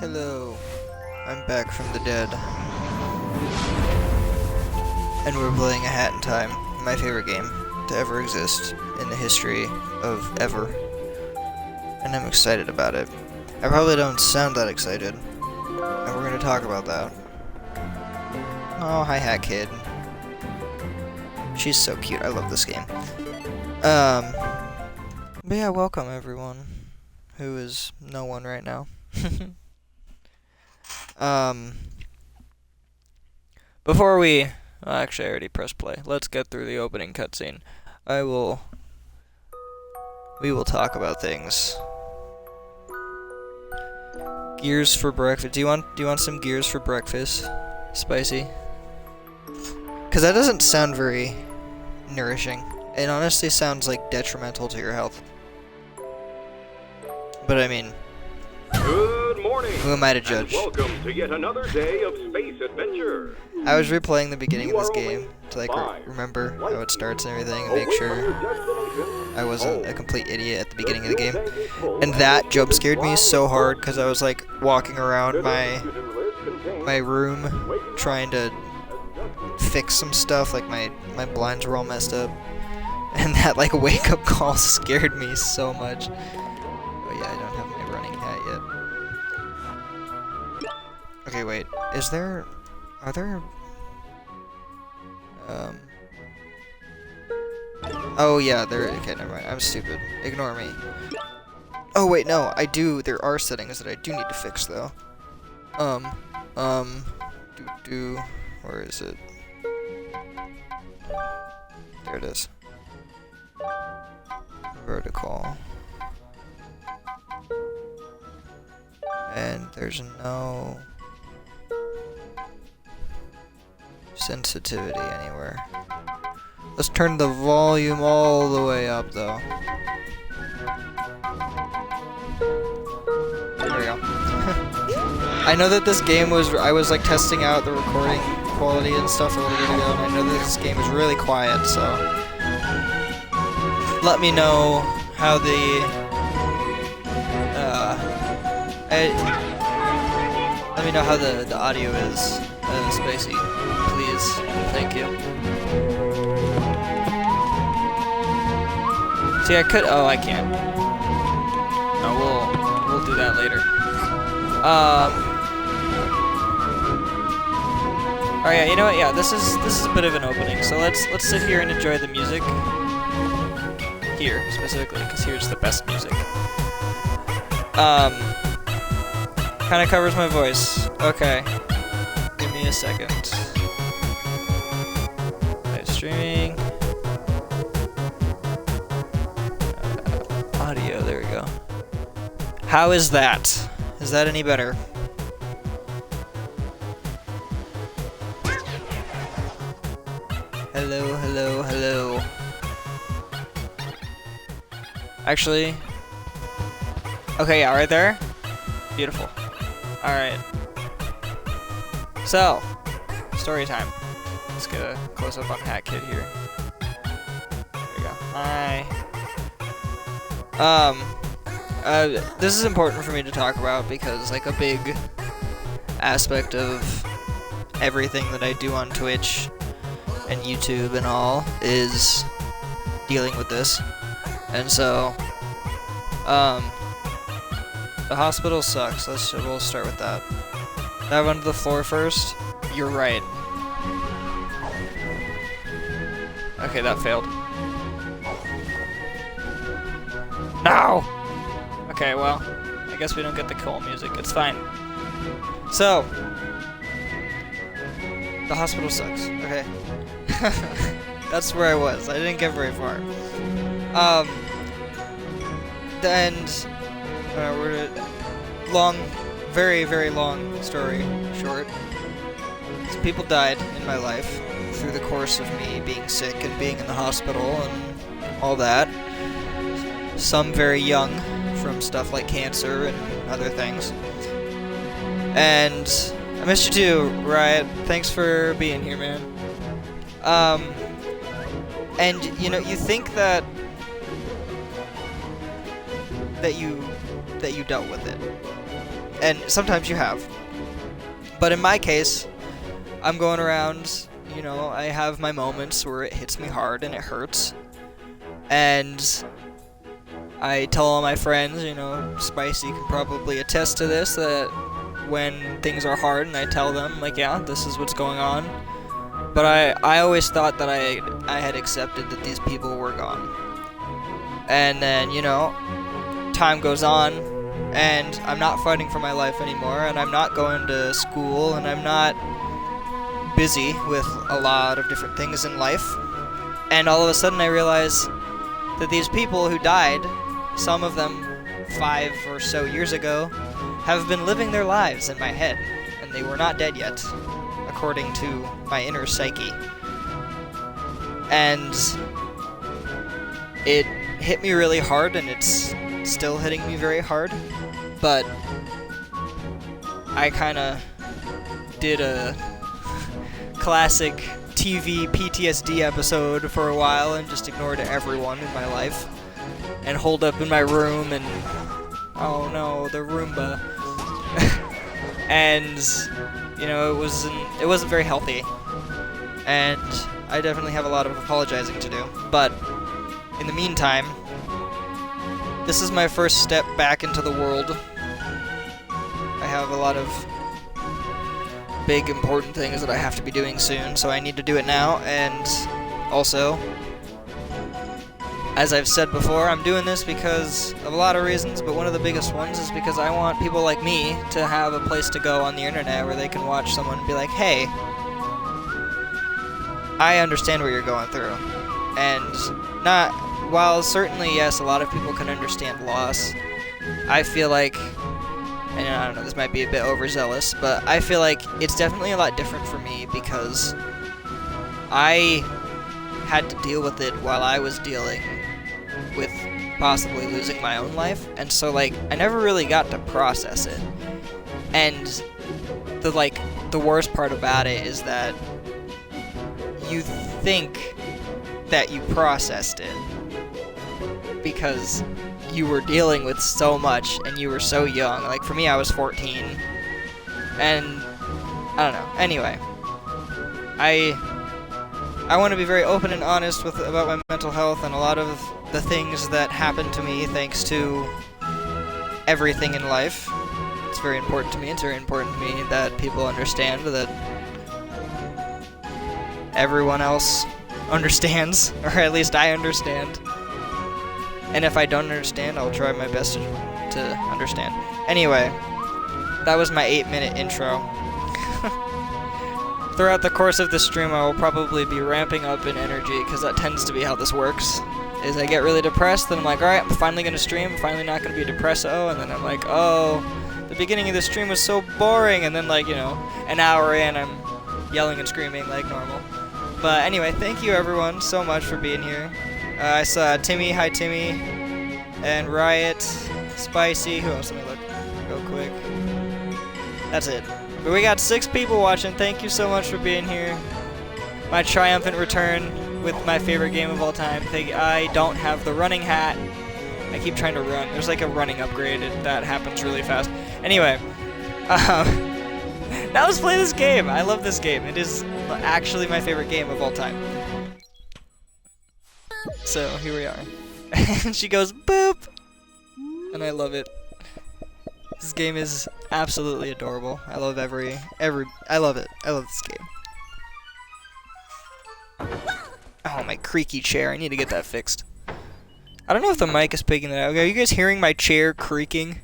Hello, I'm back from the dead. And we're playing A Hat in Time, my favorite game to ever exist in the history of ever. And I'm excited about it. I probably don't sound that excited, and we're gonna talk about that. Oh, hi Hat Kid. She's so cute, I love this game. But yeah, welcome everyone, who is no one right now. Before we... Well, actually, I already pressed play. Let's get through the opening cutscene. We will talk about things. Gears for breakfast. Do you want some gears for breakfast? Spicy? Because that doesn't sound very nourishing. It honestly sounds like detrimental to your health. But I mean... Good morning. Who am I to judge? And welcome to yet another day of space adventure. I was replaying the beginning of this game to like remember how it starts and everything and make sure I wasn't a complete idiot at the beginning of the game. And that jump scared me so hard because I was like walking around my room trying to fix some stuff, like my blinds were all messed up. And that like wake up call scared me so much. Oh yeah, I don't have my running hat yet. Okay, wait. Are there... Oh yeah, okay, never mind. I'm stupid. Ignore me. Oh wait, no, there are settings that I do need to fix though. Where is it? There it is. Vertical. And there's no sensitivity anywhere. Let's turn the volume all the way up though. There we go. I know that this game I was like testing out the recording quality and stuff a little bit ago, and I know that this game is really quiet, so let me know how let me know how the audio is, Spacey, please. Thank you. See, I could. Oh, I can't. No, we'll do that later. Oh yeah, you know what? Yeah, this is a bit of an opening. So let's sit here and enjoy the music. Here specifically, because here's the best music. Kind of covers my voice. Okay. Give me a second. Live streaming. Audio, there we go. How is that? Is that any better? Hello, hello, hello. Actually... Okay, yeah, right there. Beautiful. Alright. So, story time. Let's get a close-up on Hat Kid here. There we go. Hi. This is important for me to talk about because, like, a big aspect of everything that I do on Twitch and YouTube and all is dealing with this. And so, the hospital sucks. We'll start with that. Dive onto the floor first. You're right. Okay, that failed. No! Okay, well, I guess we don't get the cool music. It's fine. So, the hospital sucks. Okay. That's where I was. I didn't get very far. The end. Very, very long story short. Some people died in my life through the course of me being sick and being in the hospital and all that. Some very young from stuff like cancer and other things. And I missed you too, Riot. Thanks for being here, man. And you know, you think that you dealt with it. And sometimes you have. But in my case, I'm going around, you know, I have my moments where it hits me hard and it hurts. And I tell all my friends, you know, Spicy can probably attest to this, that when things are hard and I tell them, like, yeah, this is what's going on. But I always thought that I had accepted that these people were gone. And then, you know, time goes on, and I'm not fighting for my life anymore, and I'm not going to school, and I'm not busy with a lot of different things in life. And all of a sudden I realize that these people who died, some of them 5 or so years ago, have been living their lives in my head, and they were not dead yet, according to my inner psyche. And it hit me really hard, and it's still hitting me very hard, but I kinda did a classic TV PTSD episode for a while and just ignored everyone in my life and holed up in my room and oh no, the Roomba. And you know, it wasn't very healthy, and I definitely have a lot of apologizing to do. But in the meantime, this is my first step back into the world. I have a lot of big important things that I have to be doing soon, so I need to do it now. And also, as I've said before, I'm doing this because of a lot of reasons, but one of the biggest ones is because I want people like me to have a place to go on the internet where they can watch someone and be like, hey, I understand what you're going through. And while certainly, yes, a lot of people can understand loss, I feel like, and I don't know, this might be a bit overzealous, but I feel like it's definitely a lot different for me because I had to deal with it while I was dealing with possibly losing my own life, and so, like, I never really got to process it. And the worst part about it is that you think that you processed it because you were dealing with so much and you were so young. Like, for me, I was 14, and I don't know. Anyway, I want to be very open and honest about my mental health and a lot of the things that happened to me thanks to everything in life. It's very important to me. It's very important to me that people understand that everyone else understands, or at least I understand. And if I don't understand, I'll try my best to understand. Anyway, that was my 8-minute intro. Throughout the course of the stream, I will probably be ramping up in energy, because that tends to be how this works. Is I get really depressed, then I'm like, alright, I'm finally going to stream, I'm finally not going to be depresso, and then I'm like, oh, the beginning of the stream was so boring, and then, like, you know, an hour in, I'm yelling and screaming like normal. But anyway, thank you everyone so much for being here. I saw Timmy, hi Timmy, and Riot, Spicy, who else? Let me look real quick. That's it. But we got 6 people watching. Thank you so much for being here. My triumphant return with my favorite game of all time. I don't have the running hat. I keep trying to run. There's like a running upgrade that happens really fast. Anyway, now let's play this game. I love this game. It is actually my favorite game of all time. So here we are. And she goes boop, and I love it. This game is absolutely adorable. I love I love it. I love this game. Oh, my creaky chair. I need to get that fixed. I don't know if the mic is picking that up. Are you guys hearing my chair creaking?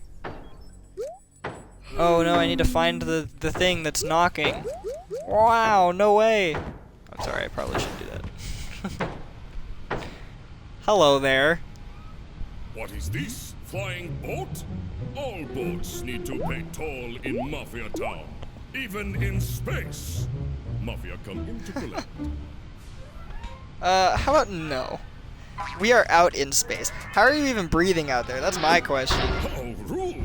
Oh no, I need to find the thing that's knocking. Wow, no way. I'm sorry, I probably shouldn't do that. Hello there. What is this? Flying boat? All boats need to pay toll in Mafia Town. Even in space. Mafia come in to collect. How about no? We are out in space. How are you even breathing out there? That's my question. How rude.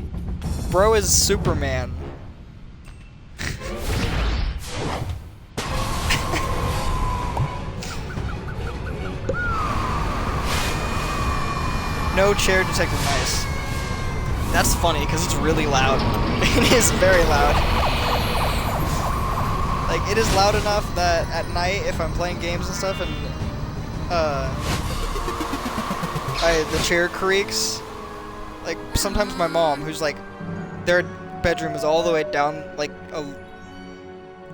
Bro is Superman. No chair detected. Nice. That's funny because it's really loud. It is very loud. Like, it is loud enough that at night, if I'm playing games and stuff, and the chair creaks, like sometimes my mom, who's like, their bedroom is all the way down like a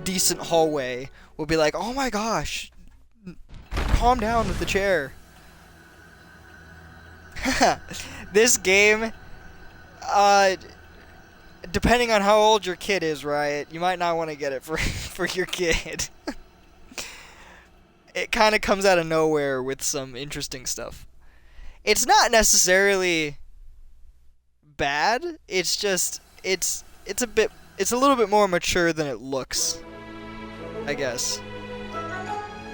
decent hallway, will be like, "Oh my gosh, calm down with the chair." This game, depending on how old your kid is, right, you might not want to get it for your kid. It kind of comes out of nowhere with some interesting stuff. It's not necessarily bad. It's just it's a little bit more mature than it looks, I guess.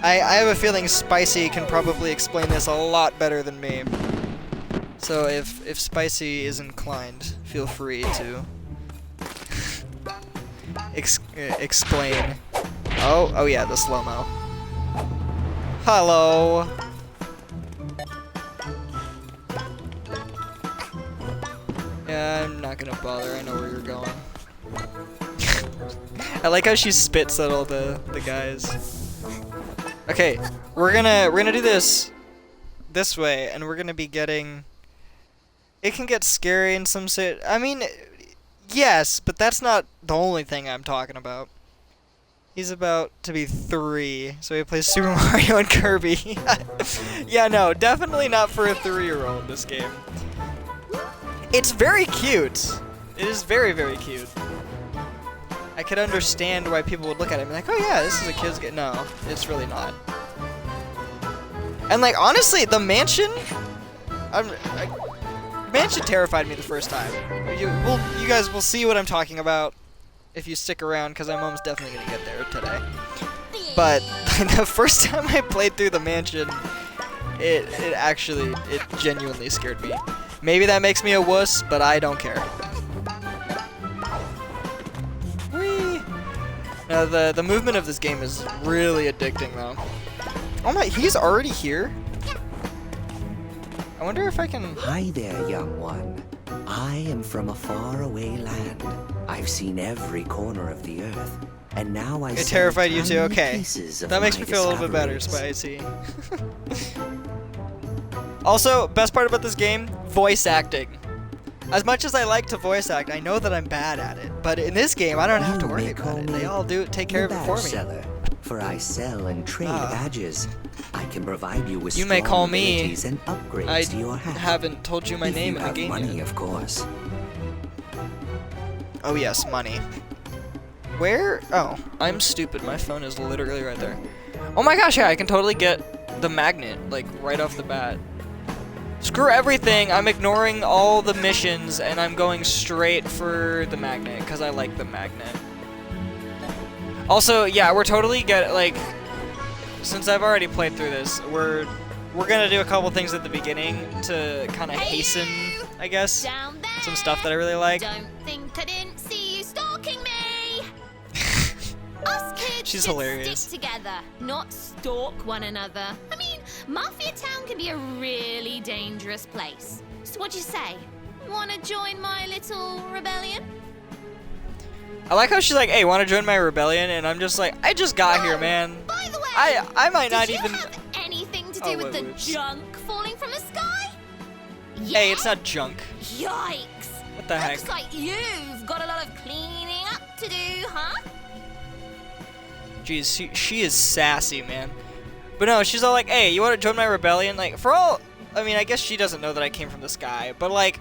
I have a feeling Spicy can probably explain this a lot better than me. So if Spicy is inclined, feel free to explain. Oh yeah, the slow-mo. Hello. Yeah, I'm not gonna bother. I know where you're going. I like how she spits at all the guys. Okay, we're gonna do this way, and we're gonna be getting. It can get scary in some I mean, yes, but that's not the only thing I'm talking about. He's about to be 3, so he plays Super Mario and Kirby. Yeah, no, definitely not for a 3-year-old, this game. It's very cute. It is very, very cute. I could understand why people would look at it and be like, oh yeah, this is a kid's game. No, it's really not. And like, honestly, the mansion, mansion terrified me the first time. You guys will see what I'm talking about if you stick around, because I'm almost definitely gonna get there today. But the first time I played through the mansion, it genuinely scared me. Maybe that makes me a wuss, but I don't care. Whee! Now the movement of this game is really addicting though. Oh my, he's already here? I wonder if I can... Hi there, young one. I am from a faraway land. I've seen every corner of the earth, and now I It terrified you too? Okay. That makes me feel a little bit better, discoveries. Spicy. Also, best part about this game, voice acting. As much as I like to voice act, I know that I'm bad at it. But in this game, I don't have to worry about it. They all take care of it for me. Seller, for I sell and trade badges. I can provide you with You may call me. abilities and upgrades to your I hat. haven't told you my If name you in the have game money, yet. of course. Oh yes, money. Where? Oh, I'm stupid. My phone is literally right there. Oh my gosh, yeah, I can totally get the magnet, like, right off the bat. Screw everything, I'm ignoring all the missions, and I'm going straight for the magnet, because I like the magnet. Also, yeah, we're totally since I've already played through this, we're gonna do a couple things at the beginning to kind of hasten, I guess, Down there. some stuff that I really like. Don't think I didn't see you stalking me. Us kids She's should hilarious. stick together, not stalk one another. I mean, Mafia Town can be a really dangerous place. So what'd you say? Wanna join my little rebellion? I like how she's like, hey, wanna join my rebellion? And I'm just like, I just got here, man. By the way, I might not did even... you have anything to do Oh, with the whoops. junk falling from the sky? Yeah? Hey, it's not junk. Yikes! What the heck? Looks like you've got a lot of cleaning up to do, huh? Jeez, she is sassy, man. But no, she's all like, hey, you want to join my rebellion? Like, for all... I mean, I guess she doesn't know that I came from the sky, but like,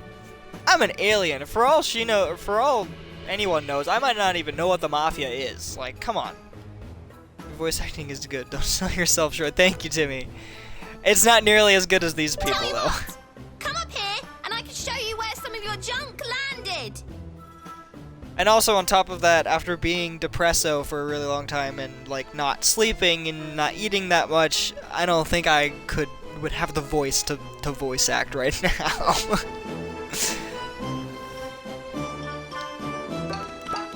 I'm an alien. For all anyone knows, I might not even know what the Mafia is. Like, come on. Your voice acting is good. Don't sell yourself short. Thank you, Timmy. It's not nearly as good as these people, Tell you though. what, come up here and I can show you where some of your junk landed. And also on top of that, after being depresso for a really long time and like not sleeping and not eating that much, I don't think I would have the voice to voice act right now.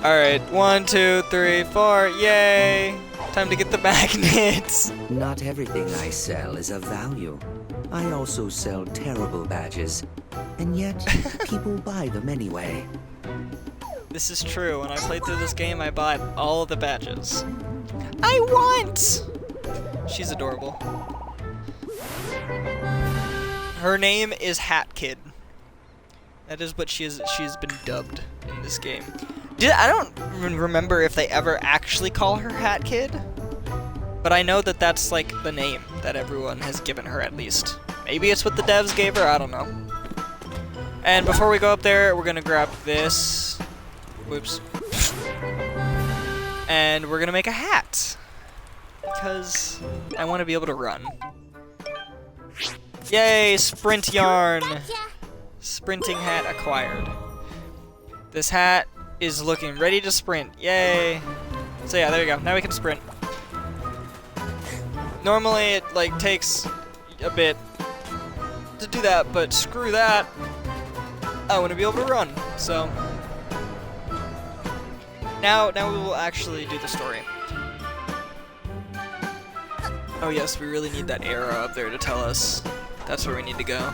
Alright, 1, 2, 3, 4, yay! Time to get the magnets. Not everything I sell is of value. I also sell terrible badges, and yet people buy them anyway. This is true. When I played through this game, I bought all of the badges. I want! She's adorable. Her name is Hat Kid. That is what she's been dubbed in this game. I don't remember if they ever actually call her Hat Kid, but I know that that's like the name that everyone has given her at least. Maybe it's what the devs gave her, I don't know. And before we go up there, we're gonna grab this. Whoops. And we're gonna make a hat, because I want to be able to run. Yay, sprint yarn! Sprinting hat acquired. This hat is looking ready to sprint. Yay! So yeah, there you go. Now we can sprint. Normally it like takes a bit to do that, but screw that. I want to be able to run. So now we will actually do the story. Oh yes, we really need that arrow up there to tell us that's where we need to go.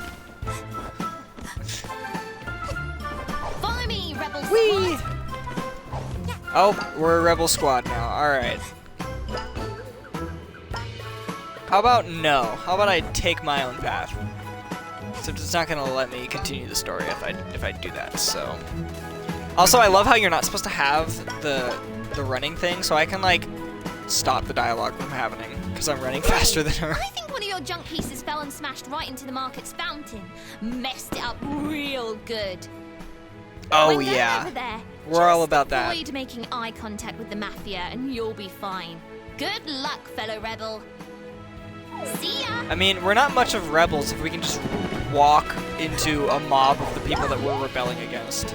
Follow me, Rebel Whee! Squad. Oh, we're a rebel squad now. Alright. How about no? How about I take my own path? Except it's not gonna let me continue the story if I do that, so. Also, I love how you're not supposed to have the running thing, so I can like stop the dialogue from happening because I'm running faster than her. I think one of your junk pieces fell and smashed right into the market's fountain. Messed it up real good. Oh When they're yeah. over there, We're all just about that. avoid making eye contact with the Mafia and you'll be fine. Good luck, fellow rebel. See ya! I mean, we're not much of rebels if we can just walk into a mob of the people that we're rebelling against.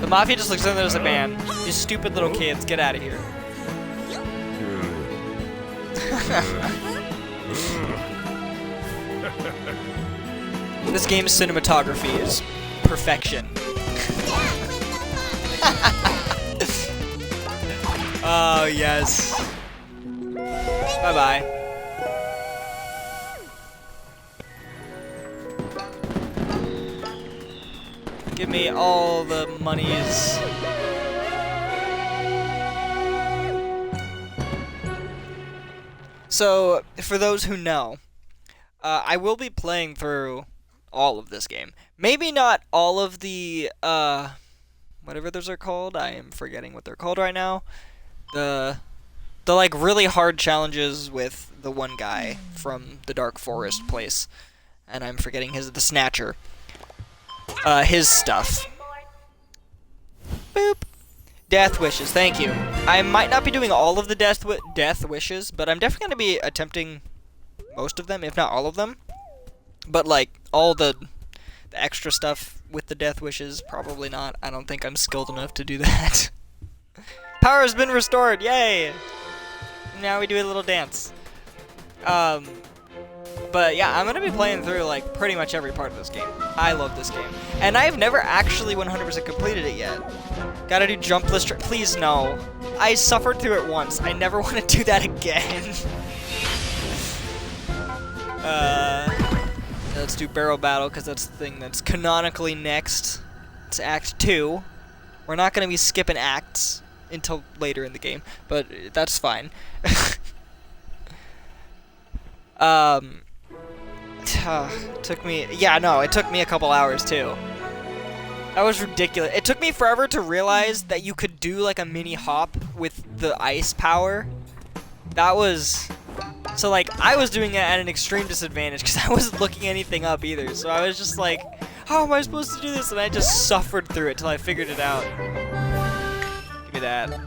The Mafia just looks at them as a man. You stupid little kids, get out of here. This game's cinematography is perfection. Oh, yes. Bye-bye. Give me all the monies. So, for those who know, I will be playing through all of this game. Maybe not all of the, whatever those are called. I am forgetting what they're called right now. The like really hard challenges with the one guy from the Dark Forest place, and I'm forgetting the Snatcher. His stuff. Boop. Death wishes. Thank you. I might not be doing all of the death wishes, but I'm definitely gonna be attempting most of them, if not all of them. But like all the extra stuff with the death wishes, probably not. I don't think I'm skilled enough to do that. Power has been restored, yay! Now we do a little dance. But yeah, I'm gonna be playing through like pretty much every part of this game. I love this game. And I've never actually 100% completed it yet. Gotta do jump list, please no. I suffered through it once, I never want to do that again. Let's do barrel battle, because that's the thing that's canonically next. It's Act 2. We're not gonna be skipping acts until later in the game, but that's fine. Took me, it took me a couple hours too. That was ridiculous. It took me forever to realize that you could do like a mini hop with the ice power. That was, so like I was doing it at an extreme disadvantage because I wasn't looking anything up either. So I was just like, how am I supposed to do this? And I just suffered through it till I figured it out. Give me that.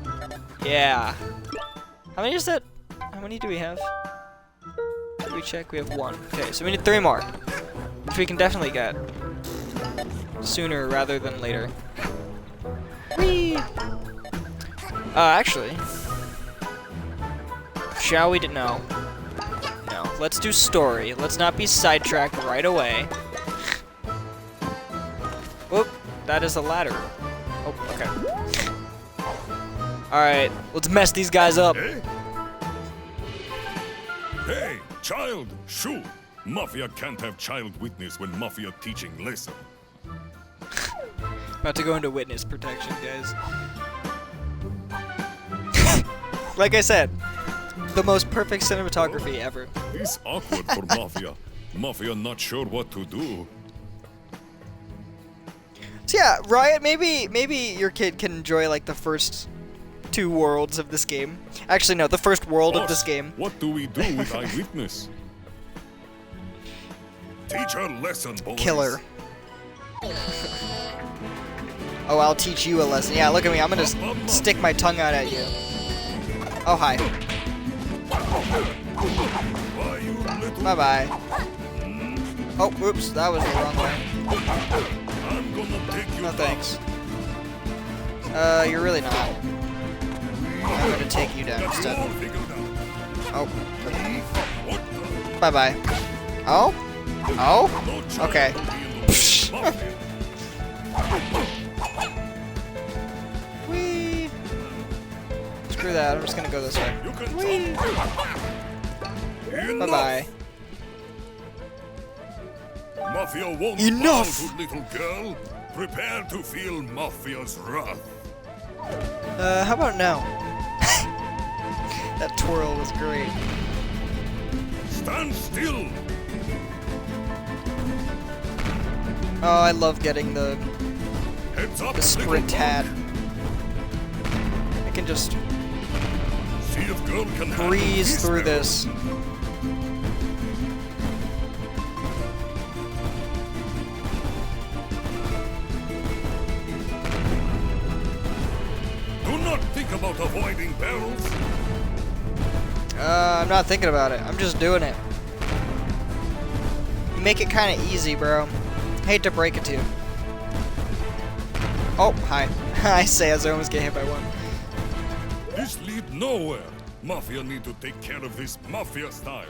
Yeah. How many is that? How many do we have? Did we check? We have 1. Okay, so we need 3 more, which we can definitely get sooner rather than later. Whee! Actually, shall we? No. No. Let's do story. Let's not be sidetracked right away. Whoop! That is a ladder. Oh, okay. All right, let's mess these guys up. Hey, child, shoo! Mafia can't have child witness when Mafia teaching lesson. About to go into witness protection, guys. Like I said, the most perfect cinematography ever. It's awkward for Mafia. Mafia not sure what to do. So yeah, Riot, maybe your kid can enjoy like the first 2 worlds of this game. Actually, no, the first world of this game. What do we do with eyewitness? Teach her lesson, boys. Killer. Oh, I'll teach you a lesson. Yeah, look at me. I'm gonna stick my tongue out at you. Oh, hi. Bye-bye. Oh, oops, that was the wrong way. I'm gonna take you No down. thanks. You're really not. I'm gonna take you down Got you instead. all figured out. Oh. What the? Bye-bye. Oh? Oh? No child Okay. will be in the Mafia. Whee! Screw that, I'm just gonna go this way. You can Whee! talk. Enough. Bye-bye. Mafia won't Enough! bow to little girl. Prepare to feel Mafia's wrath. How about now? That twirl was great. Stand still. Oh, I love getting the Heads up, sprint little hat. punk. I can just See if girl can handle breeze through barrel. this. Do not think about avoiding barrels. I'm not thinking about it. I'm just doing it. You make it kind of easy, bro. Hate to break it to you. Oh, hi. I say as I almost get hit by one. This lead nowhere. Mafia need to take care of this Mafia style.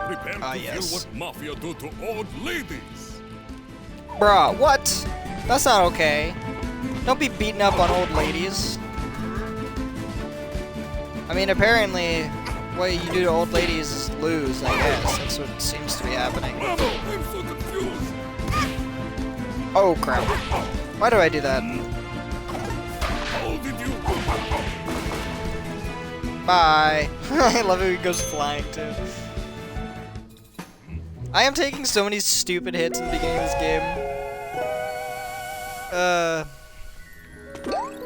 Prepare to yes. feel what Mafia do to old ladies. Bruh, what? That's not okay. Don't be beating up on old ladies. I mean, apparently, what you do to old ladies is lose, I guess. That's what seems to be happening. Bravo, I'm so confused. Oh, crap. Why do I do that? How did you? Bye. I love how he goes flying, too. I am taking so many stupid hits in the beginning of this game.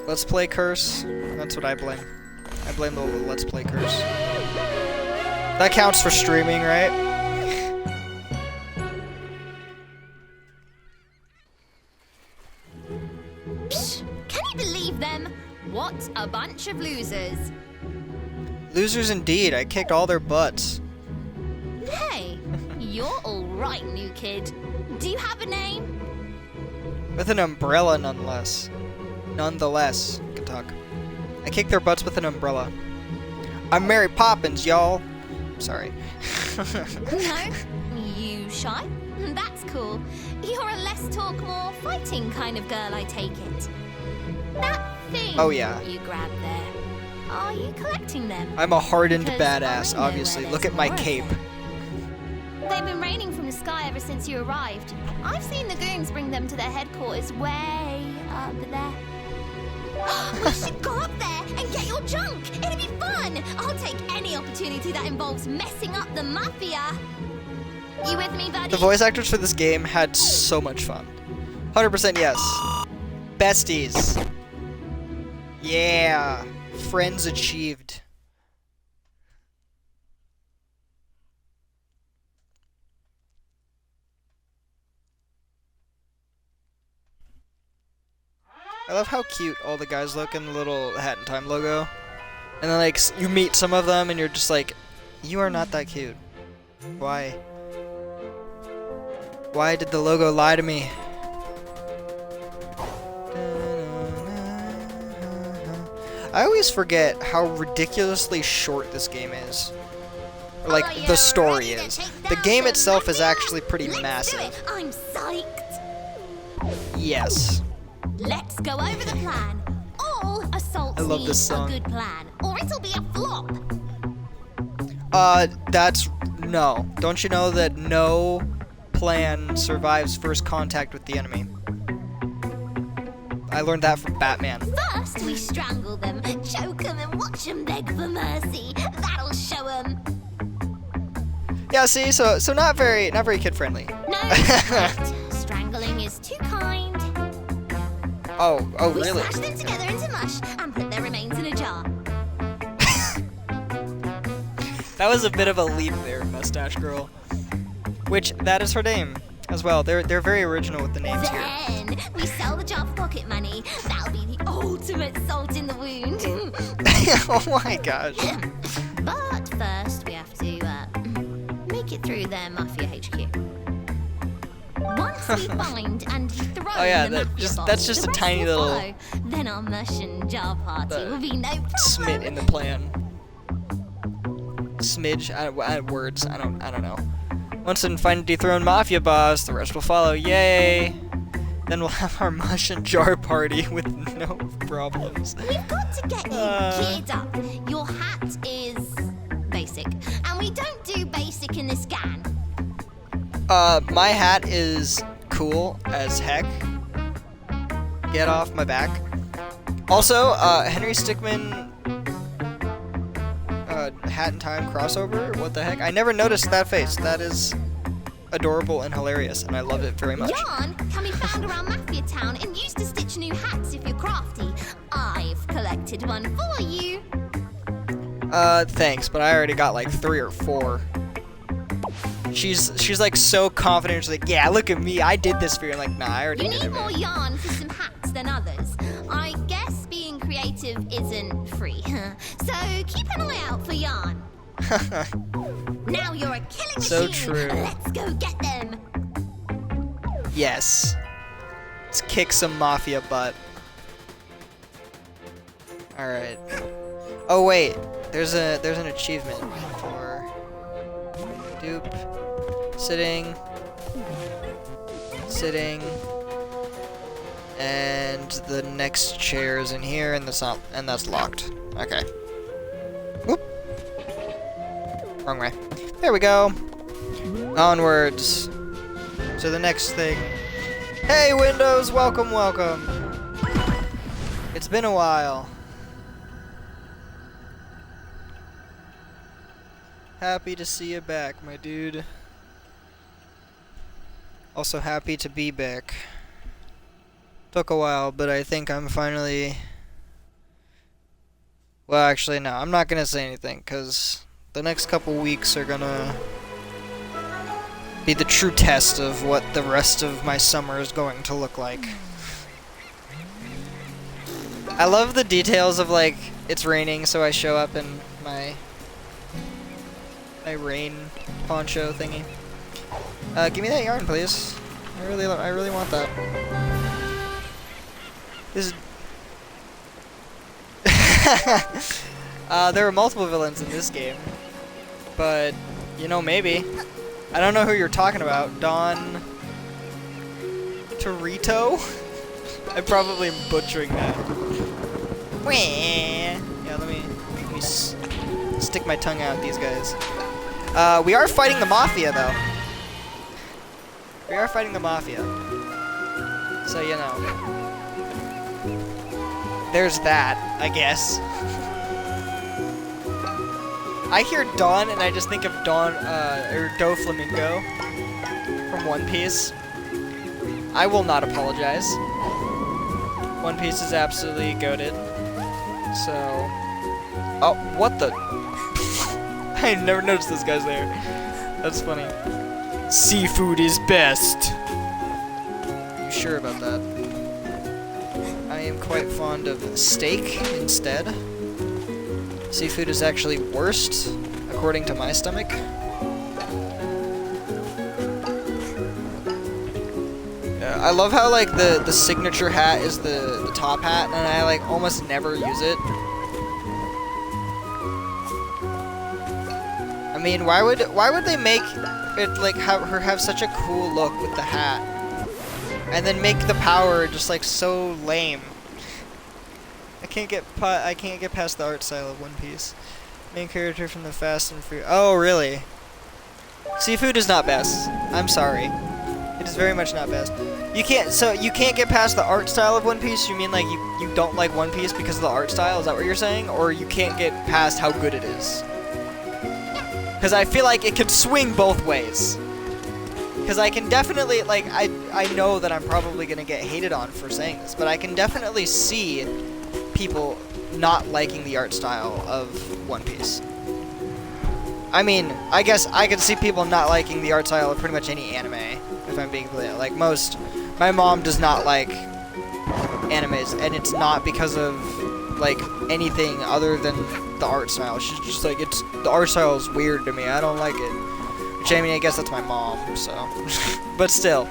Let's Play Curse. That's what I blame. I blame the Let's Play Curse. That counts for streaming, right? Psh, can you believe them? What a bunch of losers. Losers indeed. I kicked all their butts. Hey, you're alright, new kid. Do you have a name? With an umbrella, nonetheless. Nonetheless, can talk. I kicked their butts with an umbrella. I'm Mary Poppins, y'all. Sorry. No? You shy? That's cool. You're a less talk, more fighting kind of girl, I take it. That thing Oh, yeah. you grabbed there. Are you collecting them? I'm a hardened Because badass, I know obviously. where Look there's at my more of cape. them. They've been raining from the sky ever since you arrived. I've seen the goons bring them to their headquarters way up there. We should go up there and get your junk. It'll be fun. I'll take any opportunity that involves messing up the Mafia. You with me, buddy? The voice actors for this game had so much fun. 100% yes. Besties. Yeah. Friends achieved. I love how cute all the guys look in the little Hat in Time logo. And then, like, you meet some of them and you're just like, you are not that cute. Why? Why did the logo lie to me? I always forget how ridiculously short this game is. Or, like, Are you the story ready to is. take The down game the itself is Mafia? actually pretty Let's do massive. it. I'm psyched. Yes. Let's go over the plan. All assaults I love need this song. a good plan, or it'll be a flop. That's no. Don't you know that no plan survives first contact with the enemy? I learned that from Batman. First, we strangle them, choke them, and watch them beg for mercy. That'll show them. Yeah, see, so not very kid friendly. No, right. Strangling is too kind. Oh, We really? smash them together into mush and put their remains in a jar. That was a bit of a leap there, Mustache Girl. Which that is her name as well. They're very original with the names here. Then we sell the jar for pocket money. That'll be the ultimate salt in the wound. Oh my gosh. But first, we have to make it through their Mafia HQ. Once we find and throw Oh yeah, the Mafia boss, that's just the a rest tiny will little follow. Then our mush and jar party will be no problem. smit in the plan. Smidge, words. I don't know. Once we find and dethrone Mafia boss, the rest will follow. Yay! Then we'll have our mush and jar party with no problems. We've got to get you geared up. Your hat is basic, and we don't do basic in this gang. My hat is cool as heck. Get off my back. Also, Henry Stickmin Hat in Time crossover? What the heck? I never noticed that face. That is adorable and hilarious, and I love it very much. Yarn can be found around Mafia Town and used to stitch new hats if you're crafty. I've collected one for you. Thanks, but I already got like 3 or 4. She's like so confident. She's like, yeah, look at me. I did this for you. I'm like, nah, I already You did need it, more man. yarn for some hats than others. I guess being creative isn't free. So keep an eye out for yarn. Now you're a killing So machine. true. Let's go get them. Yes. Let's kick some Mafia butt. Alright. Oh wait, there's an achievement for dupe. Sitting. And the next chair is in here and that's locked. Okay. Whoop. Wrong way. There we go. Onwards to the next thing. Hey Windows, welcome. It's been a while. Happy to see you back, my dude. Also happy to be back. Took a while, but I think I'm finally... Well, actually, no. I'm not gonna say anything, because the next couple weeks are gonna be the true test of what the rest of my summer is going to look like. I love the details of, like, it's raining, so I show up in my rain poncho thingy. Give me that yarn, please. I really want that. This is... there are multiple villains in this game, but, you know, maybe. I don't know who you're talking about. Don... Torito? I probably am butchering that. Yeah, let me stick my tongue out at these guys. We are fighting the Mafia, though. We are fighting the Mafia. So, you know. There's that, I guess. I hear Dawn, and I just think of Doflamingo from One Piece. I will not apologize. One Piece is absolutely goated. So... Oh, what the... I never noticed this guy's there. That's funny. Seafood is best. You sure about that? I am quite fond of steak instead. Seafood is actually worst, according to my stomach. Yeah, I love how like the signature hat is the top hat, and I like almost never use it. I mean, why would they make it like have such a cool look with the hat, and then make the power just like so lame? I can't get past the art style of One Piece. Main character from the Fast and Furious. Oh, really? Seafood is not best. I'm sorry. It is very much not best. You can't get past the art style of One Piece? You mean like you don't like One Piece because of the art style? Is that what you're saying? Or you can't get past how good it is? Because I feel like it could swing both ways. Because I can definitely, like, I know that I'm probably going to get hated on for saying this, but I can definitely see people not liking the art style of One Piece. I mean, I guess I could see people not liking the art style of pretty much any anime, if I'm being clear. Like, my mom does not like animes, and it's not because of, like, anything other than the art style. She's just like, the art style is weird to me, I don't like it. Which, I mean, I guess that's my mom, so. But still.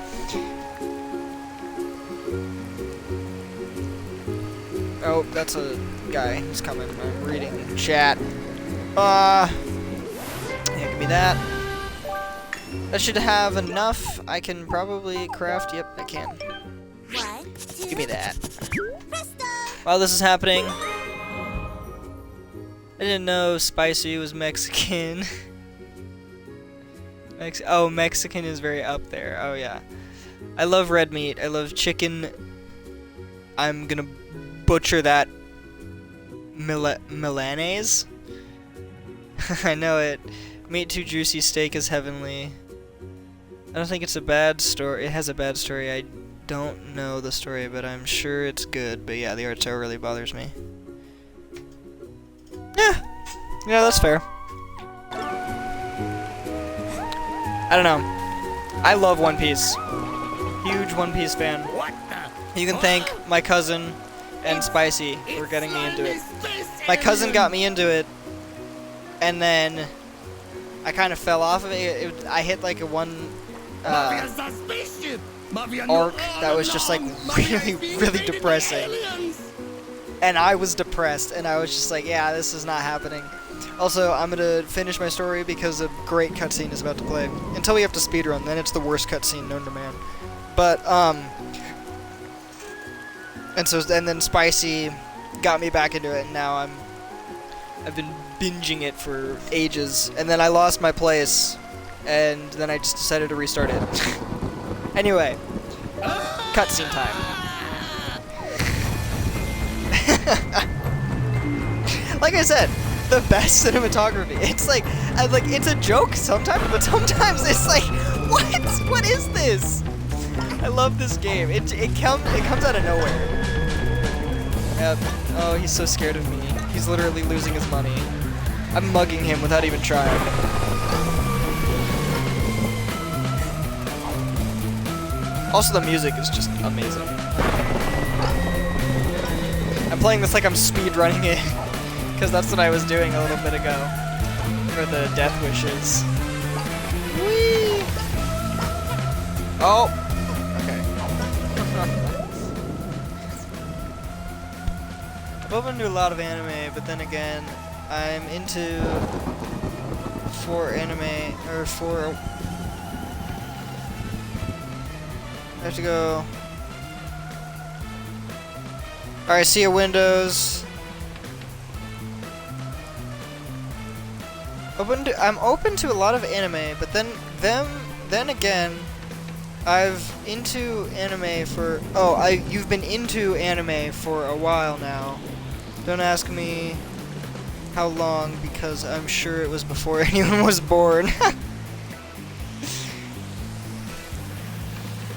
Oh, that's a guy who's coming. I'm reading chat. Yeah, give me that. That should have enough. I can probably craft. Yep, I can. 1, 2, Give me that. presto! While this is happening, I didn't know Spicy was Mexican. Oh, Mexican is very up there. Oh, yeah. I love red meat. I love chicken. I'm gonna butcher that. Milanese? I know it. Meat too juicy, steak is heavenly. I don't think it's a bad story. It has a bad story. I don't know the story, but I'm sure it's good. But yeah, the art style really bothers me. Yeah. Yeah, that's fair. I don't know. I love One Piece. Huge One Piece fan. You can thank my cousin and Spicy for getting me into it. My cousin got me into it, and then I kind of fell off of it. I hit like a one arc that was just like really depressing. And I was depressed, and I was just like, yeah, this is not happening. Also, I'm gonna finish my story because a great cutscene is about to play. Until we have to speedrun, then it's the worst cutscene known to man. But, and then Spicy got me back into it, and now I've been binging it for ages, and then I lost my place, and then I just decided to restart it. Anyway, cutscene time. Like I said, the best cinematography. It's like, it's a joke sometimes, but sometimes it's like, what is this? I love this game. It comes out of nowhere. Yep. Oh, he's so scared of me. He's literally losing his money. I'm mugging him without even trying. Also, the music is just amazing. I'm playing this like I'm speedrunning it, because that's what I was doing a little bit ago for the Death Wishes. Whee! Oh! Okay. I've opened to a lot of anime, but then again, I'm into I have to go. Alright, see you, Windows. I'm open to a lot of anime, but then again, I've into anime for you've been into anime for a while now. Don't ask me how long, because I'm sure it was before anyone was born.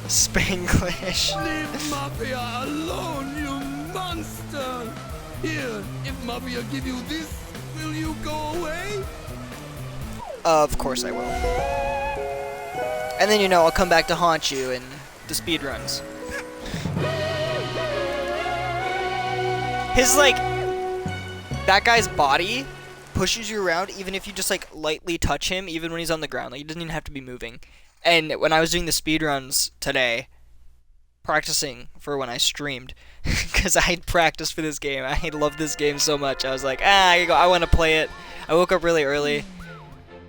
Spanglish. Leave Mafia alone, you monster! Here, if Mafia give you this, will you go away? Of course I will. And then, I'll come back to haunt you in the speedruns. His, that guy's body pushes you around even if you just, lightly touch him, even when he's on the ground. He doesn't even have to be moving. And when I was doing the speedruns today, practicing for when I streamed, because I had practiced for this game. I love this game so much. I was like, I want to play it. I woke up really early,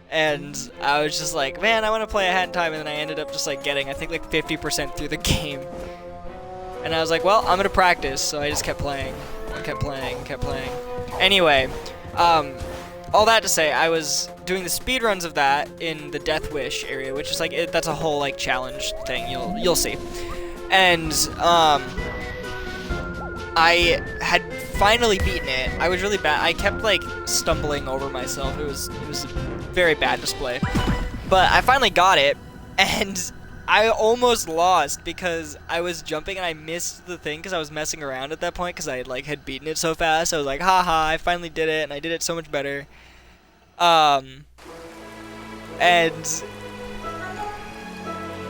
and I was just like, man, I want to play a Hat in Time, and then I ended up just getting, I think 50% through the game. And I was like, well, I'm going to practice, so I just kept playing, and kept playing, and kept playing. Anyway, all that to say, I was doing the speed runs of that in the Death Wish area, which is like that's a whole like challenge thing. You'll see. And I had finally beaten it. I was really bad. I kept like stumbling over myself. It was a very bad display. But I finally got it, and I almost lost because I was jumping and I missed the thing because I was messing around at that point because I had beaten it so fast. I was like, haha, I finally did it, and I did it so much better. And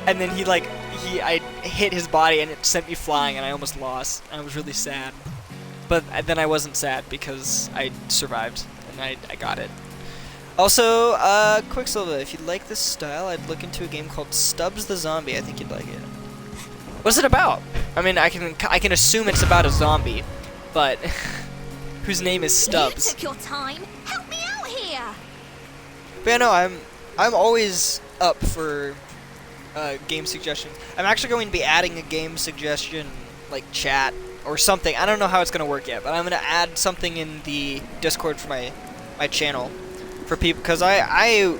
then I hit his body and it sent me flying and I almost lost. I was really sad. But then I wasn't sad because I survived and I got it. Also, Quicksilver, if you like this style, I'd look into a game called Stubbs the Zombie. I think you'd like it. What's it about? I mean, I can assume it's about a zombie, but whose name is Stubbs. You took your time. Help me out here. But yeah, no, I'm always up for game suggestions. I'm actually going to be adding a game suggestion like chat or something. I don't know how it's going to work yet, but I'm going to add something in the Discord for my channel for people, because I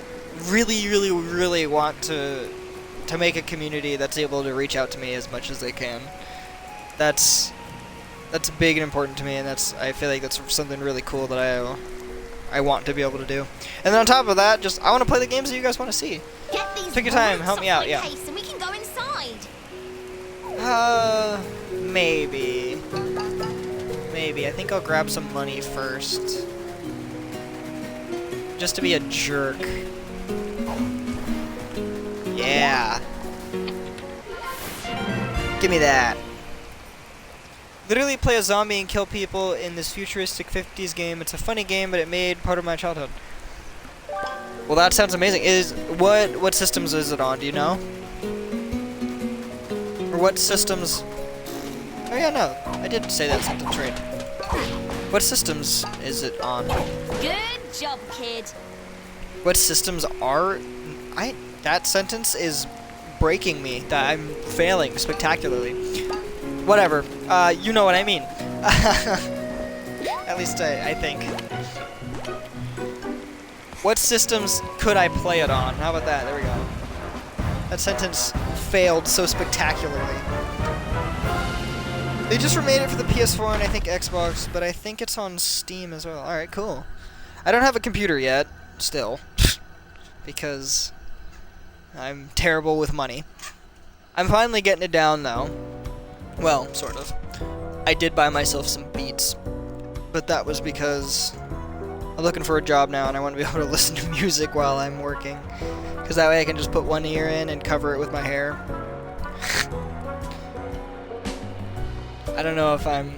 really want to make a community that's able to reach out to me as much as they can. That's big and important to me, and I feel like that's something really cool that I want to be able to do. And then on top of that, just I want to play the games that you guys want to see. Get these Take your time, help roots me off out, my yeah. case and we can go inside. Maybe. I think I'll grab some money first. Just to be a jerk. Yeah. Give me that. Literally play a zombie and kill people in this futuristic 50s game. It's a funny game, but it made part of my childhood. Well, that sounds amazing. What systems is it on? Do you know? Or what systems? Oh yeah, no, I did say that sentence right. What systems is it on? Good job, kid. What systems are? That sentence is breaking me. That I'm failing spectacularly. Whatever. You know what I mean. At least I think. What systems could I play it on? How about that? There we go. That sentence failed so spectacularly. They just remade it for the PS4 and I think Xbox, but I think it's on Steam as well. Alright, cool. I don't have a computer yet, still, because I'm terrible with money. I'm finally getting it down, though. Well, sort of. I did buy myself some Beats, but that was because I'm looking for a job now and I want to be able to listen to music while I'm working, because that way I can just put one ear in and cover it with my hair. I don't know if I'm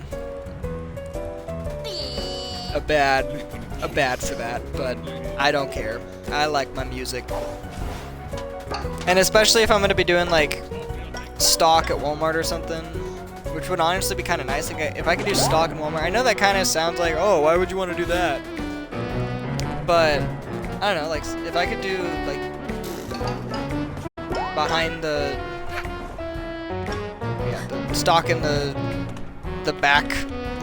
a bad for that, but I don't care. I like my music. And especially if I'm going to be doing like stock at Walmart or something, which would honestly be kind of nice. Like, if I could do stock in Walmart, I know that kind of sounds like, oh, why would you want to do that? But I don't know, like if I could do like behind the stock in the back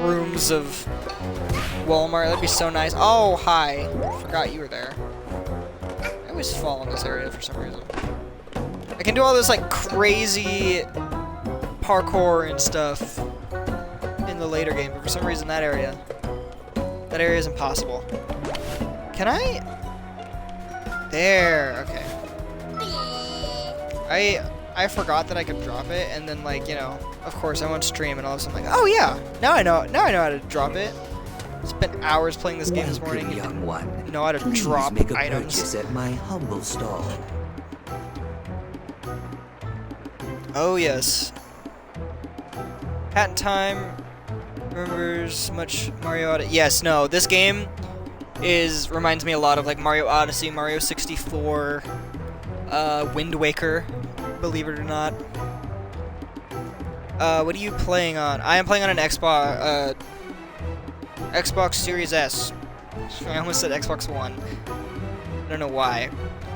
rooms of Walmart, that'd be so nice. Oh, hi. Forgot you were there. I always fall in this area for some reason. I can do all this like crazy parkour and stuff in the later game, but for some reason that area is impossible. Can I? There, okay. I forgot that I could drop it, and then like, you know, of course I went stream and all of a sudden I'm like, oh yeah, now I know how to drop it. Spent hours playing this game this morning. Welcome, young one. Know how to Please drop make a items. purchase at my humble stall. Oh yes. Hat in Time remembers much Mario Odyssey. Yes, no, this game reminds me a lot of like Mario Odyssey, Mario 64, Wind Waker, believe it or not. What are you playing on? I am playing on an Xbox Series S. I almost said Xbox One. I don't know why.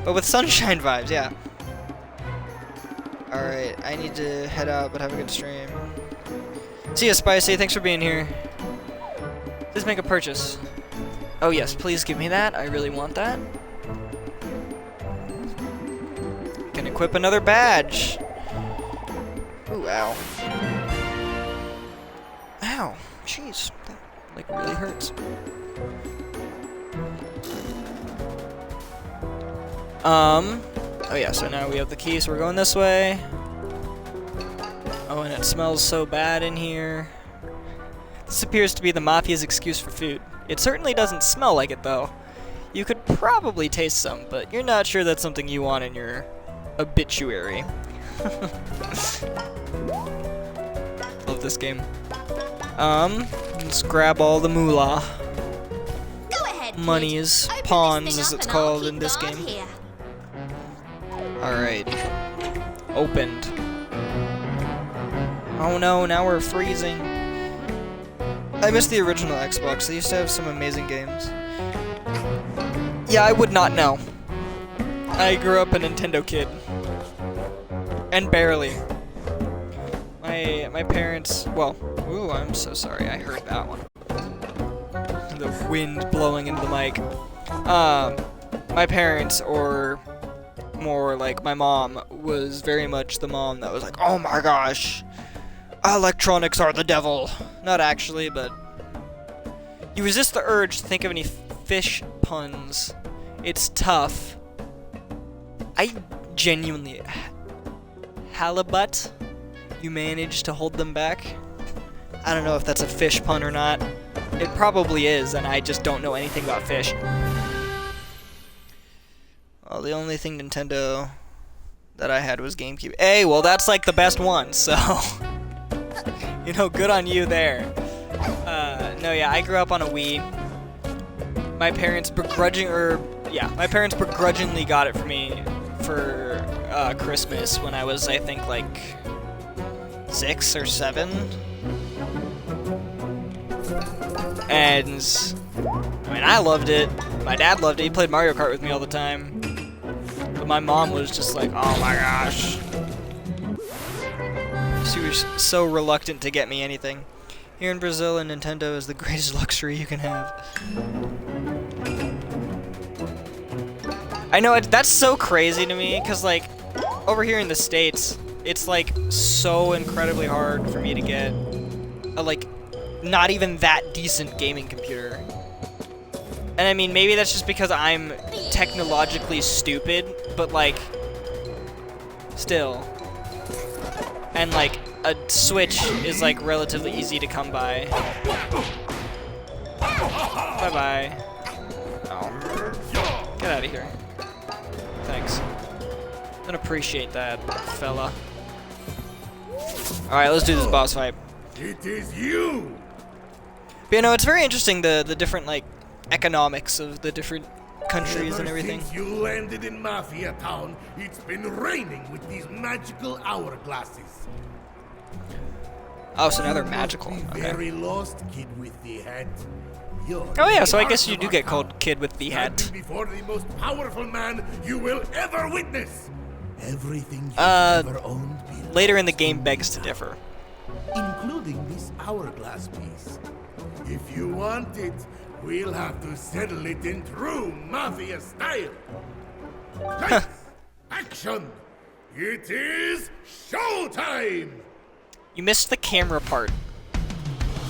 But with sunshine vibes, yeah. Alright, I need to head out, but have a good stream. See ya, Spicy. Thanks for being here. Please make a purchase. Oh yes, please give me that. I really want that. Can equip another badge. Ooh, ow. Ow. Jeez. That, like, really hurts. Oh yeah, so now we have the key, so we're going this way. Oh, and it smells so bad in here. This appears to be the Mafia's excuse for food. It certainly doesn't smell like it, though. You could probably taste some, but you're not sure that's something you want in your obituary. Love this game. Let's grab all the moolah. Go ahead, kid. Monies, Open this pawns, thing as up it's and I'll called keep in this guard game. here. Alright. Opened. Oh no, now we're freezing. I miss the original Xbox. They used to have some amazing games. Yeah, I would not know. I grew up a Nintendo kid. And barely. My parents, well, ooh, I'm so sorry, I heard that one. The wind blowing into the mic. My parents, or more like my mom, was very much the mom that was like, oh my gosh, electronics are the devil. Not actually, but you resist the urge to think of any fish puns. It's tough. I genuinely... Halibut? You managed to hold them back? I don't know if that's a fish pun or not. It probably is, and I just don't know anything about fish. Well, the only thing Nintendo that I had was GameCube. Hey, well, that's like the best one, so... you know, good on you there. No, yeah, I grew up on a Wii. My parents begrudgingly got it for me for Christmas when I was, I think, like 6 or 7. And I mean, I loved it. My dad loved it. He played Mario Kart with me all the time. But my mom was just like, oh my gosh. She was so reluctant to get me anything. Here in Brazil, a Nintendo is the greatest luxury you can have. I know, that's so crazy to me, because, like, over here in the States, it's, like, so incredibly hard for me to get a, like, not even that decent gaming computer. And I mean, maybe that's just because I'm technologically stupid, but, like, still. And, like, a Switch is, like, relatively easy to come by. Bye-bye. Oh. Get out of here. Thanks. Don't appreciate that, fella. Alright, let's do this boss fight. It is you! But, you know, it's very interesting, the different, like, economics of the different countries and everything. Since you landed in Mafia Town, it's been raining with these magical hourglasses. Oh, so now they're magical. Okay. Very lost kid with the hat. You're Oh yeah, so I the guess you heart do of get our called town, Kid with the Hat. standing before the most powerful man you will ever witness. Everything you've Uh, ever owned belongs Later in the game begs to differ. including this hourglass piece. If you want it, we'll have to settle it in true Mafia style. Lights, action! It is showtime! You missed the camera part.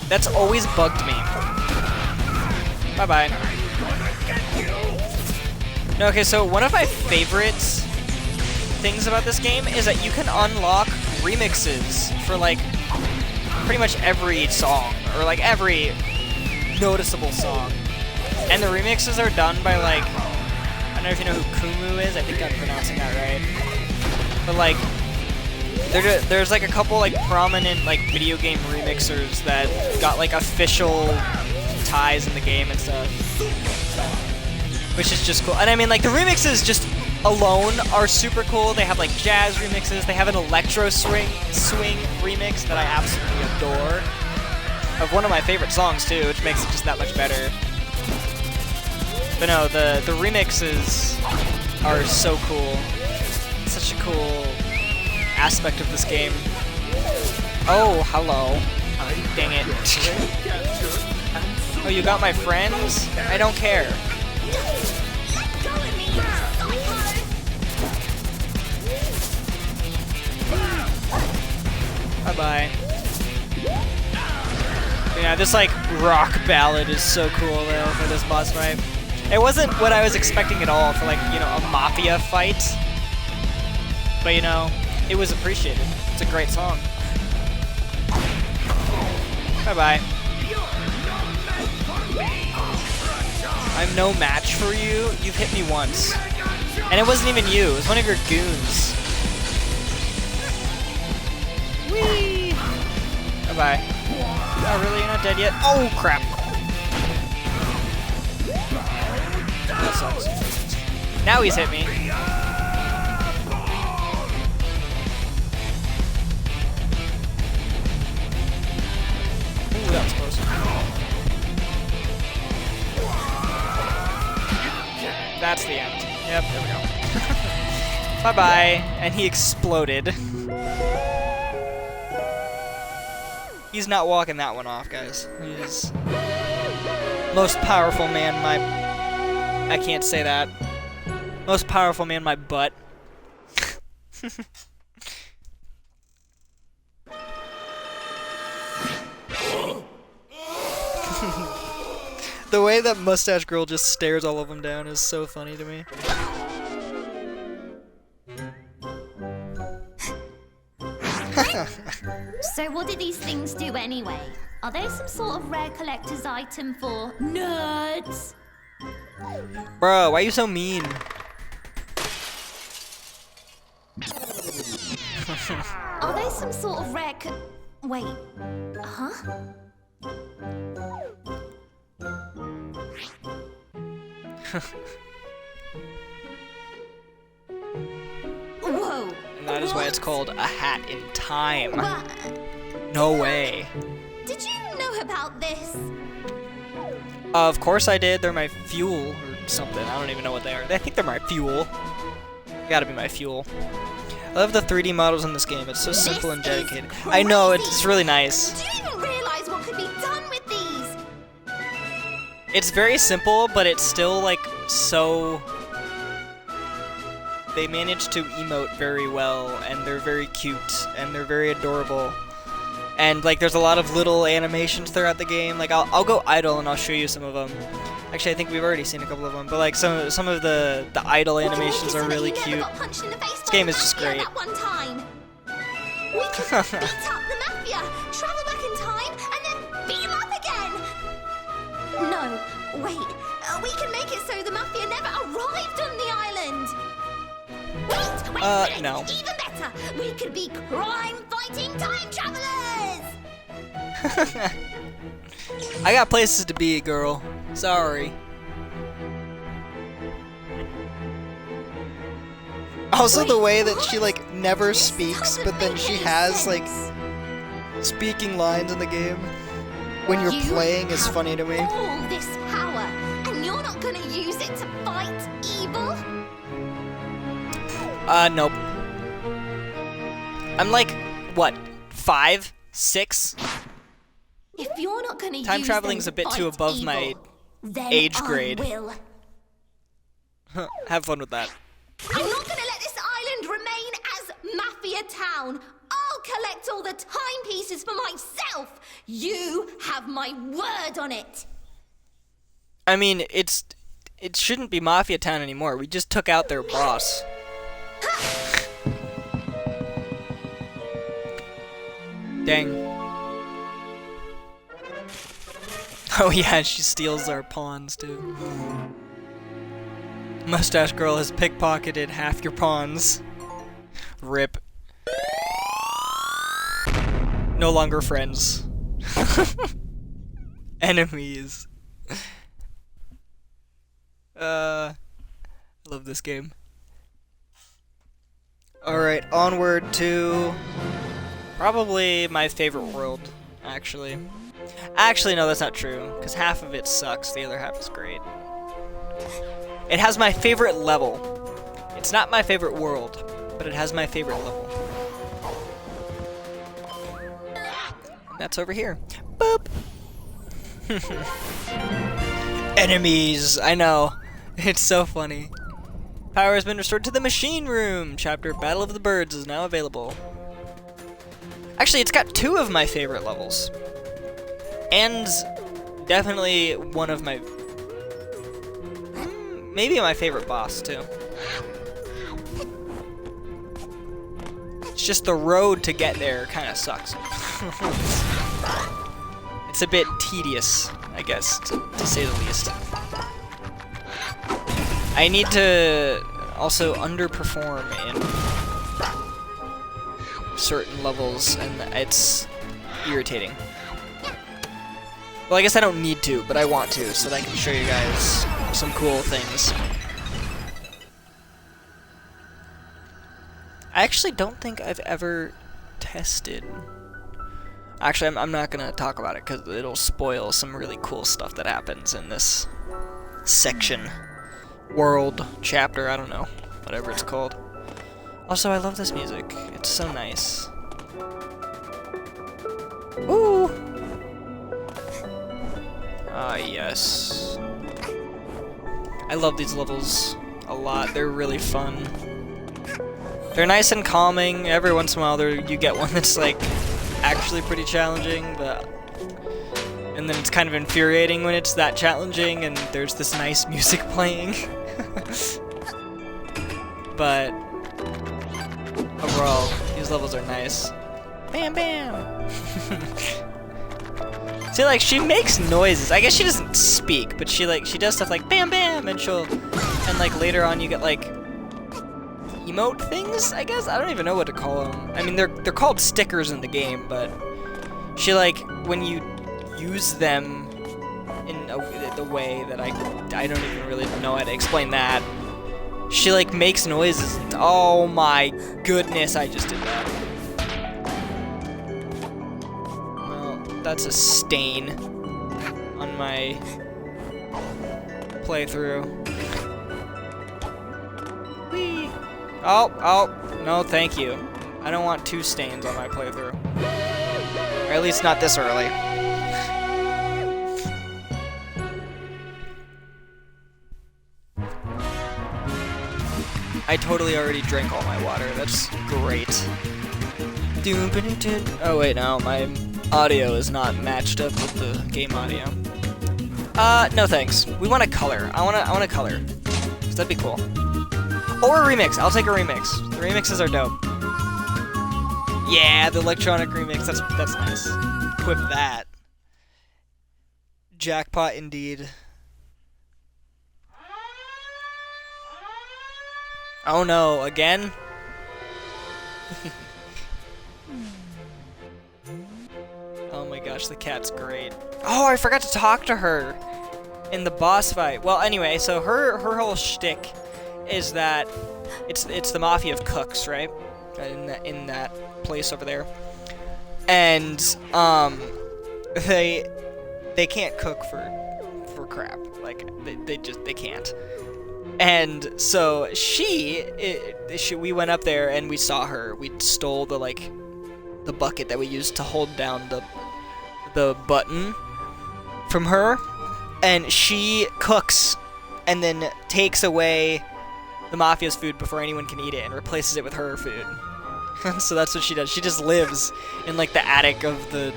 That's always bugged me. Bye-bye. No, okay, so one of my favorite things about this game is that you can unlock remixes for, like, pretty much every song, or, like, every noticeable song. And the remixes are done by, like, I don't know if you know who Kumu is, I think I'm pronouncing that right. But, like, there's like a couple like prominent like video game remixers that got like official ties in the game and stuff, which is just cool. And I mean, like, the remixes just alone are super cool. They have like jazz remixes. They have an electro swing remix that I absolutely adore of one of my favorite songs too, which makes it just that much better. But no, the remixes are so cool. It's such a cool aspect of this game. Oh, hello. Dang it. Captured and Oh, you got my friends? I don't care. Let go of me, psycho! Bye-bye. Yeah, this like rock ballad is so cool though for this boss fight. It wasn't what I was expecting at all for like, you know, a mafia fight. But you know, it was appreciated. It's a great song. Bye-bye. I'm no match for you. You've hit me once. And it wasn't even you. It was one of your goons. Whee! Bye-bye. Oh, really? You're not dead yet? Oh, crap. That sucks. Now he's hit me. Ooh, that was close. That's the end. Yep, there we go. Bye-bye. And he exploded. He's not walking that one off, guys. He's most powerful man I can't say that. Most powerful man my butt. The way that Mustache Girl just stares all of them down is so funny to me. So what do these things do anyway? Are they some sort of rare collector's item for nerds? Bro, why are you so mean? Are they some sort of rare Wait. Huh? Whoa. And that is why it's called a hat in time. What? No way. Did you know about this? Of course I did. They're my fuel or something. I don't even know what they are. I think they're my fuel. Gotta be my fuel. I love the 3D models in this game. It's so simple and dedicated. I know, it's really nice. Do you even realize what could be done with these? It's very simple, but it's still like so... They manage to emote very well, and they're very cute, and they're very adorable. And like there's a lot of little animations throughout the game. Like I'll go idle and I'll show you some of them. Actually, I think we've already seen a couple of them, but like some of the idle animations are really cute. This game is just great. We could beat up the mafia, travel back in time, and then beat them up again. No, wait. We can make it so the mafia never arrived on the island. Wait a minute. No. Even better. We could be crime-fighting time travelers. I got places to be, girl. Sorry. Also, the way that she like never speaks, but then she has like speaking lines in the game when you're playing is funny to me. All this power, and you're not gonna use it to fight evil? Nope. I'm like, what, 5, 6? If you're not gonna Time use traveling's them a bit to too fight above evil, my then age I grade. will. Have fun with that. I'm not gonna let this island remain as Mafia Town. I'll collect all the timepieces for myself. You have my word on it. I mean, it shouldn't be Mafia Town anymore. We just took out their boss. Dang. Oh yeah, she steals our pawns too. Mustache Girl has pickpocketed half your pawns. Rip. No longer friends. Enemies. I love this game. Alright, onward to probably my favorite world, actually. Actually, no, that's not true, because half of it sucks, the other half is great. It has my favorite level. It's not my favorite world, but it has my favorite level. And that's over here. Boop! Enemies! I know. It's so funny. Power has been restored to the machine room. Chapter Battle of the Birds is now available. Actually, it's got 2 of my favorite levels. And definitely one of my... maybe my favorite boss, too. It's just the road to get there kind of sucks. It's a bit tedious, I guess, to say the least. I need to also underperform in certain levels, and it's irritating. Well, I guess I don't need to, but I want to, so that I can show you guys some cool things. I actually don't think I've ever tested... Actually, I'm not gonna talk about it, because it'll spoil some really cool stuff that happens in this section. World, chapter, I don't know. Whatever it's called. Also, I love this music. It's so nice. Ooh! Ah, yes. I love these levels a lot. They're really fun. They're nice and calming. Every once in a while, you get one that's like actually pretty challenging, but and then it's kind of infuriating when it's that challenging and there's this nice music playing. But overall, these levels are nice. Bam bam. See, like, she makes noises. I guess she doesn't speak, but she does stuff like bam bam, and like later on you get like emote things, I guess? I don't even know what to call them. I mean, they're called stickers in the game, but she, like, when you use them in the way that I don't even really know how to explain that, she, like, makes noises. Oh my goodness, I just did that. Well, that's a stain on my playthrough. Whee! Oh, no, thank you. I don't want 2 stains on my playthrough. Or at least not this early. I totally already drank all my water. That's great. Oh wait, no, my audio is not matched up with the game audio. No thanks. We want a color. I want a color. That'd be cool. Or a remix. I'll take a remix. The remixes are dope. Yeah, the electronic remix. That's nice. Equip that. Jackpot indeed. Oh no, again? Oh my gosh, the cat's great. Oh, I forgot to talk to her in the boss fight. Well, anyway, so her whole shtick is that it's the mafia of cooks, right? In that place over there. And they can't cook for crap. Like they can't. And so we went up there and we saw her. We stole the bucket that we used to hold down the button from her, and she cooks and then takes away the mafia's food before anyone can eat it and replaces it with her food. So that's what she does. She just lives in like the attic of the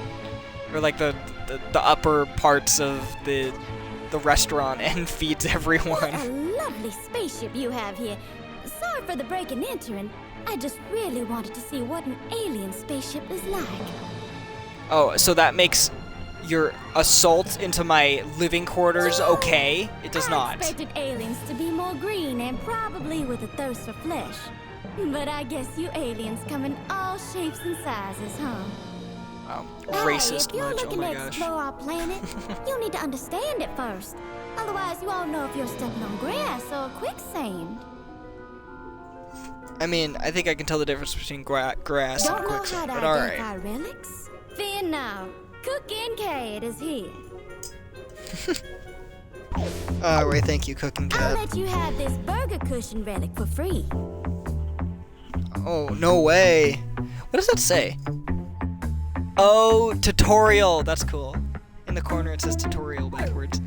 upper parts of the restaurant and feeds everyone. What a lovely spaceship you have here. Sorry for the break and entering. I just really wanted to see what an alien spaceship is like. Oh, so that makes your assault into my living quarters okay? It does not. I expected aliens to be more green and probably with a thirst for flesh. But I guess you aliens come in all shapes and sizes, huh? Wow, racist if you're much, oh looking my to gosh. explore our planet, you need to understand it first. Otherwise, you won't know if you're stepping on grass or quicksand. I mean, I think I can tell the difference between grass and Don't know how quicksand, to but alright. identify relics? Fear now. Cooking Cat is here. Wait, thank you, Cooking I'll Cat. let you have this burger cushion relic for free. Oh, no way. What does that say? Oh, tutorial. That's cool. in the corner it says tutorial backwards.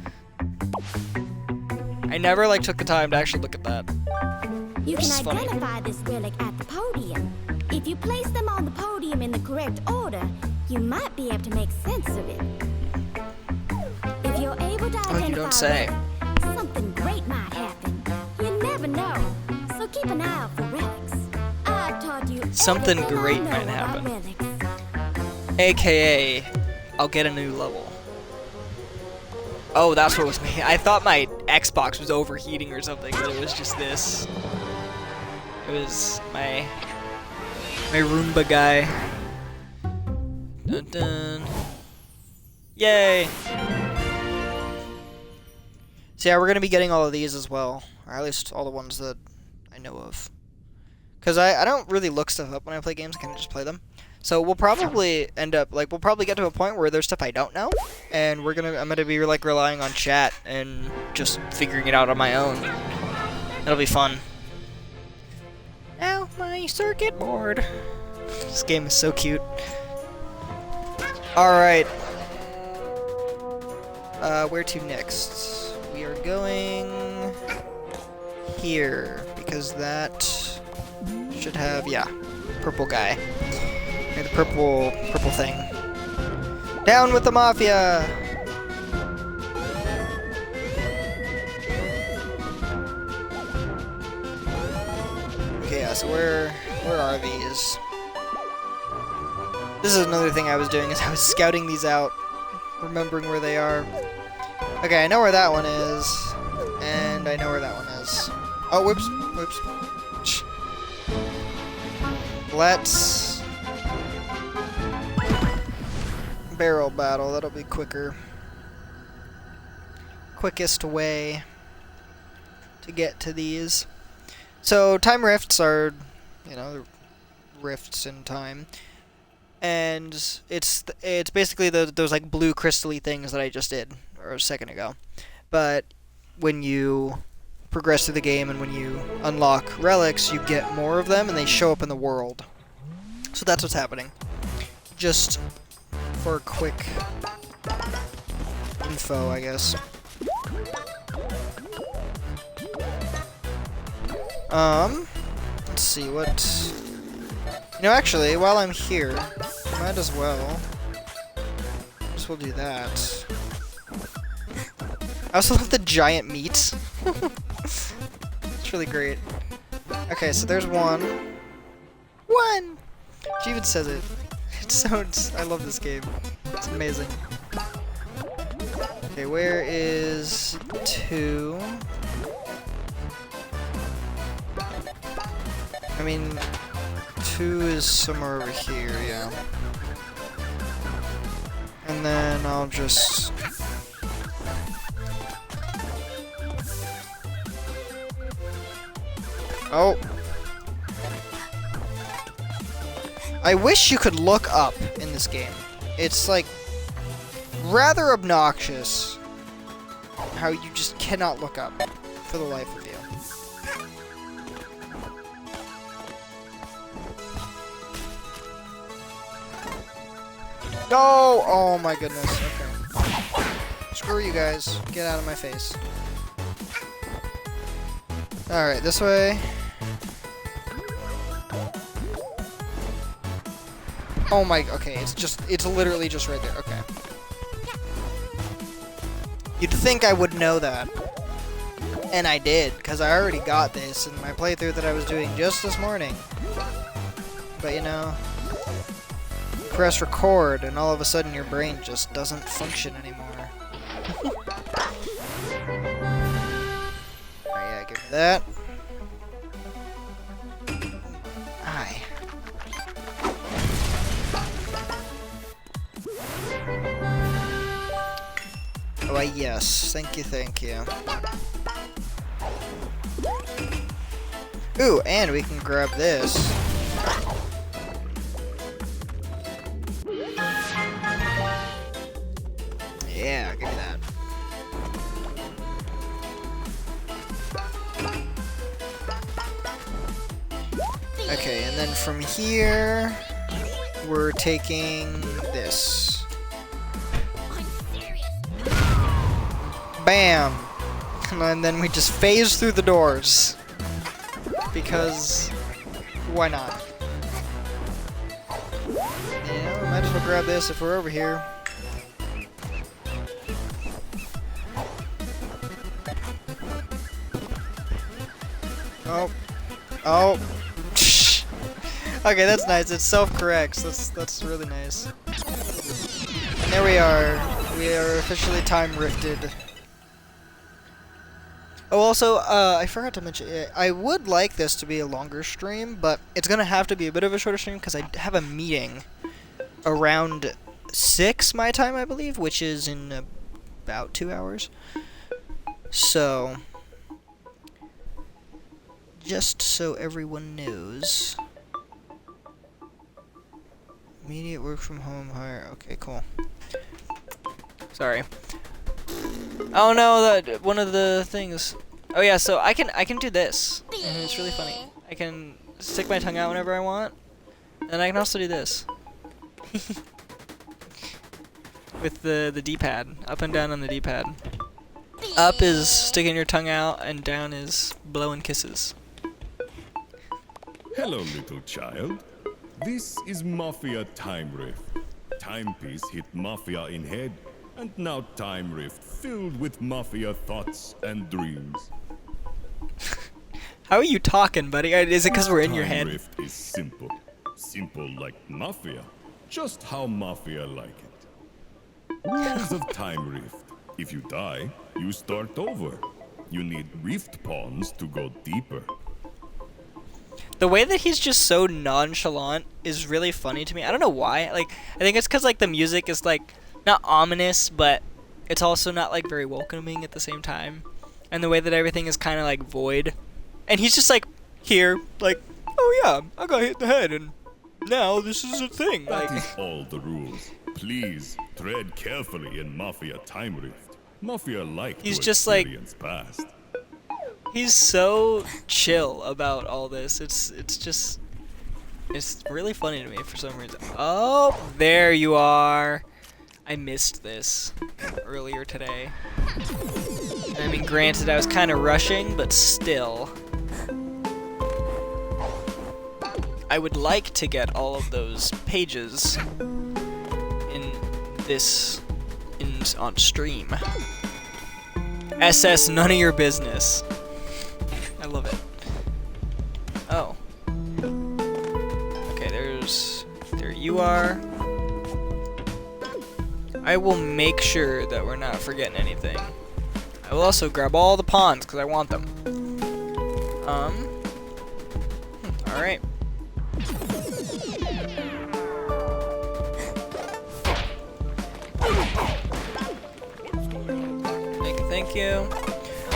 I never like took the time to actually look at that. You Which can is funny. identify this relic at the podium. If you place them on the podium in the correct order, you might be able to make sense of it. If you're able to identify you don't say. relics, something great might happen. You never know, so keep an eye out for relics. I've taught you Something everything I great know might about happen. relics. AKA, I'll get a new level. Oh, that's what was me. I thought my Xbox was overheating or something, but it was just this. It was my Roomba guy. Dun dun. Yay! So yeah, we're gonna be getting all of these as well, or at least all the ones that I know of. Cause I don't really look stuff up when I play games. I kind of just play them. So we'll probably end up we'll probably get to a point where there's stuff I don't know, and I'm gonna be like relying on chat and just figuring it out on my own. It'll be fun. Now my circuit board. This game is so cute. All right. Where to next? We are going here because that should have purple guy. The purple thing. Down with the mafia! Okay, yeah, so where are these? This is another thing I was doing, is I was scouting these out, remembering where they are. Okay, I know where that one is, and I know where that one is. Oh, whoops. Let's barrel battle, that'll be quicker. Quickest way to get to these. So time rifts are, rifts in time. And it's basically those like blue crystal-y things that I just did a second ago. But when you progress through the game and when you unlock relics, you get more of them and they show up in the world. So that's what's happening. Just for quick info, I guess. Let's see what... actually, while I'm here, might as well. We'll do that. I also love the giant meat. It's really great. Okay, so there's one. She even says it. I love this game. It's amazing. Okay, where is 2? I mean, 2 is somewhere over here, yeah. And then I'll just... Oh! I wish you could look up in this game. It's like rather obnoxious how you just cannot look up for the life of you. No! Oh my goodness. Okay. Screw you guys. Get out of my face. Alright, this way. Oh my, okay, it's literally just right there, okay. You'd think I would know that. And I did, because I already got this in my playthrough that I was doing just this morning. But you press record and all of a sudden your brain just doesn't function anymore. Oh yeah, give me that. Aye. Oh, yes. Thank you. Ooh, and we can grab this. Yeah, give me that. Okay, and then from here, we're taking this. I'm serious. bam, and then we just phase through the doors. Because, why not? Yeah, we might as well grab this if we're over here. Oh. Oh. Okay, that's nice. It self-corrects. That's really nice. And there we are. We are officially time rifted. Oh, also, I forgot to mention, I would like this to be a longer stream, but it's gonna have to be a bit of a shorter stream because I have a meeting around 6 my time, I believe, which is in about 2 hours. So, just so everyone knows. Immediate work from home hire. Okay, cool. Sorry. Oh no, that one of the things. Oh yeah, so I can do this. And it's really funny. I can stick my tongue out whenever I want, and I can also do this. With the D-pad, up and down on the D-pad. Up is sticking your tongue out, and down is blowing kisses. Hello, little child. This is Mafia Time Rift. Timepiece hit Mafia in head, and now Time Rift filled with Mafia thoughts and dreams. How are you talking, buddy? Is it because we're in your head? Time Rift is simple. Simple like Mafia. Just how Mafia like it. Rules of Time Rift. If you die, you start over. You need rift pawns to go deeper. The way that he's just so nonchalant is really funny to me. I don't know why. Like, I think it's because like the music is like not ominous, but it's also not like very welcoming at the same time. And the way that everything is kind of like void. And he's just like here, like, oh yeah, I got hit in the head, and now this is a thing. That Like, is all the rules. Please tread carefully in Mafia Time Rift. Mafia like He's to just like- experience past. he's so chill about all this. It's really funny to me for some reason. Oh, there you are. I missed this earlier today. I mean, granted, I was kind of rushing, but still. I would like to get all of those pages on stream. SS, none of your business. I love it. Oh. Okay, there you are. I will make sure that we're not forgetting anything. I will also grab all the pawns because I want them. Alright. Thank you.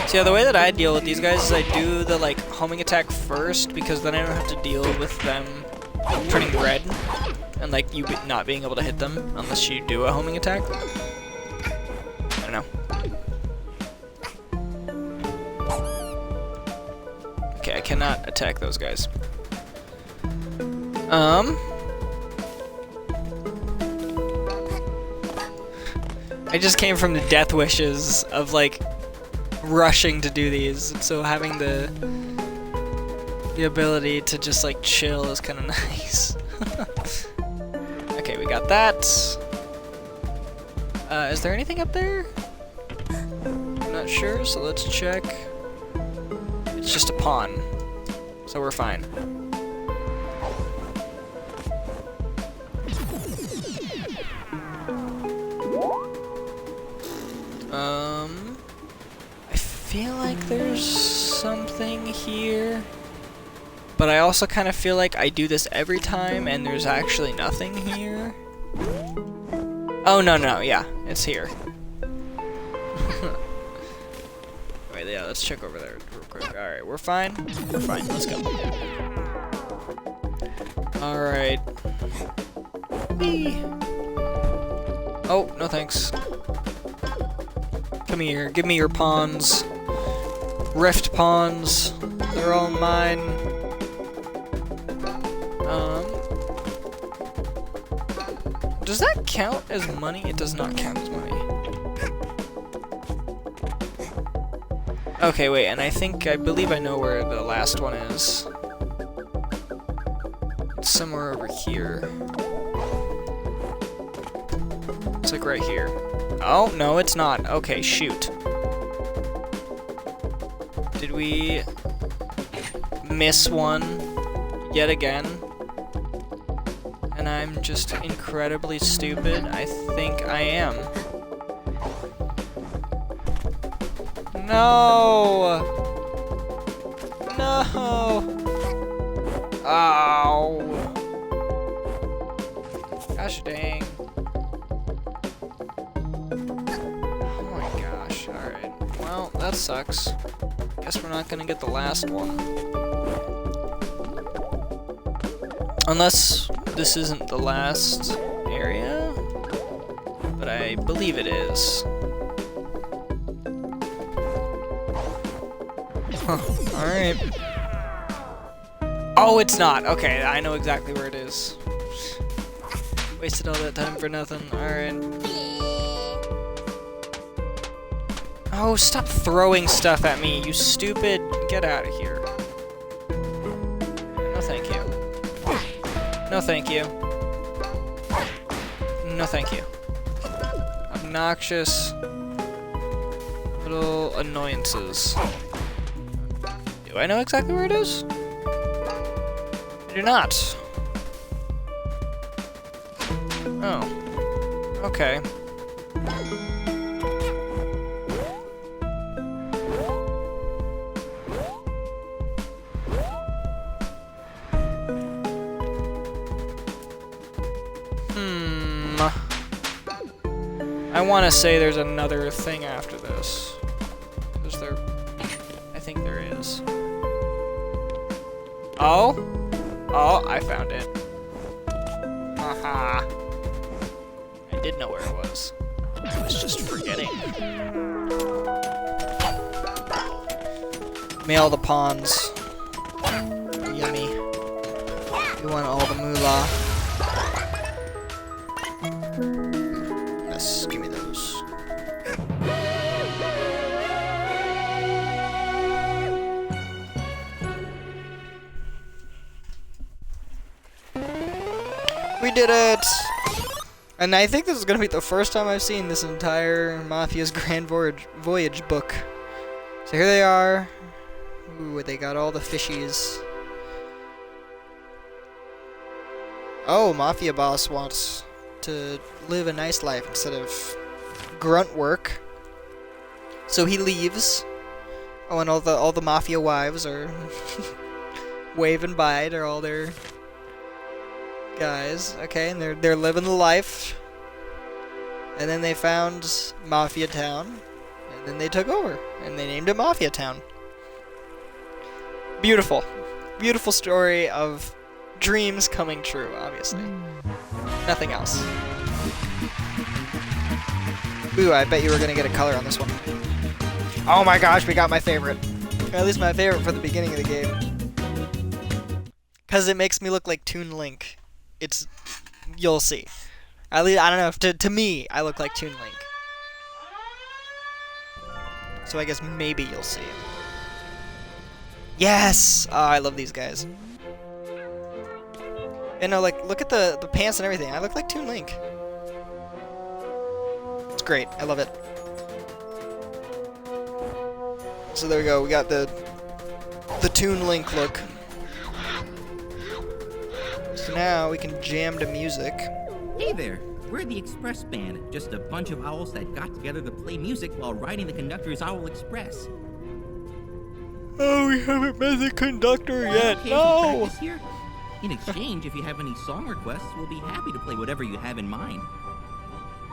So yeah, the way that I deal with these guys is I do the like homing attack first because then I don't have to deal with them turning red and like you not being able to hit them unless you do a homing attack. I don't know. Okay, I cannot attack those guys. I just came from the death wishes of like rushing to do these, and so having the ability to just like chill is kind of nice. Okay, we got that. Is there anything up there? I'm not sure, so let's check. It's just a pawn, so we're fine. I feel like there's something here, but I also kind of feel like I do this every time and there's actually nothing here. Oh, no, yeah, it's here. Wait, yeah, let's check over there real quick. Alright, we're fine. We're fine, let's go. Alright. Whee! Oh, no thanks. Come here, give me your pawns. Rift pawns. They're all mine. Does that count as money? It does not count as money. Okay, wait, and I believe I know where the last one is. It's somewhere over here. It's like right here. Oh, no, it's not. Okay, shoot. Did we miss one yet again? And I'm just incredibly stupid? I think I am. No! No! Ow! Gosh dang. Oh my gosh, alright. Well, that sucks. Guess we're not gonna get the last one. Unless this isn't the last area? But I believe it is. Huh, alright. Oh, it's not. Okay, I know exactly where it is. Wasted all that time for nothing. Alright. Oh, stop throwing stuff at me, you stupid. Get out of here. No, thank you. No, thank you. No, thank you. Obnoxious little annoyances. Do I know exactly where it is? I do not. Oh. Okay. I want to say there's another thing after this. Is there? I think there is. Oh? Oh, I found it. Haha. I did know where it was. I was just forgetting. Mail the pawns. Yummy. You want all the moolah. Yes, give me those. We did it! And I think this is gonna be the first time I've seen this entire Mafia's Grand Voyage book. So here they are. Ooh, they got all the fishies. Oh, Mafia boss wants to live a nice life instead of grunt work. So he leaves. Oh, and all the Mafia wives are waving bye to all their guys. Okay, and they're living the life. And then they found Mafia Town, and then they took over, and they named it Mafia Town. Beautiful. Beautiful story of dreams coming true, obviously. Nothing else. Ooh, I bet you were gonna get a color on this one. Oh my gosh, we got my favorite. Or at least my favorite for the beginning of the game. Because it makes me look like Toon Link. It's... you'll see. At least, I don't know, if to me, I look like Toon Link. So I guess maybe you'll see. Yes! Oh, I love these guys. And no, like, look at the pants and everything. I look like Toon Link. It's great. I love it. So there we go. We got the Toon Link look. So now we can jam to music. Hey there. We're the Express Band, just a bunch of owls that got together to play music while riding the conductor's Owl Express. Oh, we haven't met the conductor yet. Okay, No! practice here. In exchange, if you have any song requests, we'll be happy to play whatever you have in mind.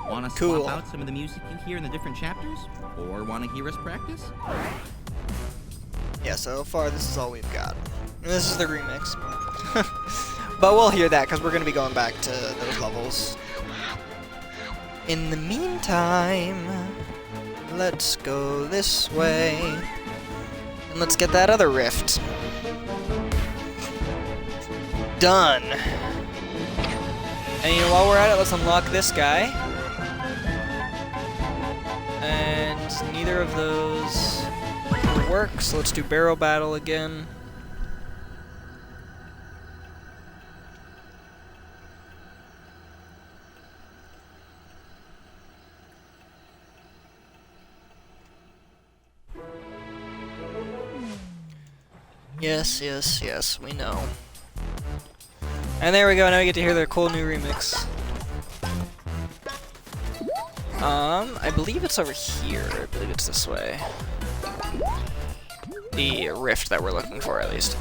Want to Cool. swap out some of the music you hear in the different chapters? Or want to hear us practice? Yeah, so far this is all we've got. And this is the remix. But we'll hear that because we're going to be going back to those levels. In the meantime, let's go this way. And let's get that other rift. Done. And you know, while we're at it, let's unlock this guy. And neither of those work, so let's do barrel battle again. Yes, yes, yes, we know. And there we go, now we get to hear their cool new remix. I believe it's over here. I believe it's this way. The rift that we're looking for, at least.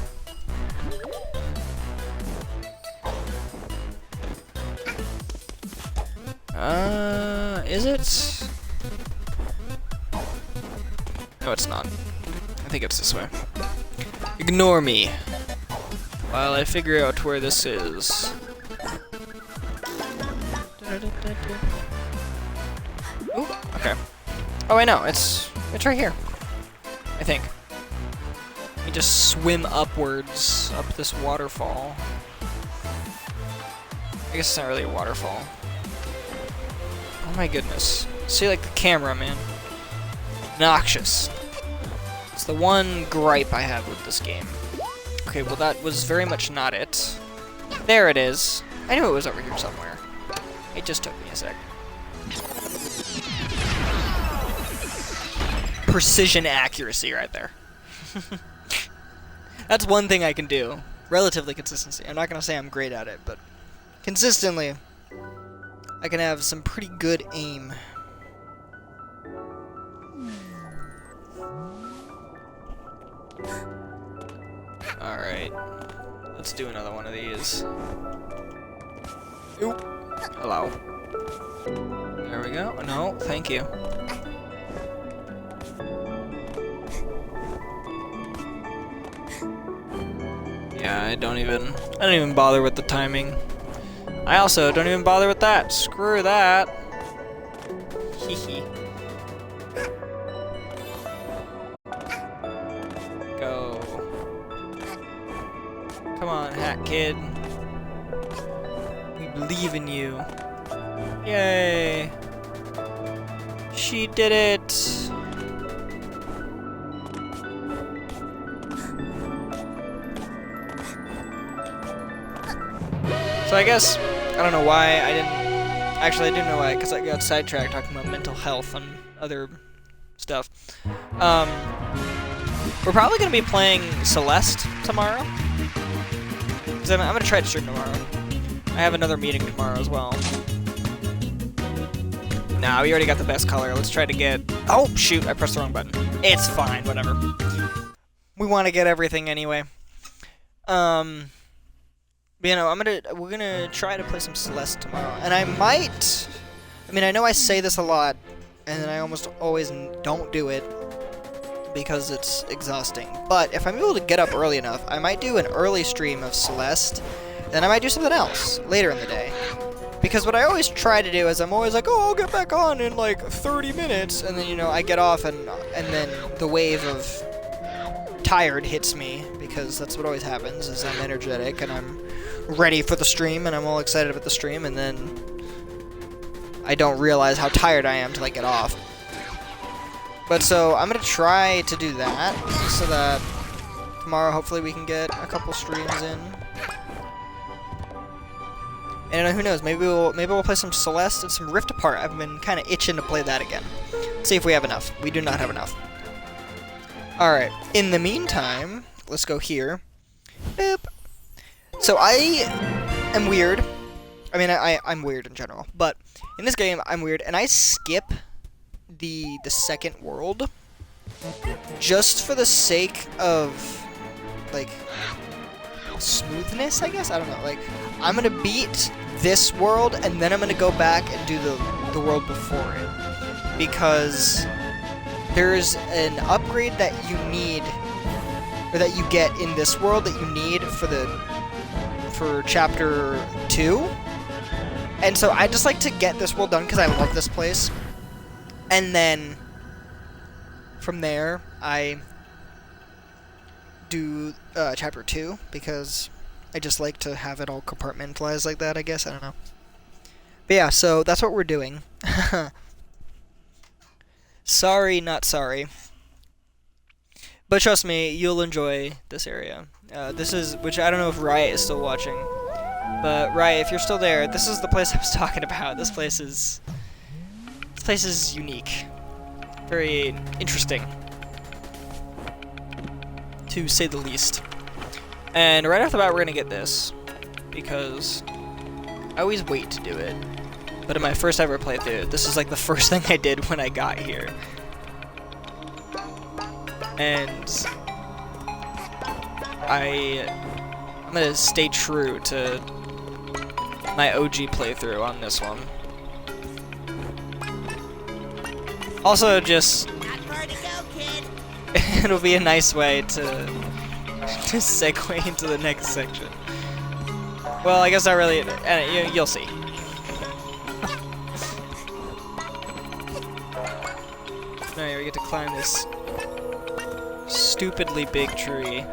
Is it? No, it's not. I think it's this way. Ignore me while I figure out where this is. Ooh, okay. Oh, I know. It's right here. I think. You just swim upwards up this waterfall. I guess it's not really a waterfall. Oh my goodness. See, like the camera, man. Noxious. It's the one gripe I have with this game. Okay, well that was very much not it. There it is. I knew it was over here somewhere. It just took me a sec. Precision accuracy right there. That's one thing I can do. Relatively consistency. I'm not gonna say I'm great at it, but consistently, I can have some pretty good aim. Alright. Let's do another one of these. Oop. Hello. There we go. No, thank you. Yeah, I don't even bother with the timing. I also don't even bother with that. Screw that. Hehe. Go. Come on, Hat Kid. We believe in you. Yay. She did it. So I guess, I don't know why I didn't, actually I do know why, because I got sidetracked talking about mental health and other stuff. We're probably going to be playing Celeste tomorrow, because I'm going to try to stream tomorrow. I have another meeting tomorrow as well. Nah, we already got the best color. Let's try to get, oh shoot, I pressed the wrong button. It's fine, whatever. We want to get everything anyway. You know, we're gonna try to play some Celeste tomorrow, and I mean, I know I say this a lot, and then I almost always don't do it because it's exhausting. But if I'm able to get up early enough, I might do an early stream of Celeste, then I might do something else later in the day. Because what I always try to do is I'm always like, oh, I'll get back on in like 30 minutes, and then, you know, I get off, and then the wave of tired hits me, because that's what always happens, is I'm energetic, and I'm ready for the stream, and I'm all excited about the stream, and then I don't realize how tired I am till I get off. But so I'm gonna try to do that, so that tomorrow hopefully we can get a couple streams in. And who knows, maybe we'll play some Celeste and some Rift Apart. I've been kind of itching to play that again. Let's see if we have enough. We do not have enough. Alright, in the meantime, let's go here. Boop. So I am weird. I mean, I'm weird in general, but in this game, I'm weird, and I skip the second world just for the sake of, like, smoothness, I guess? I don't know. Like, I'm gonna beat this world, and then I'm gonna go back and do the world before it, because there's an upgrade that you need, or that you get in this world that you need for chapter 2. And so I just like to get this world done because I love this place. And then from there I do chapter 2 because I just like to have it all compartmentalized like that, I guess. I don't know. But yeah, so that's what we're doing. Sorry, not sorry. But trust me, you'll enjoy this area. This is, which I don't know if Riot is still watching, but Riot, if you're still there, this is the place I was talking about. This place is unique, very interesting, to say the least. And right off the bat, we're gonna get this because I always wait to do it. But in my first ever playthrough, this is like the first thing I did when I got here. And I'm gonna stay true to my OG playthrough on this one. Also, just it'll be a nice way to segue into the next section. Well, I guess not really. You'll see. Alright, we get to climb this stupidly big tree.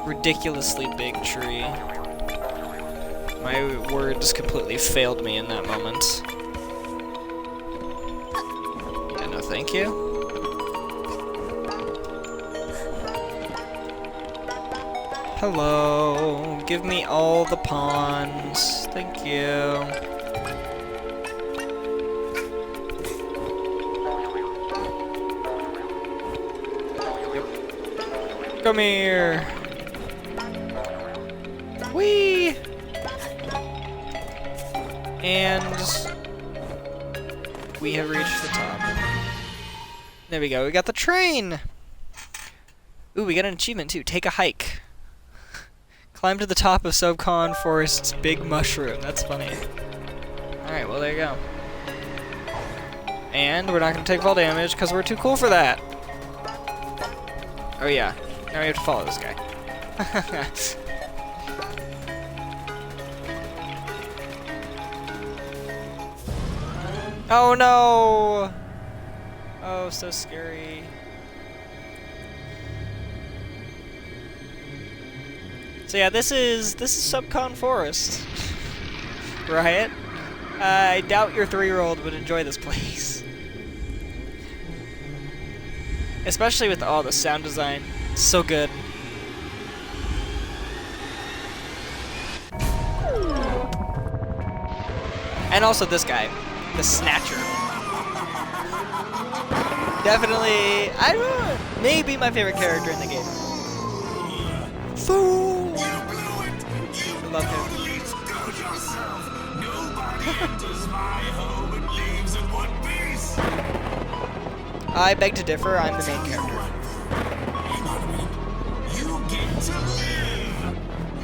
Ridiculously big tree. My words completely failed me in that moment. Yeah, no thank you. Hello, give me all the pawns. Thank you. Come here. Whee! And we have reached the top. There we go. We got the train. Ooh, we got an achievement too. Take a hike. Climb to the top of Subcon Forest's big mushroom. That's funny. Alright, well there you go. And we're not going to take fall damage because we're too cool for that. Oh yeah. Now we have to follow this guy. Oh no! Oh, so scary. So yeah, this is Subcon Forest. Riot. I doubt your 3-year-old would enjoy this place. Especially with all the sound design. So good. And also this guy, the Snatcher. Definitely, I don't know, maybe my favorite character in the game. Fool! I love him. I beg to differ, I'm the main character.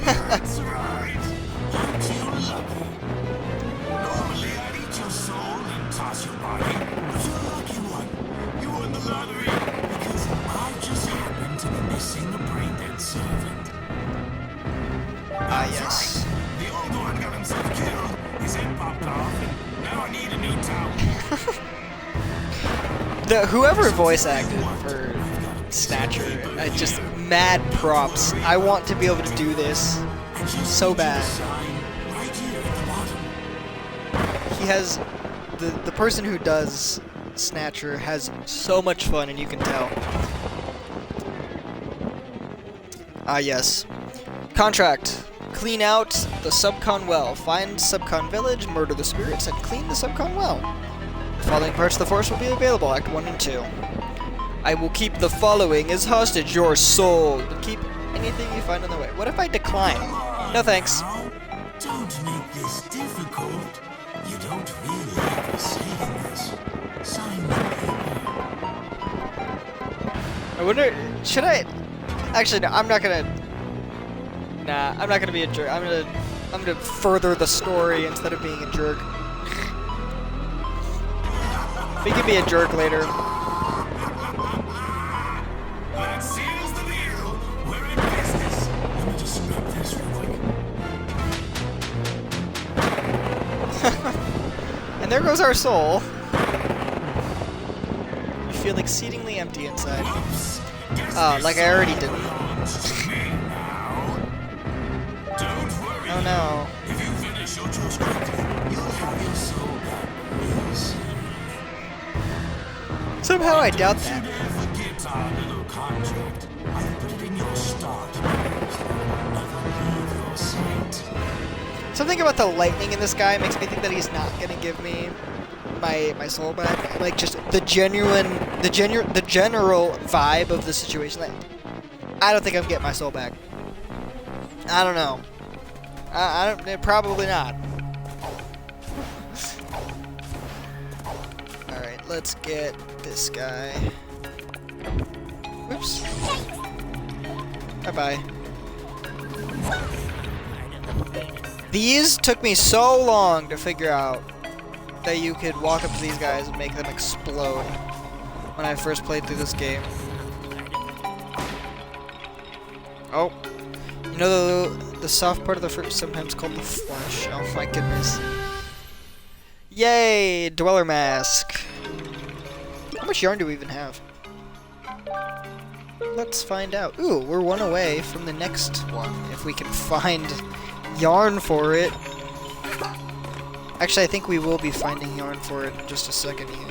That's right. Aren't you lucky? Normally I'd eat your soul and toss your body. But you're a lucky one. You won the lottery because I just happened to be missing a brain-dead servant. Ah, yes. Right. The old one got himself killed. His head popped off, and now I need a new towel. Whoever voice acted for Snatcher, just mad props. I want to be able to do this so bad. He has the person who does Snatcher has so much fun, and you can tell. Ah yes. Contract. Clean out the Subcon well. Find Subcon village, murder the spirits, and clean the Subcon well. The following parts of the force will be available, Act 1 and 2. I will keep the following as hostage, your soul, but keep anything you find on the way. What if I decline? No thanks. Don't make this difficult. You don't really have a say in this. Sign the paper. I wonder, should I? Actually, no, I'm not gonna. Nah, I'm not gonna be a jerk. I'm gonna further the story instead of being a jerk. We can be a jerk later. That seals the deal. We're in business. Let me just grab this real quick. And there goes our soul. I feel exceedingly empty inside. Like I already didn't. Oh no. If you finish your chores quickly, you'll have your soul back. Somehow I doubt that. That's our little contract. I put it in your start. Never leave your sight. Something about the lightning in this guy makes me think that he's not gonna give me my soul back. Like just the general vibe of the situation. Like, I don't think I'm getting my soul back. I don't know. I don't. Probably not. All right, let's get this guy. Whoops. Bye bye. These took me so long to figure out that you could walk up to these guys and make them explode when I first played through this game. Oh, you know the soft part of the fruit is sometimes called the flesh. Oh my goodness. Yay, Dweller Mask. How much yarn do we even have? Let's find out. Ooh, we're one away from the next one, if we can find yarn for it. Actually, I think we will be finding yarn for it in just a second here.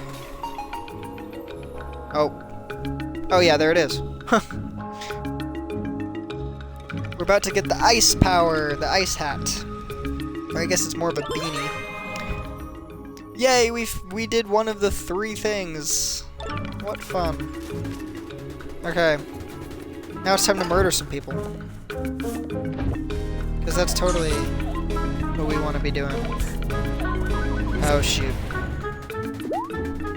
Oh yeah, there it is. We're about to get the ice power, the ice hat. Or I guess it's more of a beanie. Yay, we did one of the 3 things. What fun. Okay. Now it's time to murder some people. Because that's totally what we want to be doing. Oh shoot.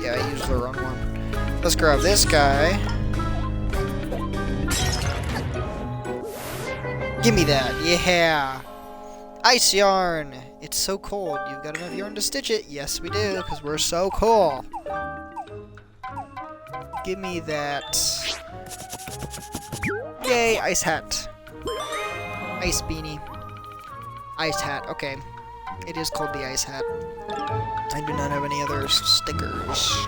Yeah, I used the wrong one. Let's grab this guy. Give me that, yeah! Ice yarn! It's so cold. You've got enough yarn to stitch it? Yes, we do, because we're so cool. Give me that. Yay, ice hat. Ice beanie. Ice hat, okay. It is called the ice hat. I do not have any other stickers.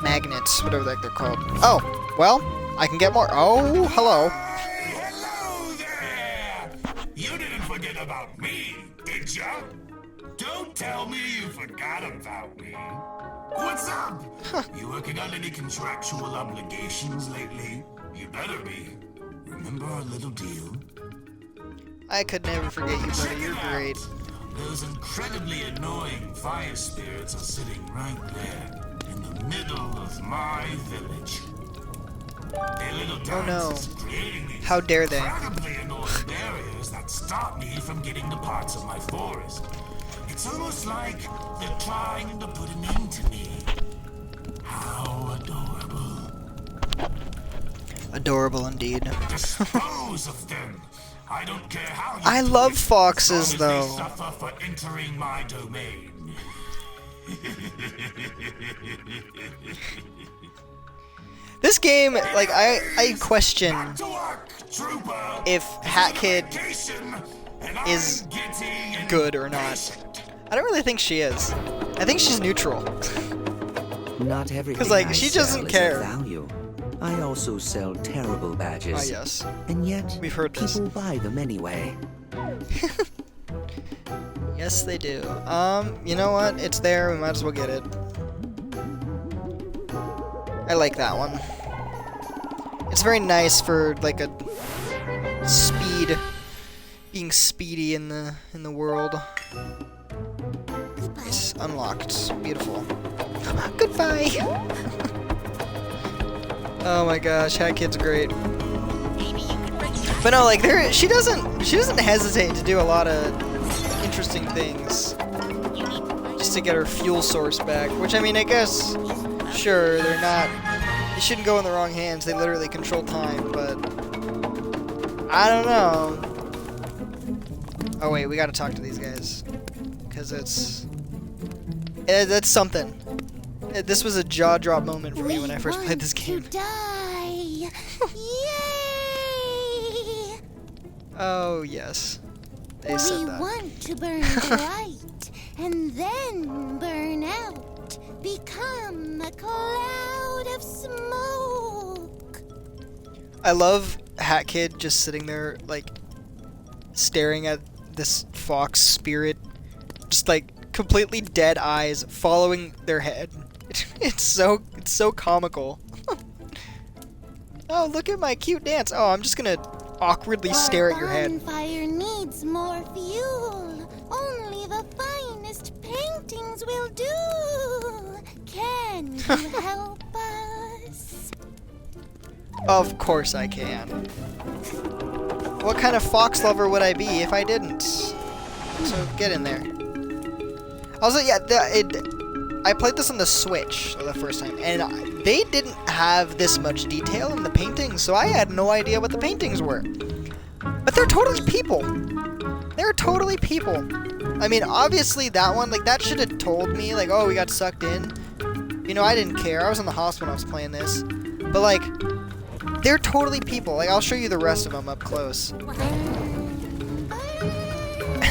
Magnets, whatever the heck they're called. Oh, well, I can get more. Oh, hello. Hello there! You didn't forget about me, did ya? Don't tell me you forgot about me. What's up? You working on any contractual obligations lately? You better be. Remember our little deal? I could never forget you, buddy. You're great. Those incredibly annoying fire spirits are sitting right there, in the middle of my village. Their little dances creating these How dare they? incredibly annoying barriers that stop me from getting to parts of my forest. It's almost like they're trying to put an end to me. How adorable. Adorable indeed. Dispose of them. I don't care how you I do love it, foxes, as long as though. they suffer for entering my domain. This game, like, I question Back to work, trooper. if Hat Kid Vacation, and is I'm getting good or not. I don't really think she is. I think she's neutral. Not everything 'Cause, like, I she sell doesn't is care. of value. I also sell terrible badges. Ah, yes. And yet, We've heard this. people buy them anyway. Yes, they do. You know what? It's there. We might as well get it. I like that one. It's very nice for like a being speedy in the world. Nice, unlocked, beautiful. Goodbye. Oh my gosh, Hat Kid's great. But no, like she doesn't hesitate to do a lot of interesting things just to get her fuel source back. Which, I mean, I guess, sure, they shouldn't go in the wrong hands. They literally control time, but I don't know. Oh wait, we gotta talk to these guys, because that's something. This was a jaw drop moment for me when I first played this game. To die. Yay! Oh yes, they said We that. want to burn bright and then burn out, become a cloud of smoke. I love Hat Kid just sitting there, like, staring at this fox spirit, just like completely dead eyes, following their head. It's so comical. Oh, look at my cute dance. Oh, I'm just gonna awkwardly stare at your head. Bonfire needs more fuel. Only the finest paintings will do. Can you help us? Of course I can. What kind of fox lover would I be if I didn't? So get in there. Also, yeah, I played this on the Switch the first time, and they didn't have this much detail in the paintings, so I had no idea what the paintings were. But they're totally people. They're totally people. I mean, obviously that one, like, that should have told me, like, oh, we got sucked in. You know, I didn't care. I was in the hospital when I was playing this. But, like, they're totally people. Like, I'll show you the rest of them up close. And,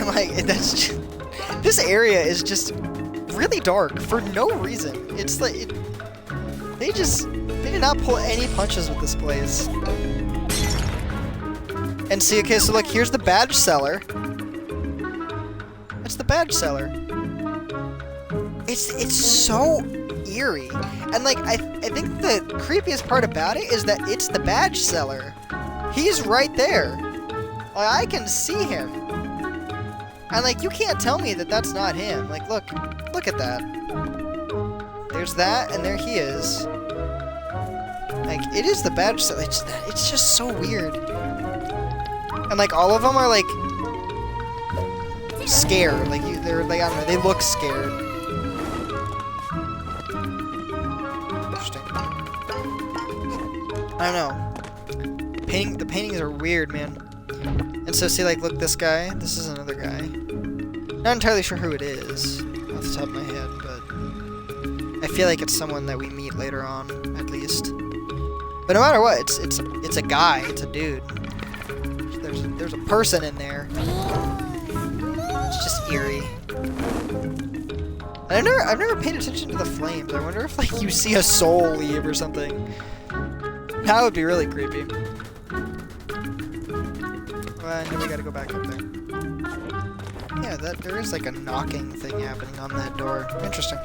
like, that's just... This area is just really dark for no reason. It's like... They did not pull any punches with this place. And see, okay, so look, here's the badge seller. That's the badge seller. It's so eerie. And like, I think the creepiest part about it is that it's the badge seller. He's right there. Like, I can see him. And like, you can't tell me that that's not him. Like, look at that. There's that, and there he is. Like, it is the badge seller. It's just so weird. And like, all of them are like scared. Like, they're like, I don't know, they look scared. Interesting. I don't know. The paintings are weird, man. And so see, like, look, this guy. This is another guy. Not entirely sure who it is off the top of my head, but I feel like it's someone that we meet later on, at least. But no matter what, it's a guy. It's a dude. There's a person in there. It's just eerie. And I've never paid attention to the flames. I wonder if like you see a soul leave or something. That would be really creepy. Well, now we gotta go back up there. Yeah, there is like a knocking thing happening on that door. Interesting.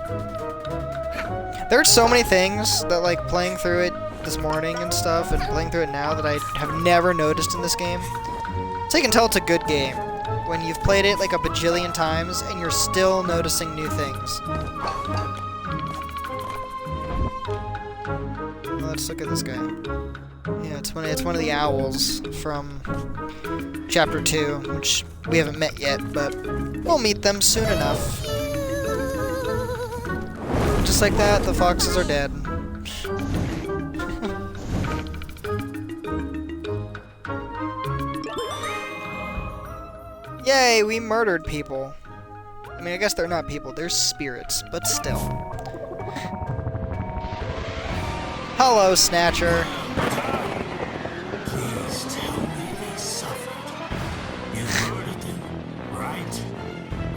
There are so many things that like playing through it this morning and stuff, and playing through it now that I have never noticed in this game. So you can tell it's a good game when you've played it like a bajillion times and you're still noticing new things. Well, let's look at this guy. Yeah, it's one of the owls from Chapter 2, which we haven't met yet, but we'll meet them soon enough. Just like that, the foxes are dead. Yay, we murdered people. I mean, I guess they're not people, they're spirits, but still. Hello, Snatcher. Please tell me they suffered. You murdered them, right?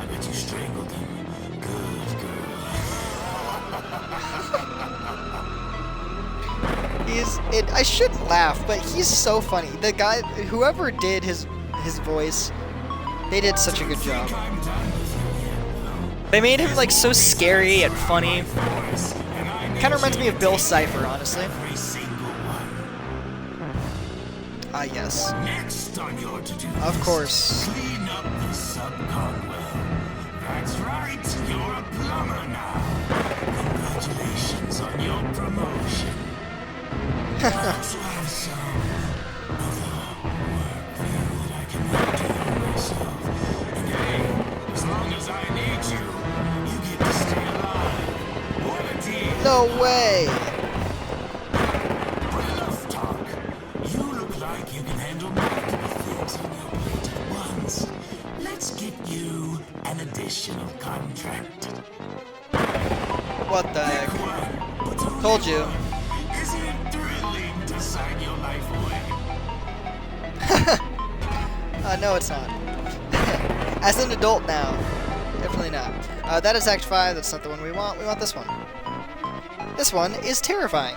I bet you strangled them. Good girl. I shouldn't laugh, but he's so funny. The guy, whoever did his voice, they did such a good job. They made him like so scary and funny. Kind of reminds me of Bill Cipher, honestly. Ah, yes. Next on your to-do list, Of course. clean up the sub-Conwell. That's right, you're a plumber now. Congratulations on your promotion. I also have some other work there that I cannot do myself. And hey, as long as I need you, you get to stay alive. What a deal! No way. But enough talk. You look like you can handle multiple things on your plate at once. Let's get you an additional contract. What the heck? Told you. Isn't it thrilling to sign your life away? No, it's not. As an adult now. Definitely not. That is Act 5. That's not the one we want. We want this one. This one is terrifying.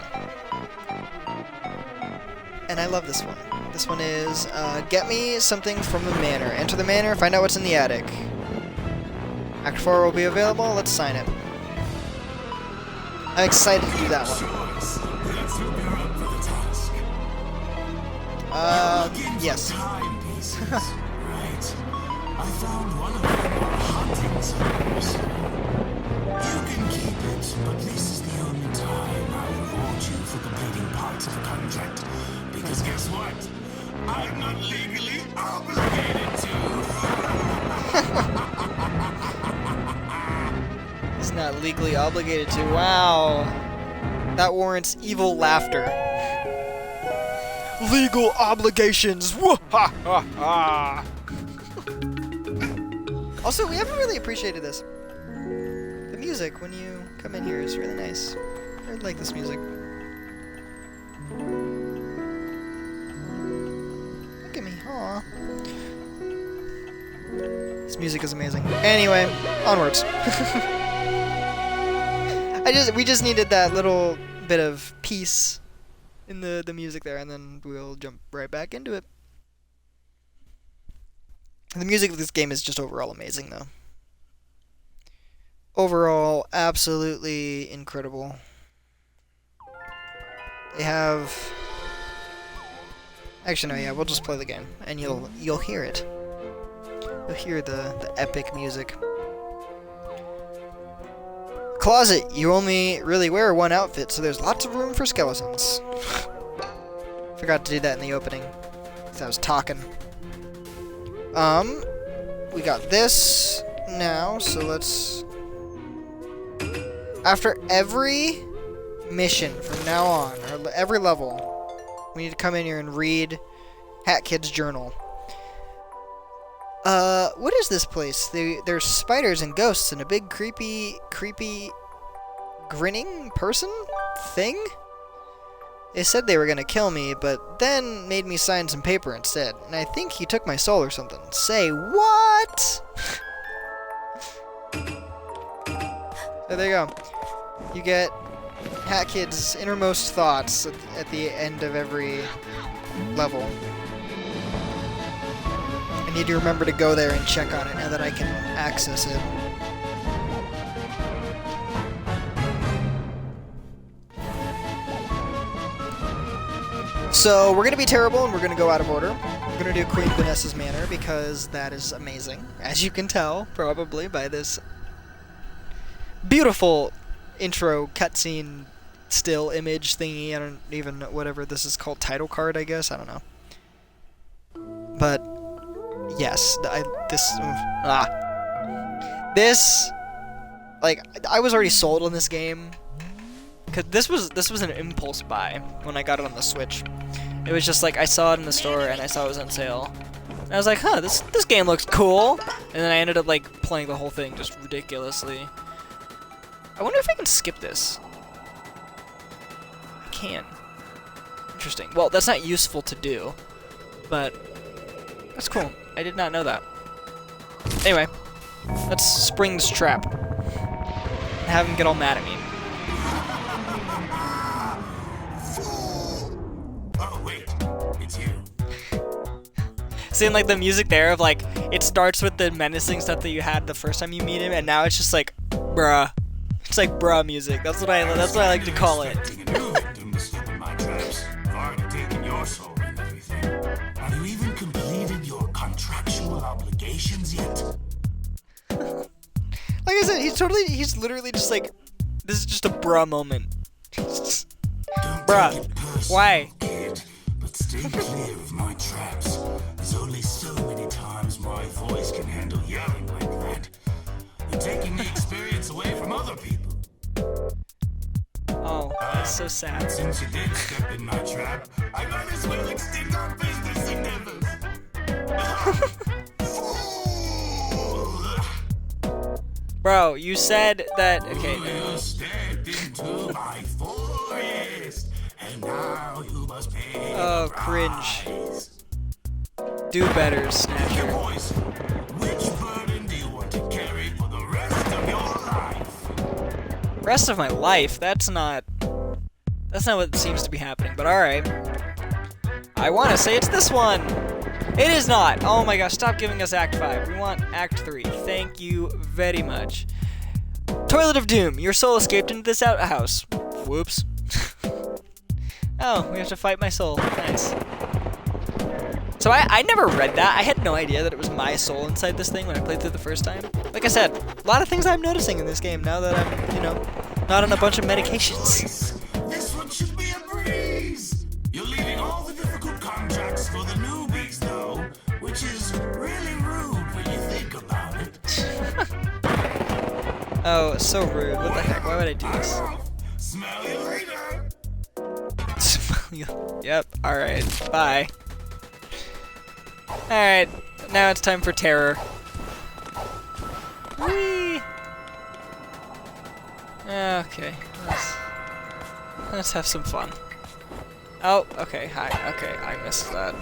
And I love this one. This one is, get me something from the manor. Enter the manor, find out what's in the attic. Act 4 will be available. Let's sign it. I'm excited to do that one. Let's hope you're up for the task. Yes. Right. I found one of them on hunting service. You can keep it, but this is the only time I will reward you for completing parts of a contract. Because guess what? I'm not legally obligated to. He's not legally obligated to. Wow. That warrants evil laughter. Legal obligations. Also, we haven't really appreciated this. The music when you come in here is really nice. I really like this music. Look at me. Aw. This music is amazing. Anyway, onwards. We just needed that little bit of peace in the music there, and then we'll jump right back into it. The music of this game is just overall amazing, though. Overall, absolutely incredible. They have... Actually, no, yeah, we'll just play the game, and you'll hear it. You'll hear the epic music. Closet. You only really wear one outfit, so there's lots of room for skeletons. Forgot to do that in the opening, because I was talking. We got this now, so let's... After every mission from now on, or every level, we need to come in here and read Hat Kid's journal. What is this place? There's spiders and ghosts and a big creepy, grinning person thing? They said they were gonna kill me, but then made me sign some paper instead. And I think he took my soul or something. Say what? So there you go. You get Hat Kid's innermost thoughts at the end of every level. I need to remember to go there and check on it now that I can access it. So we're going to be terrible and we're going to go out of order. We're going to do Queen Vanessa's Manor because that is amazing. As you can tell, probably, by this beautiful intro cutscene still image thingy. I don't even know, whatever this is called, title card, I guess. I don't know. But yes, this, like, I was already sold on this game. Cause this was an impulse buy when I got it on the Switch. It was just like I saw it in the store and I saw it was on sale. And I was like, huh, this game looks cool. And then I ended up like playing the whole thing just ridiculously. I wonder if I can skip this. I can. Interesting. Well, that's not useful to do, but that's cool. I did not know that. Anyway, let's spring this trap and have him get all mad at me. Oh, wait. It's you. Seeing like the music there of like, it starts with the menacing stuff that you had the first time you meet him, and now it's just like, bruh. It's like bruh music. That's what I like to call it. Have you even completed your contractual obligations yet? Like I said, he's literally just like, this is just a bruh moment. Bruh, why? Kid, but stay clear of my traps. There's only so many times my voice can handle yelling like that. You're taking the experience away from other people. Oh, that's so sad. Since you did step in my trap, I might as well extend our business endeavors. Bro, you said that. Okay. You stepped into my forest, and now you must pay. Oh, cringe. Do better, Snatcher. Boys, which burden do you want to carry for the rest of your life? Rest of my life? That's not what seems to be happening, but alright. I want to say it's this one! It is not! Oh my gosh, stop giving us Act 5. We want Act 3. Thank you very much. Toilet of Doom. Your soul escaped into this outhouse. Whoops. Oh, we have to fight my soul. Nice. So I never read that. I had no idea that it was my soul inside this thing when I played through the first time. Like I said, a lot of things I'm noticing in this game now that I'm, you know, not on a bunch of medications. This one should be a breeze. You're leaving all the difficult contracts for the newbies, though, which is really rude when you think about it. Oh, so rude. What the heck? Why would I do this? Smell you later. Yep, alright. Bye. Alright, now it's time for terror. Whee! Okay, let's have some fun. Oh, okay, hi. Okay, I missed that.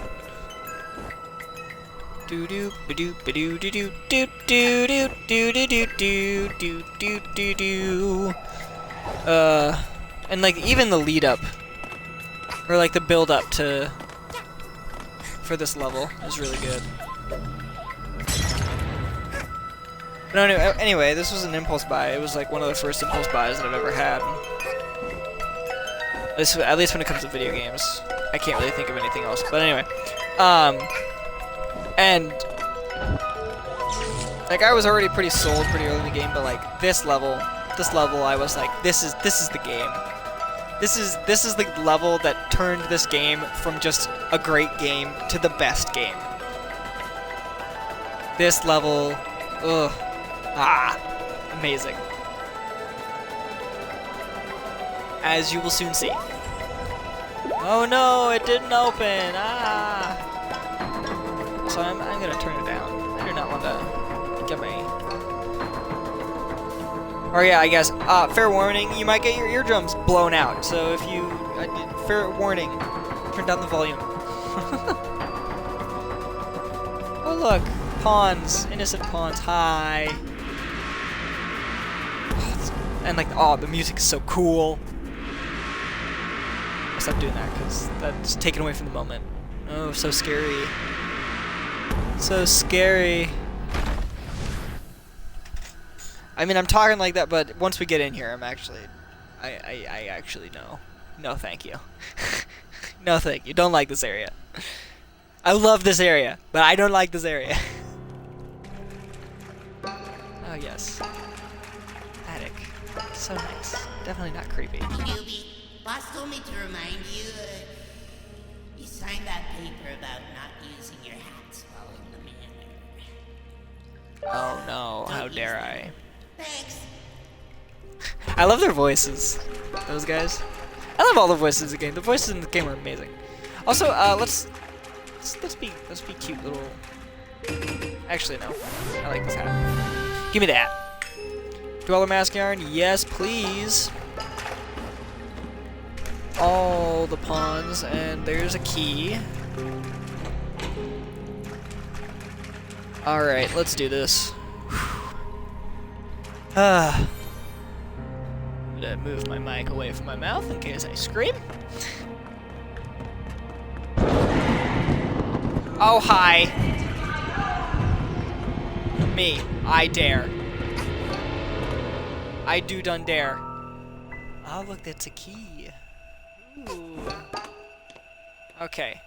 Do do ba do ba do do do do do do do do do do do do do. And like even the lead up, or like the build up to for this level is really good. But anyway, this was an impulse buy. It was like one of the first impulse buys that I've ever had. At least when it comes to video games. I can't really think of anything else. But anyway, and like I was already pretty sold pretty early in the game, but like this level, I was like, this is the game. This is the level that turned this game from just a great game to the best game. This level, amazing. As you will soon see. Oh no, it didn't open. So I'm gonna turn it down. I do not want to get my. Or yeah, I guess. Fair warning, you might get your eardrums blown out. So if you, fair warning, turn down the volume. Oh look, pawns, innocent pawns. Hi. And like, oh, the music is so cool. I'll stop doing that because that's taken away from the moment. Oh, so scary. So scary. I mean, I'm talking like that, but once we get in here, I actually know. No, thank you. No, thank you. Don't like this area. I love this area, but I don't like this area. Oh, yes. Attic. So nice. Definitely not creepy. Newbie, boss told me to remind you, you signed that paper about not using your hats while in the manor. Oh no, how dare I. Thanks. I love their voices. Those guys. I love all the voices in the game. The voices in the game are amazing. Also, let's be cute little. Actually, no. I like this hat. Give me that. Dweller mask yarn, yes, please. All the pawns, and there's a key. All right, let's do this. I'm gonna move my mic away from my mouth in case I scream. Oh, hi. Me, I dare. I do done dare. Oh, look, that's a key. Ooh. Okay,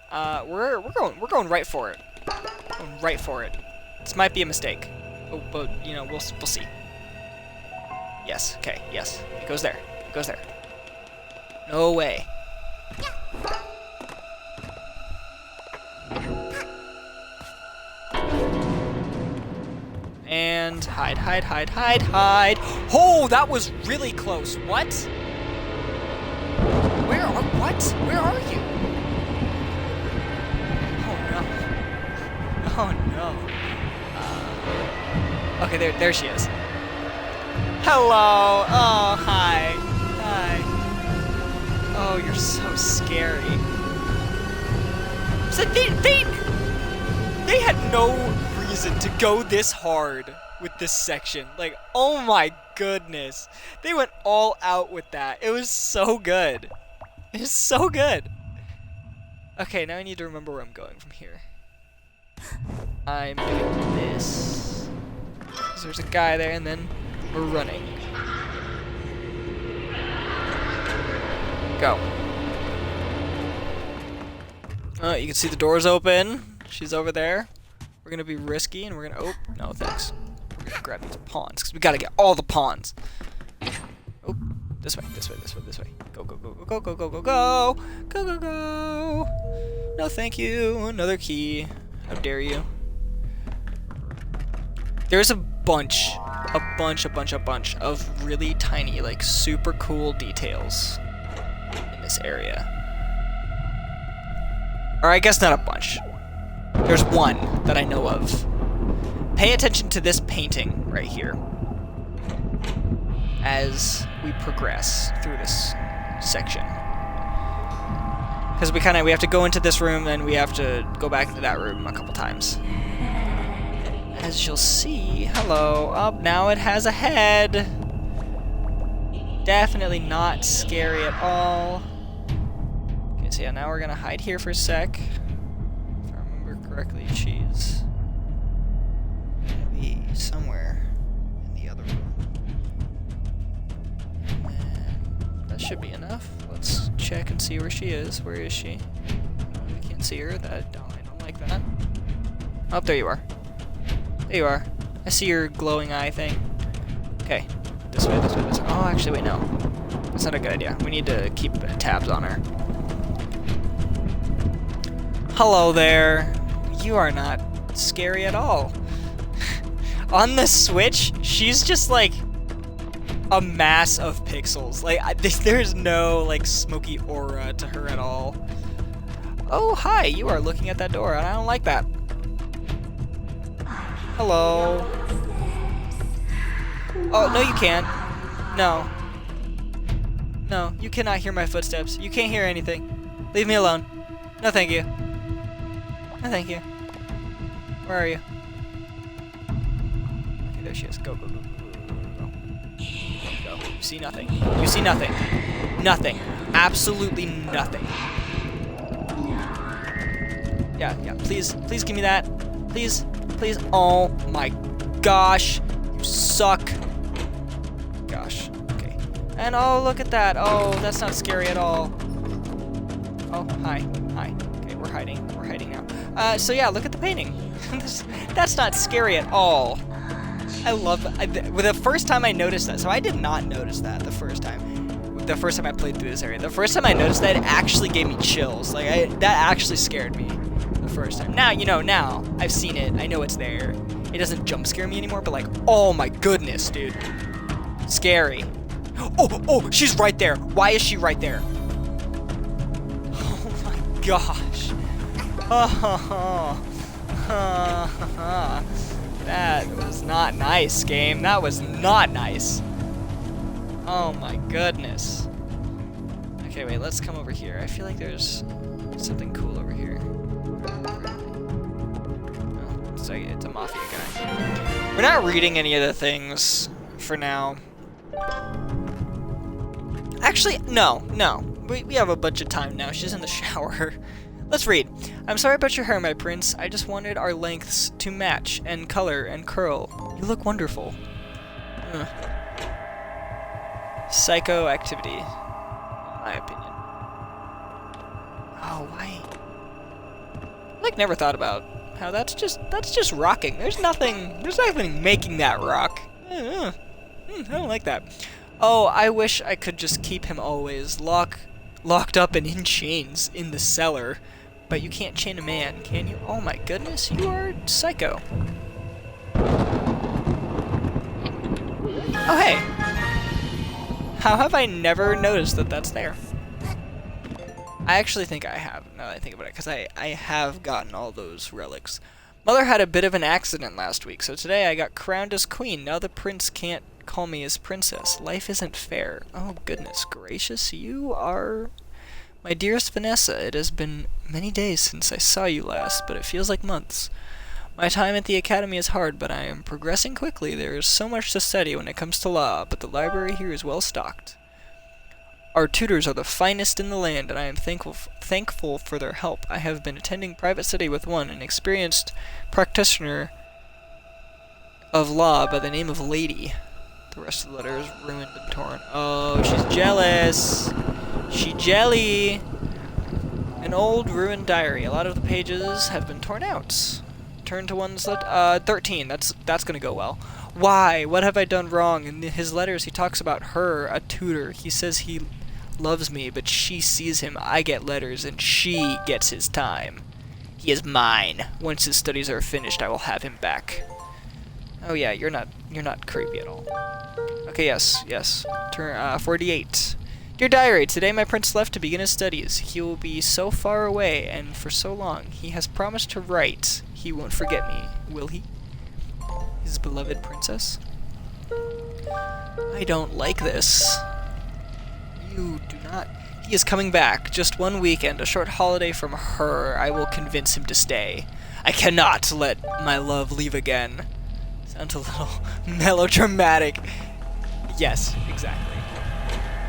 we're going right for it. Going right for it. This might be a mistake. Oh, but you know, we'll see. Yes, okay, yes. It goes there. It goes there. No way. And hide, hide, hide, hide, hide. Oh, that was really close. What? Where are you? Oh no. Oh no. Okay, there she is. Hello. Oh, hi. Hi. Oh, you're so scary. So they had no reason to go this hard with this section. Like, oh my goodness. They went all out with that. It was so good. It was so good. Okay, now I need to remember where I'm going from here. I'm doing this. So there's a guy there, and then we're running. Go. You can see the doors open. She's over there. We're gonna be risky, and we're gonna... Oh, no thanks. We're gonna grab these pawns, because we gotta get all the pawns. Oh, this way, this way, this way, this way. Go, go, go, go, go, go, go, go, go! Go, go, go! No thank you. Another key. How dare you. There's a bunch of really tiny, like, super cool details in this area. Or I guess not a bunch. There's one that I know of. Pay attention to this painting right here as we progress through this section. Because we have to go into this room, then we have to go back into that room a couple times. As you'll see, hello, up now it has a head. Definitely not scary at all. Okay, so yeah, now we're gonna hide here for a sec. If I remember correctly, she's gonna be somewhere in the other room. And that should be enough. Let's check and see where she is. Where is she? I can't see her. I don't like that. Oh, there you are. There you are. I see your glowing eye thing. Okay. This way, this way, this way. Oh, actually, wait, no. That's not a good idea. We need to keep tabs on her. Hello there. You are not scary at all. On the Switch, she's just like a mass of pixels. Like, there's no, like, smoky aura to her at all. Oh, hi. You are looking at that door, and I don't like that. Hello. Oh, no you can't. No. No, you cannot hear my footsteps. You can't hear anything. Leave me alone. No thank you. No thank you. Where are you? Okay, there she is. Go, go, go, go, go, go. Go. You see nothing. You see nothing. Nothing. Absolutely nothing. Yeah, yeah. Please, please give me that. Please. Please. Oh my gosh. You suck. Gosh. Okay. And oh, look at that. Oh, that's not scary at all. Oh, hi. Hi. Okay, we're hiding. We're hiding now. So yeah, look at the painting. That's not scary at all. I love it. The first time I noticed that, so I did not notice that the first time. The first time I played through this area. The first time I noticed that, it actually gave me chills. Like, that actually scared me. First time. Now, you know, now I've seen it. I know it's there. It doesn't jump scare me anymore, but like, oh my goodness, dude. Scary. Oh, she's right there. Why is she right there? Oh my gosh. That was not nice, game. That was not nice. Oh my goodness. Okay, wait, let's come over here. I feel like there's something cool over here. It's a mafia guy. We're not reading any of the things for now. Actually, no. We have a bunch of time now. She's in the shower. Let's read. I'm sorry about your hair, my prince. I just wanted our lengths to match and color and curl. You look wonderful. Psycho activity, in my opinion. Oh, why? Like, never thought about how that's just rocking. There's nothing making that rock. I don't like that. Oh, I wish I could just keep him always locked up and in chains in the cellar. But you can't chain a man, can you? Oh my goodness, you are psycho. Oh hey. How have I never noticed that that's there? I actually think I have, now that I think about it, because I have gotten all those relics. Mother had a bit of an accident last week, so today I got crowned as queen. Now the prince can't call me as princess. Life isn't fair. Oh, goodness gracious, you are... My dearest Vanessa, it has been many days since I saw you last, but it feels like months. My time at the academy is hard, but I am progressing quickly. There is so much to study when it comes to law, but the library here is well stocked. Our tutors are the finest in the land, and I am thankful for their help. I have been attending private study with an experienced practitioner of law by the name of Lady. The rest of the letter is ruined and torn. Oh, she's jealous. She jelly. An old ruined diary. A lot of the pages have been torn out. Turn to ones that 13. That's gonna go well. Why? What have I done wrong? In his letters, he talks about her, a tutor. He says he loves me, but she sees him. I get letters, and she gets his time. He is mine. Once his studies are finished, I will have him back. Oh yeah, you're not creepy at all. Okay, yes. Turn 48. Dear diary, today my prince left to begin his studies. He will be so far away and for so long. He has promised to write. He won't forget me, will he? His beloved princess? I don't like this. You do not. He is coming back. Just one weekend, a short holiday from her. I will convince him to stay. I cannot let my love leave again. Sounds a little melodramatic. Yes, exactly.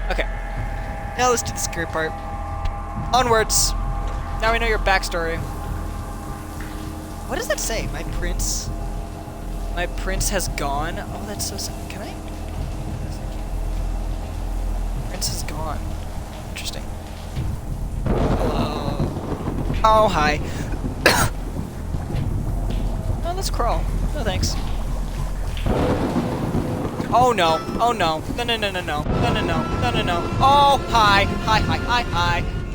Okay. Now let's do the scary part. Onwards! Now we know your backstory. What does that say? My prince? My prince has gone? Oh, that's so sad. Can I? Prince is gone. Interesting. Hello. Oh, hi. Oh, let's crawl. No thanks. Oh no, oh no, no. Oh, hi.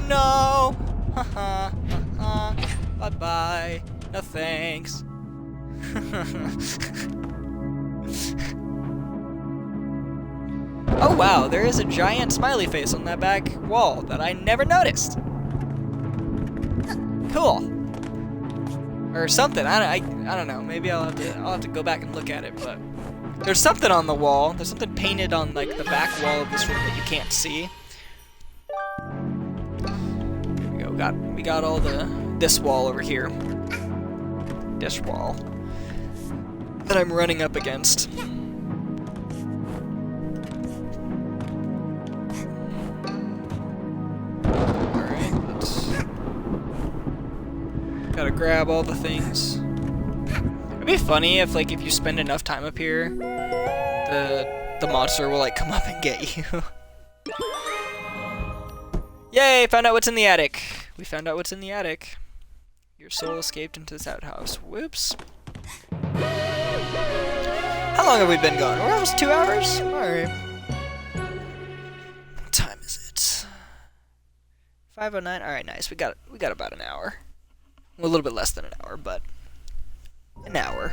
No. Haha, bye-bye. No thanks. Oh wow, there is a giant smiley face on that back wall that I never noticed. Cool. Or something. I don't know. Maybe I'll have to go back and look at it, but there's something on the wall. There's something painted on like the back wall of this room that you can't see. There we go. We got all this wall over here. This wall that I'm running up against. Alright, gotta grab all the things. It'd be funny if you spend enough time up here, the monster will like come up and get you. Yay, found out what's in the attic. We found out what's in the attic. Your soul escaped into this outhouse. Whoops. How long have we been gone? We're almost 2 hours? Alright. What time is it? 5:09. Alright, nice. We got about an hour. Well, a little bit less than an hour, but an hour.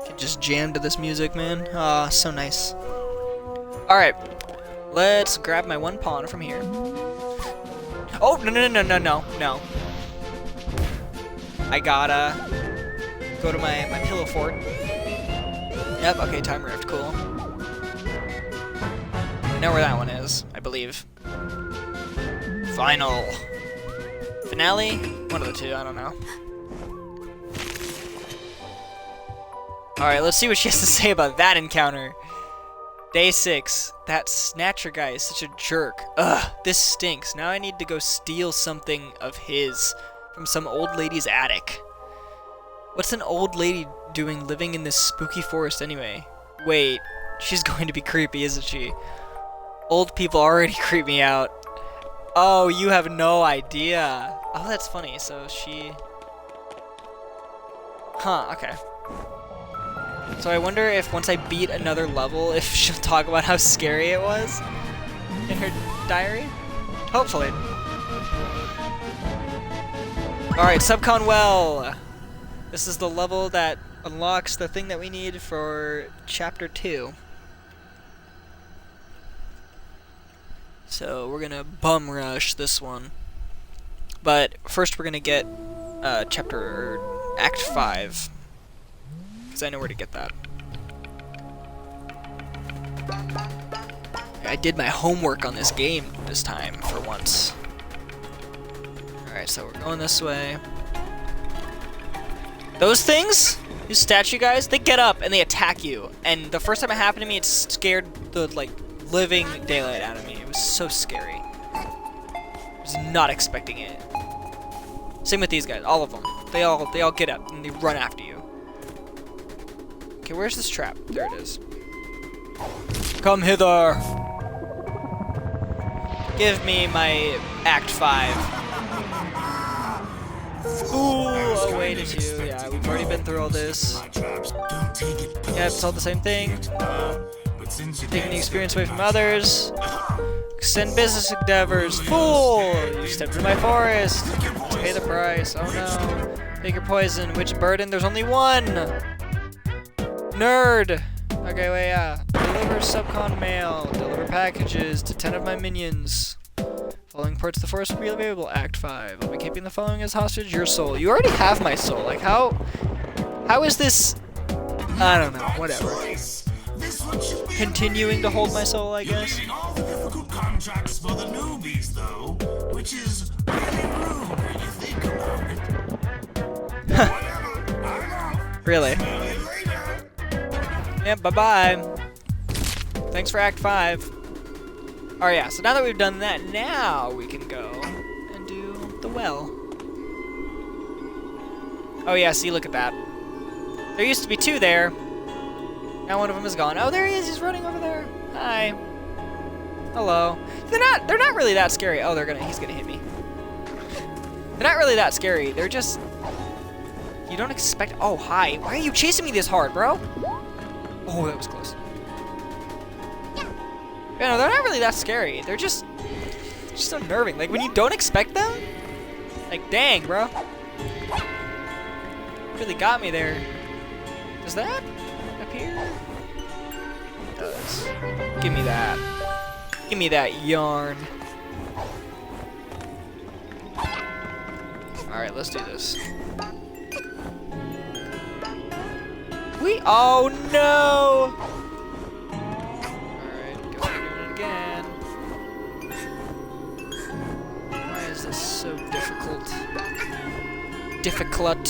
Can just jam to this music, man. Ah, so nice. Alright, let's grab my one pawn from here. Oh, no. I gotta go to my pillow fort. Yep, okay, time rift, cool. I know where that one is, I believe. Final. Finale? One of the two, I don't know. Alright, let's see what she has to say about that encounter. Day 6. That Snatcher guy is such a jerk. Ugh, this stinks. Now I need to go steal something of his from some old lady's attic. What's an old lady doing living in this spooky forest anyway? Wait, she's going to be creepy, isn't she? Old people already creep me out. Oh, you have no idea. Oh, that's funny. So she... Huh, okay. So I wonder if once I beat another level, if she'll talk about how scary it was in her diary? Hopefully. Alright, Subcon Well. This is the level that unlocks the thing that we need for Chapter 2. So we're gonna bum rush this one. But first we're gonna get Act 5. Because I know where to get that. I did my homework on this game this time, for once. Alright, so we're going this way. Those things, these statue guys, they get up and they attack you. And the first time it happened to me, it scared the, living daylight out of me. It was so scary. I was not expecting it. Same with these guys, all of them. They all get up and they run after you. Okay, where's this trap? There it is. Come hither. Give me my Act 5. Ooh, awaited you. Yeah, we've already been through all this. Yeah, it's all the same thing. Taking the experience away from others. Extend business endeavors. Fool! You stepped into my forest. Pay the price. Oh no. Take your poison. Which burden? There's only one. Nerd. Okay, wait, yeah. Deliver subcon mail. Deliver packages to 10 of my minions. Following parts of the forest will be available. Act 5. I'll be keeping the following as hostage. Your soul. You already have my soul. Like, how is this? I don't know. Whatever. Continuing to hold my soul, I guess. All the difficult contracts for the newbies, though, which is really rude when you think about it. Really? Yep, bye-bye. Thanks for Act 5. Alright, yeah, so now that we've done that, now we can go and do the well. Oh yeah, see, look at that. There used to be 2 there. Now one of them is gone. Oh, there he is, he's running over there. Hi. Hello. They're not really that scary. Oh, he's gonna hit me. They're not really that scary. They're just, you don't expect, oh, hi. Why are you chasing me this hard, bro? Oh, that was close. Yeah, no, they're not really that scary. They're just unnerving. Like, when you don't expect them, like, dang, bro. Really got me there. Does that appear? It does. Give me that. Give me that yarn. Alright, let's do this. Oh no! Alright, go it again. Why is this so difficult? Difficult,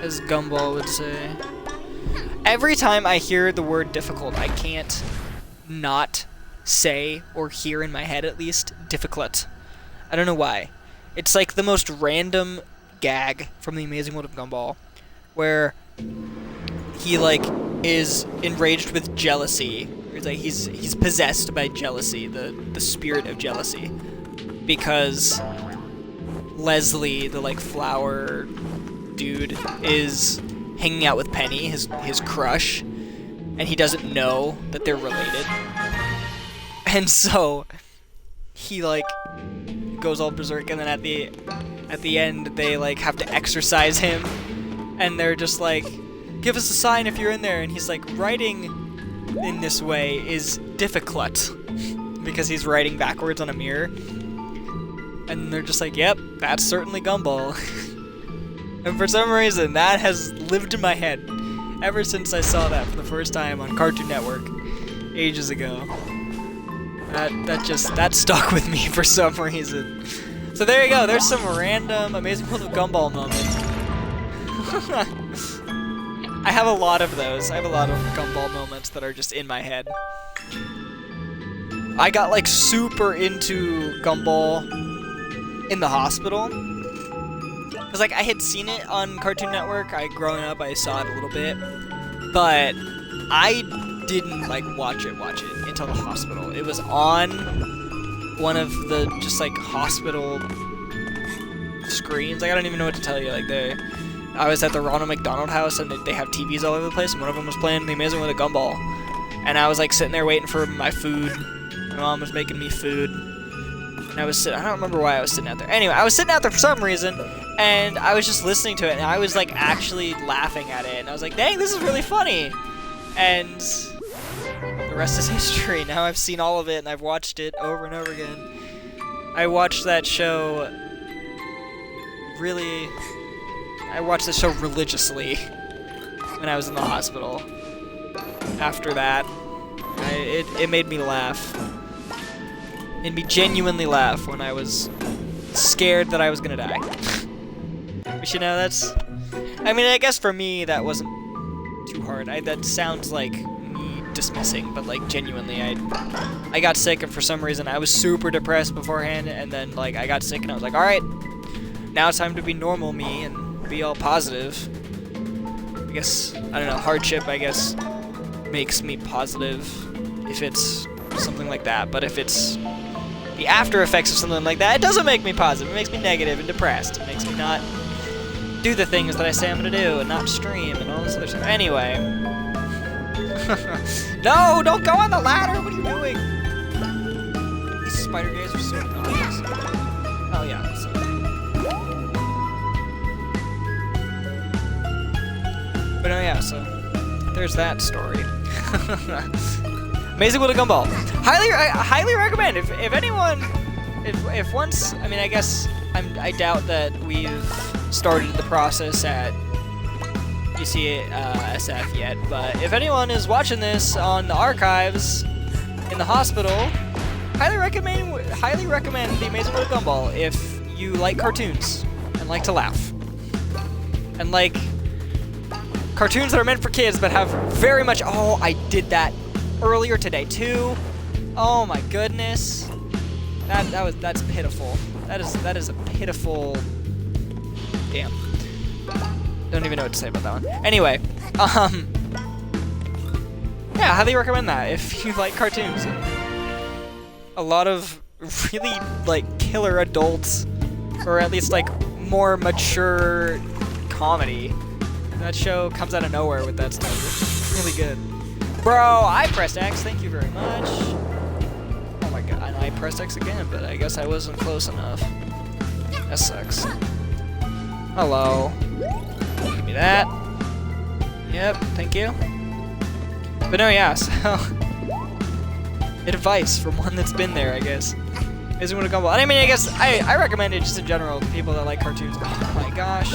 as Gumball would say. Every time I hear the word difficult, I can't not say, or hear in my head at least, difficult. I don't know why. It's like the most random gag from The Amazing World of Gumball, where he like is enraged with jealousy. It's like he's possessed by jealousy, the spirit of jealousy, because Leslie, the like flower dude, is hanging out with Penny, his crush, and he doesn't know that they're related. And so he like goes all berserk, and then at the end they like have to exorcise him, and they're just like, give us a sign if you're in there, and he's like, writing in this way is difficult, because he's writing backwards on a mirror. And they're just like, yep, that's certainly Gumball. And for some reason, that has lived in my head ever since I saw that for the first time on Cartoon Network ages ago. That stuck with me for some reason. So there you go, there's some random Amazing World of Gumball moments. I have a lot of those. I have a lot of Gumball moments that are just in my head. I got like super into Gumball in the hospital, because like I had seen it on Cartoon Network. Growing up, I saw it a little bit, but I didn't like watch it until the hospital. It was on one of the just like hospital screens. Like, I don't even know what to tell you. Like, I was at the Ronald McDonald House, and they have TVs all over the place, and one of them was playing The Amazing World of Gumball, and I was like sitting there waiting for my food. My mom was making me food. And I was sitting, I don't remember why I was sitting out there. Anyway, I was sitting out there for some reason, and I was just listening to it, and I was like actually laughing at it, and I was like, dang, this is really funny. And the rest is history. Now I've seen all of it, and I've watched it over and over again. I watched that show religiously when I was in the hospital. After that, it made me laugh. Made me genuinely laugh when I was scared that I was gonna die. But you know, I mean, I guess for me that wasn't too hard. That sounds like me dismissing, but like genuinely, I got sick, and for some reason I was super depressed beforehand, and then like I got sick, and I was like, all right, now it's time to be normal me and be all positive. guess, I don't know, hardship, I guess, makes me positive if it's something like that. But if it's the after effects of something like that, it doesn't make me positive. It makes me negative and depressed. It makes me not do the things that I say I'm gonna do and not stream and all this other stuff. Anyway. No, don't go on the ladder! What are you doing? These spider guys are so obnoxious. Oh yeah, so. But no, yeah, so there's that story. Amazing World of Gumball. Highly recommend. If anyone, if once, I mean, I guess I doubt that we've started the process at UCSF yet, but if anyone is watching this on the archives in the hospital, highly recommend The Amazing World of Gumball if you like cartoons and like to laugh and like cartoons that are meant for kids but have very much. Oh, I did that earlier today too. Oh my goodness, that's pitiful. That is a pitiful. Damn. Don't even know what to say about that one. Anyway, yeah, highly recommend that if you like cartoons. A lot of really like killer adults, or at least like more mature comedy. That show comes out of nowhere with that stuff. It's really good. Bro, I pressed X. Thank you very much. Oh my god, I pressed X again, but I guess I wasn't close enough. That sucks. Hello. Give me that. Yep, thank you. But no, yeah, so advice from one that's been there, I guess. Isn't what a gumball. I mean, I guess I recommend it just in general to people that like cartoons. Oh my gosh.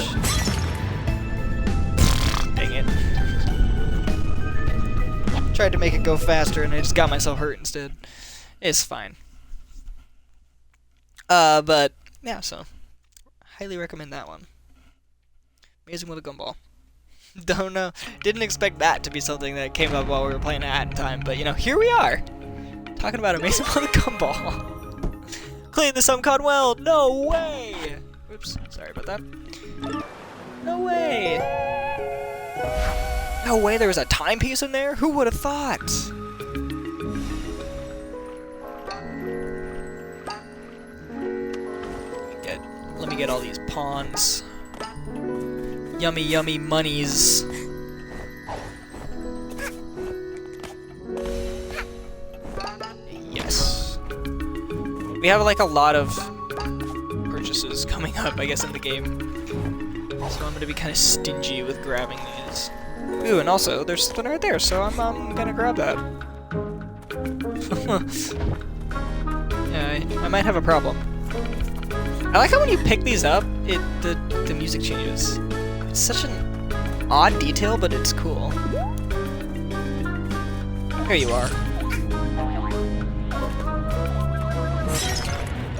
Dang it. Tried to make it go faster and I just got myself hurt instead. It's fine. But yeah, so highly recommend that one. Amazing World of Gumball. Don't know. Didn't expect that to be something that came up while we were playing at time, but you know, here we are. Talking about Amazing World of Gumball. Clean the Suncon well. No way. Oops. Sorry about that. No way. No way there was a timepiece in there? Who would have thought? Let me get all these pawns. Yummy, yummy monies. Yes. We have like a lot of purchases coming up, I guess, in the game. So I'm gonna be kind of stingy with grabbing these. Ooh, and also, there's something right there, so I'm gonna grab that. Yeah, I might have a problem. I like how when you pick these up, the music changes. It's such an odd detail, but it's cool. Here you are.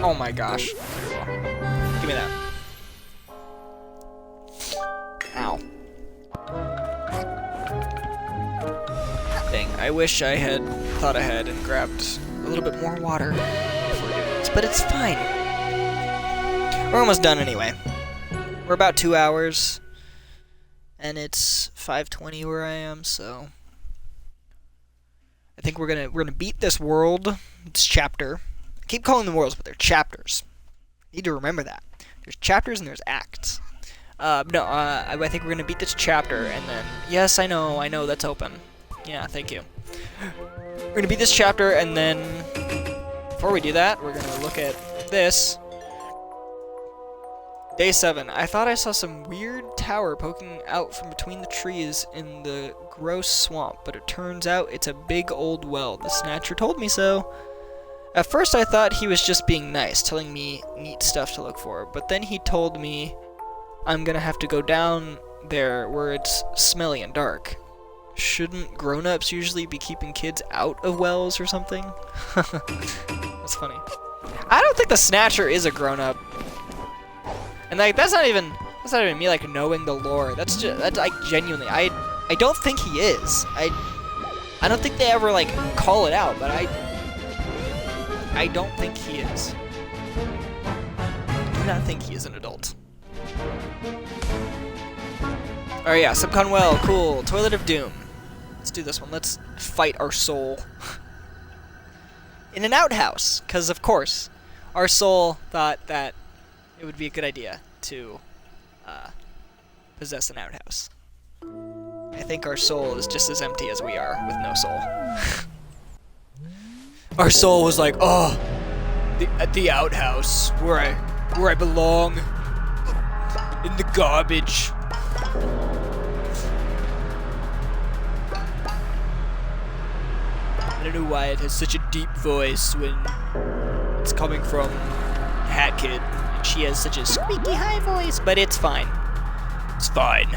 Oh my gosh. Give me that. Ow. Dang, I wish I had thought ahead and grabbed a little bit more water before doing this, but it's fine. We're almost done anyway. We're about 2 hours, and it's 5:20 where I am, so I think we're gonna beat this world. It's chapter. I keep calling them worlds, but they're chapters. Need to remember that. There's chapters and there's acts. I think we're gonna beat this chapter, and then yes, I know that's open. Yeah, thank you. We're gonna beat this chapter, and then before we do that, we're gonna look at this. Day 7. I thought I saw some weird tower poking out from between the trees in the gross swamp, but it turns out it's a big old well. The Snatcher told me so. At first I thought he was just being nice, telling me neat stuff to look for, but then he told me I'm gonna have to go down there where it's smelly and dark. Shouldn't grown-ups usually be keeping kids out of wells or something? That's funny. I don't think the Snatcher is a grown-up. And like that's not even me like knowing the lore. That's like genuinely I don't think he is. I don't think they ever like call it out, but I don't think he is. I do not think he is an adult. Oh yeah, Subcon Well, cool. Toilet of Doom. Let's do this one. Let's fight our soul. In an outhouse, because of course, our soul thought that it would be a good idea to possess an outhouse. I think our soul is just as empty as we are, with no soul. Our soul was like, oh, at the outhouse, where I belong, in the garbage. I don't know why it has such a deep voice when it's coming from Hat Kid. And she has such a squeaky high voice, but it's fine. It's fine.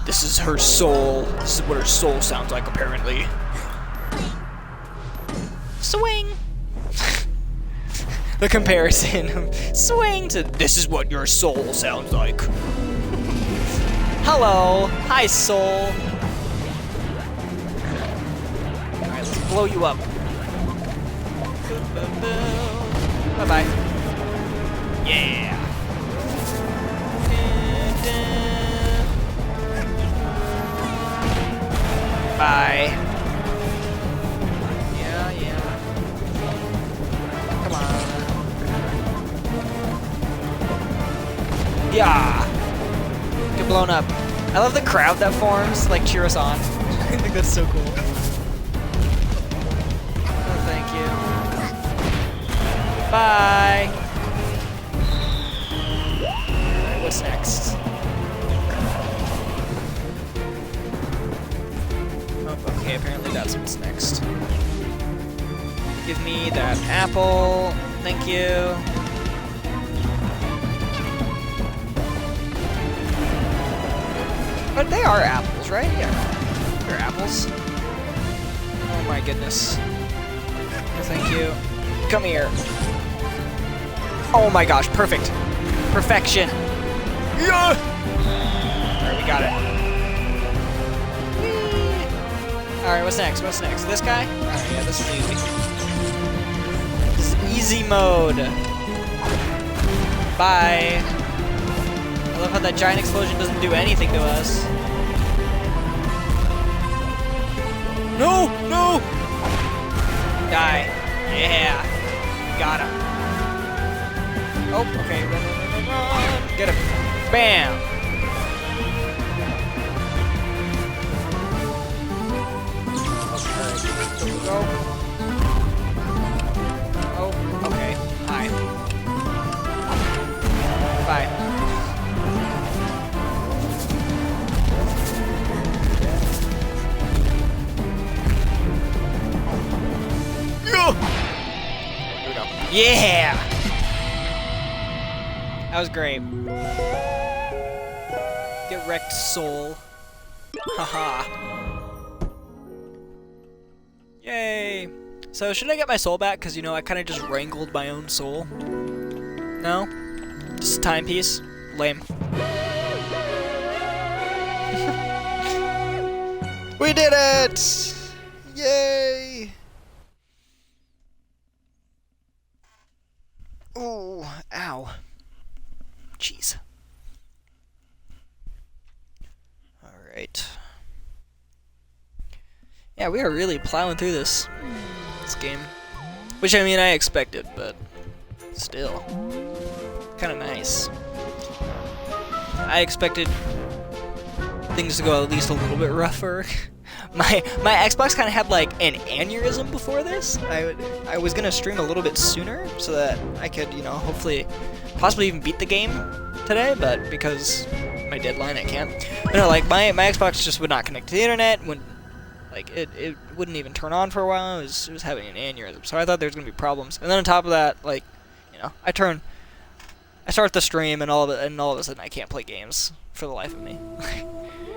This is her soul. This is what her soul sounds like, apparently. Swing! The comparison of swing to this is what your soul sounds like. Hello. Hi, soul. Alright, let's blow you up. Bye-bye. Yeah. Bye. Yeah. Come on. Yeah. Get blown up. I love the crowd that forms, like, cheer us on. I think that's so cool. Oh, thank you. Bye. Alright, what's next? Oh, okay, apparently that's what's next. Give me that apple. Thank you. But they are apples, right? Yeah. They're apples. Oh my goodness. Oh, thank you. Come here. Oh my gosh, perfect. Perfection. Yeah! Alright, we got it. Alright, what's next? What's next? This guy? Alright, yeah, this is easy. This is easy mode. Bye. I love how that giant explosion doesn't do anything to us. No! No! Die. Yeah. Got him. Oh, okay. Run. Get him. Bam! Alright, go. Oh, okay. Hi. Bye. Yeah! That was great. Get wrecked, soul. Haha. Yay! So, should I get my soul back? Because, you know, I kind of just wrangled my own soul. No? Just a timepiece? Lame. We did it! Yay! Oh, ow. Jeez. Alright. Yeah, we are really plowing through this game. Which, I mean, I expected, but still. Kind of nice. I expected things to go at least a little bit rougher. My Xbox kind of had like an aneurysm before this. I was gonna stream a little bit sooner so that I could, you know, hopefully, possibly even beat the game today. But because my deadline, I can't. But no, like my Xbox just would not connect to the internet. When like it wouldn't even turn on for a while. It was having an aneurysm. So I thought there was gonna be problems. And then on top of that, like, you know, I start the stream and all of a sudden I can't play games for the life of me.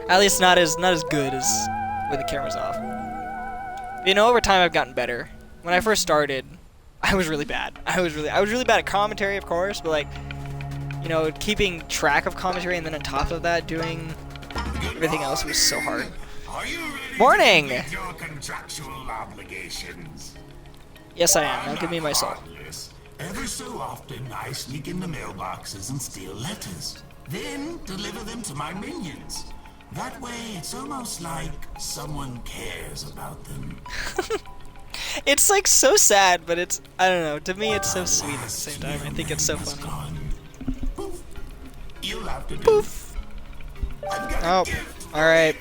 At least not as good as when the camera's off. But, you know, over time I've gotten better. When I first started, I was really bad. I was really bad at commentary, of course, but like, you know, keeping track of commentary and then on top of that doing everything else was so hard. Morning. Your contractual obligations. Yes, I am. Now give me my soul. Every so often, I sneak into mailboxes and steal letters. Then deliver them to my minions. That way, it's almost like someone cares about them. It's like so sad, but it's, I don't know, to me it's so sweet at the same time. I think it's so funny. Poof. You'll have to do. Poof! Oh, alright.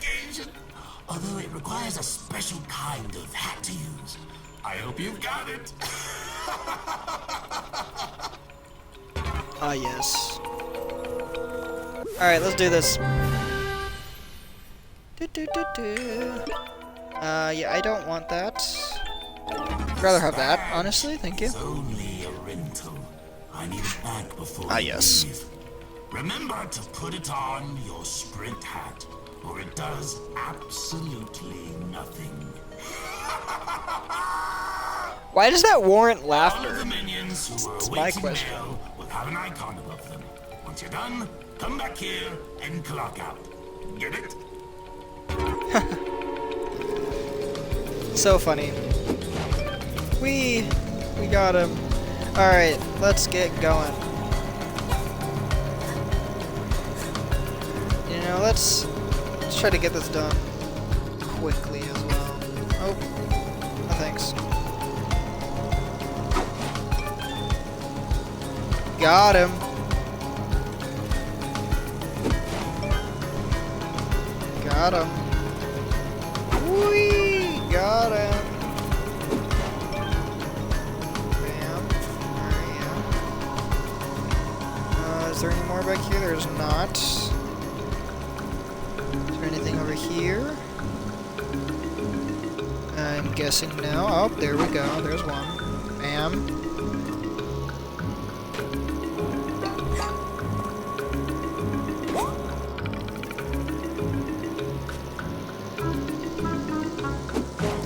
Although it requires a special kind of hat to use. I hope you've got it. Ah, yes. Alright, let's do this. Yeah, I don't want that. I'd rather have that, honestly, thank you. It's only a rental. I need it back before Ah, yes. you leave. Remember to put it on your sprint hat, or it does absolutely nothing. Why does that warrant All of laughter? the minions who are It's my awaiting question. mail will have an icon above them. Once you're done, come back here and clock out. Get it? So funny. We got him. Alright, let's get going. You know, let's try to get this done quickly as well. Oh, no thanks. Got him. Got him. Whee! Got him. Bam. There. Is there any more back here? There's not. Is there anything over here? I'm guessing no. Oh, there we go. There's one. Bam.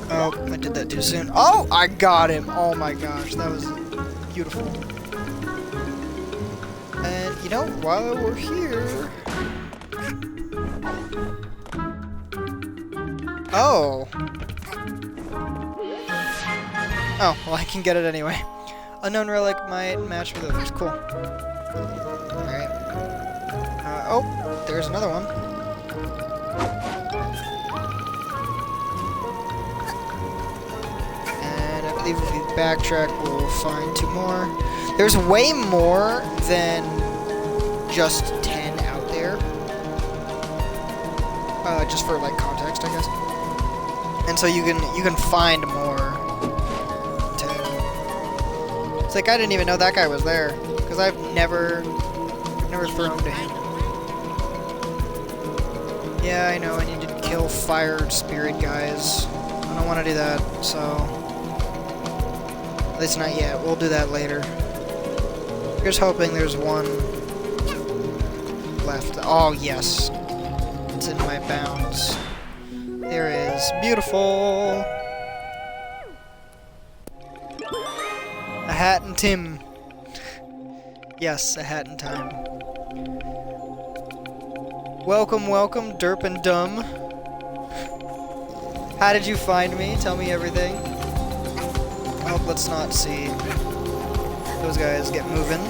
Oh, I did that too soon. Oh, I got him. Oh my gosh, that was beautiful. And you know, while we're here... Oh. Oh, well I can get it anyway. Unknown relic might match with others. Cool. Alright. Oh, there's another one. If we backtrack, we'll find 2 more. There's way more than just 10 out there. Just for like context, I guess. And so you can find more. It's like I didn't even know that guy was there because I've never thrown to him. Yeah, I know. I need to kill fire spirit guys. I don't want to do that, so. At least not yet. We'll do that later. Here's hoping there's one left. Oh, yes. It's in my bounds. There is. Beautiful. A hat and Tim. Yes, a hat and time. Welcome, welcome, Derp and Dumb. How did you find me? Tell me everything. Oh, let's not see those guys get moving.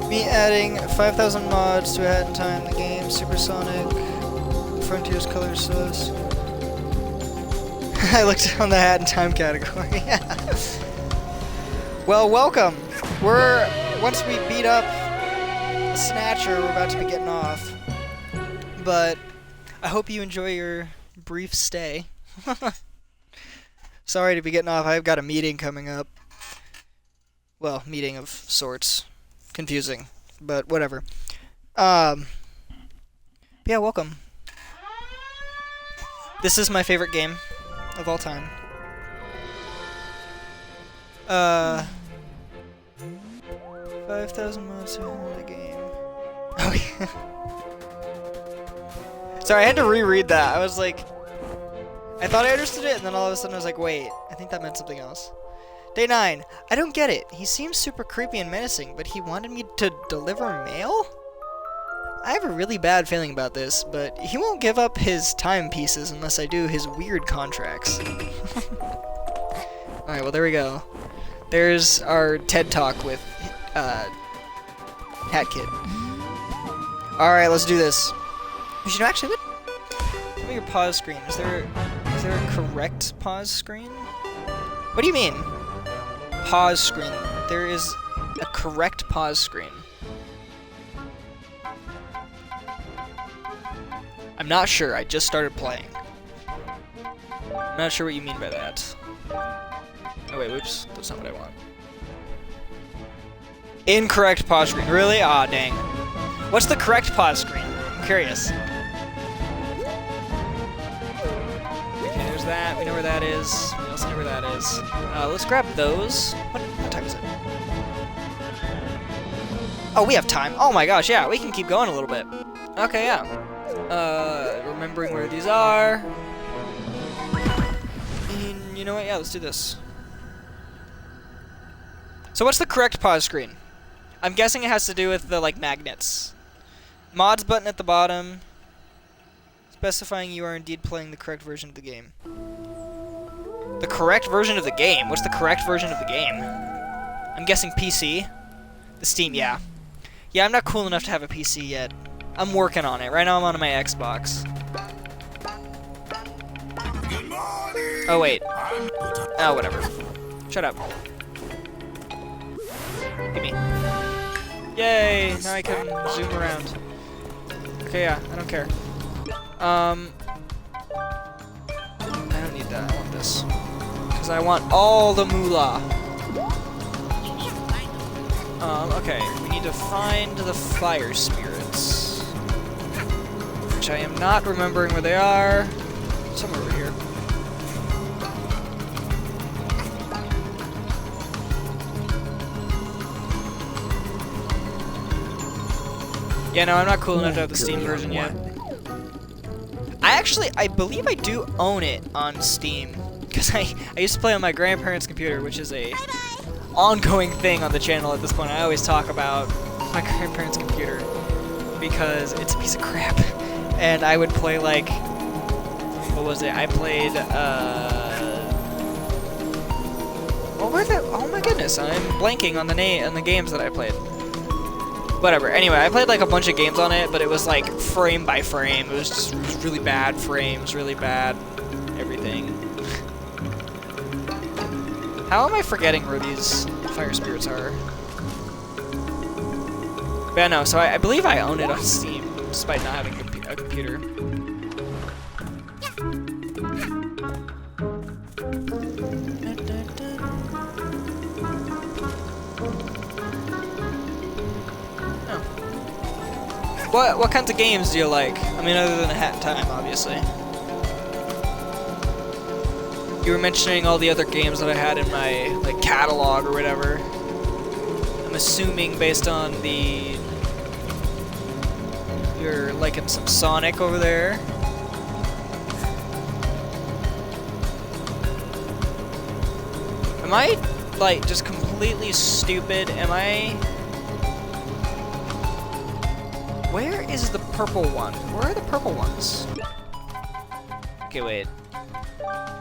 Me adding 5,000 mods to a hat in time. The game, Supersonic, Frontiers Color Source. I looked on the hat in time category. Well, welcome. Once we beat up Snatcher, we're about to be getting off, but I hope you enjoy your brief stay. Sorry to be getting off. I've got a meeting coming up. Well, meeting of sorts. Confusing, but whatever. Yeah, welcome. This is my favorite game of all time. 5,000 mods in the game. Oh, yeah. Sorry, I had to reread that. I was like, I thought I understood it, and then all of a sudden I was like, wait, I think that meant something else. Day 9. I don't get it. He seems super creepy and menacing, but he wanted me to deliver mail? I have a really bad feeling about this, but he won't give up his timepieces unless I do his weird contracts. Alright, well there we go. There's our TED Talk with Hat Kid. Alright, let's do this. We should actually... Tell me your pause screen. Is there a correct pause screen? What do you mean? Pause screen. There is a correct pause screen. I'm not sure. I just started playing. I'm not sure what you mean by that. Oh wait, whoops. That's not what I want. Incorrect pause screen. Really? Aw, dang. What's the correct pause screen? I'm curious. Okay, there's that. We know where that is. We also know where that is. Let's grab those. What time is it? Oh, we have time. Oh my gosh, yeah. We can keep going a little bit. Okay, yeah. Remembering where these are. And you know what? Yeah, let's do this. So what's the correct pause screen? I'm guessing it has to do with the, like, magnets. Mods button at the bottom. Specifying you are indeed playing the correct version of the game. The correct version of the game? What's the correct version of the game? I'm guessing PC. The Steam, yeah. Yeah, I'm not cool enough to have a PC yet. I'm working on it. Right now I'm on my Xbox. Oh, wait. Oh, whatever. Shut up. Give me. Yay! Now I can zoom around. Okay, yeah, I don't care. I don't need that. I want this. Because I want all the moolah. Okay. We need to find the fire spirits. Which I am not remembering where they are. Somewhere over here. Yeah, no, I'm not cool enough to have the Steam version yet. I believe I do own it on Steam. Because I used to play on my grandparents' computer, which is a ongoing thing on the channel at this point. I always talk about my grandparents' computer. Because it's a piece of crap. And I would play, like... What was it? I played, What were the... Oh my goodness, I'm blanking on the games that I played. Whatever. Anyway, I played like a bunch of games on it, but it was like frame by frame. It was really bad frames, really bad everything. How am I forgetting where these fire spirits are? But yeah, no, so I believe I own it on Steam, despite not having a computer. What kinds of games do you like? I mean, other than Hat in Time, obviously. You were mentioning all the other games that I had in my like catalog or whatever. I'm assuming based on the... You're liking some Sonic over there. Am I, like, just completely stupid? Am I... Where is the purple one? Where are the purple ones? Okay, wait.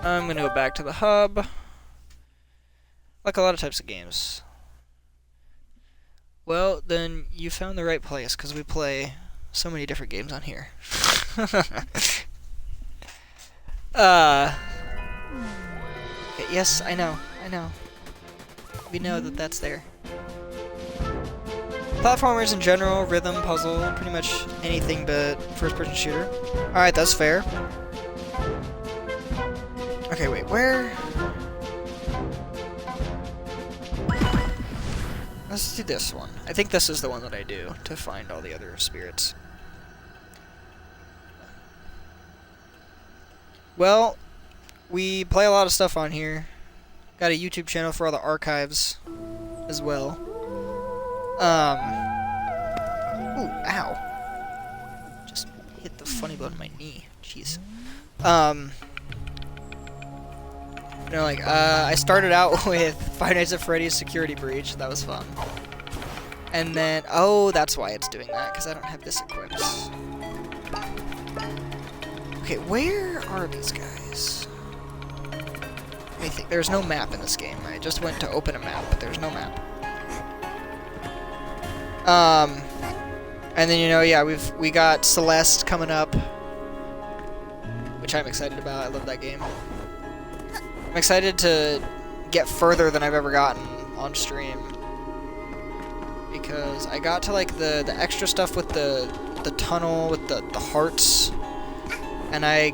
I'm gonna go back to the hub. Like a lot of types of games. Well, then you found the right place, because we play so many different games on here. Okay, yes, I know. We know that that's there. Platformers in general, rhythm, puzzle, pretty much anything but first-person shooter. Alright, that's fair. Okay, wait, where? Let's do this one. I think this is the one that I do to find all the other spirits. Well, we play a lot of stuff on here. Got a YouTube channel for all the archives as well. Ooh, ow. Just hit the funny bone in my knee. Jeez. You know, like, I started out with Five Nights at Freddy's Security Breach. That was fun. And then, oh, that's why it's doing that, because I don't have this equipped. Okay, where are these guys? Let me think. There's no map in this game. I just went to open a map, but there's no map. And then, you know, yeah, we got Celeste coming up, which I'm excited about. I love that game. I'm excited to get further than I've ever gotten on stream, because I got to like the extra stuff with the tunnel with the hearts, and I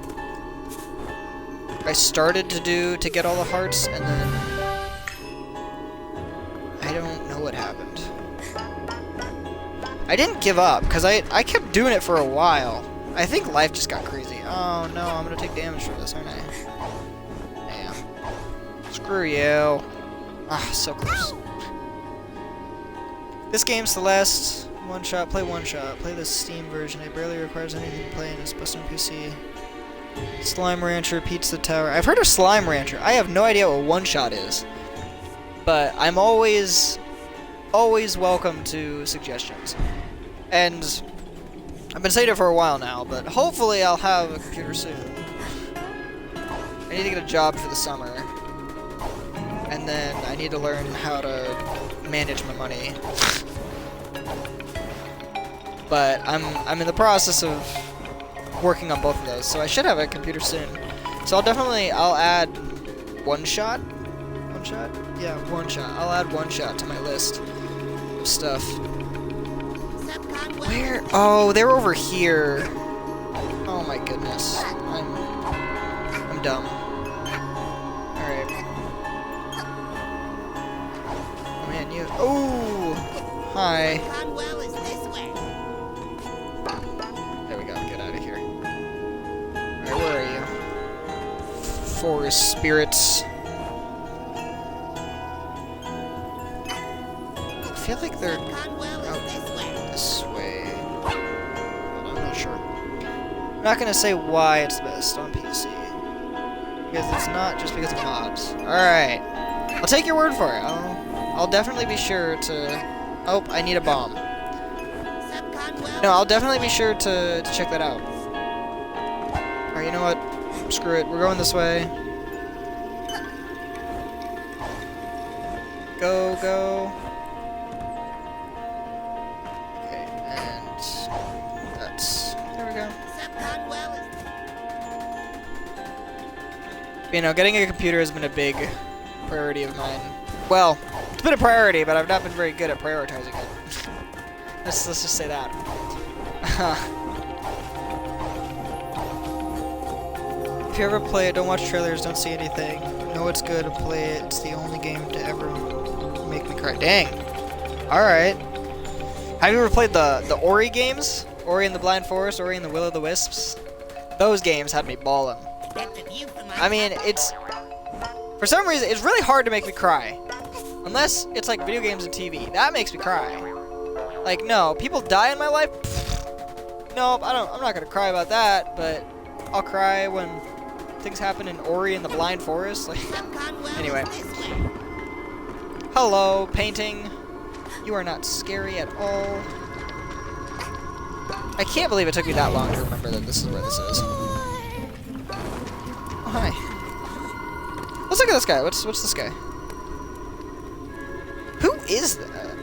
started to get all the hearts, and then I don't know what happened. I didn't give up, because I kept doing it for a while. I think life just got crazy. Oh no, I'm gonna take damage from this, aren't I? Damn. Screw you. Ah, so close. This game, Celeste, one shot, play the Steam version. It barely requires anything to play and it's best on PC. Slime Rancher, Pizza Tower. I've heard of Slime Rancher. I have no idea what one shot is, but I'm always welcome to suggestions. And I've been saying it for a while now, but hopefully I'll have a computer soon. I need to get a job for the summer, and then I need to learn how to manage my money. But I'm in the process of working on both of those, so I should have a computer soon. So I'll add one shot. Yeah, one shot. I'll add one shot to my list of stuff. Where? Oh, they're over here. Oh my goodness. I'm dumb. Alright. Oh man, you. Oh! Hi. There we go. Get out of here. Alright, where are you? Forest spirits. I feel like they're out this way. I'm not sure. I'm not gonna say why it's best on PC, because it's not just because of mods. Alright. I'll take your word for it. I'll definitely be sure to... Oh, I need a bomb. No, I'll definitely be sure to check that out. Alright, you know what? Screw it. We're going this way. Go, go. Okay, and that's... There we go. You know, getting a computer has been a big priority of mine. Well, it's been a priority, but I've not been very good at prioritizing it. let's just say that. If you ever play it, don't watch trailers, don't see anything. Know it's good to play it. It's the only game to ever make me cry. Dang. Alright. Have you ever played the Ori games? Ori and the Blind Forest, Ori and the Will of the Wisps? Those games had me bawling. I mean, it's... For some reason, it's really hard to make me cry. Unless it's like video games and TV. That makes me cry. Like, no, people die in my life? Pfft. Nope, I'm not gonna cry about that, but I'll cry when things happen in Ori and the Blind Forest. Like, anyway. Hello, painting. You are not scary at all. I can't believe it took me that long to remember that this is where this is. Oh, hi. Let's look at this guy. What's this guy? Who is that?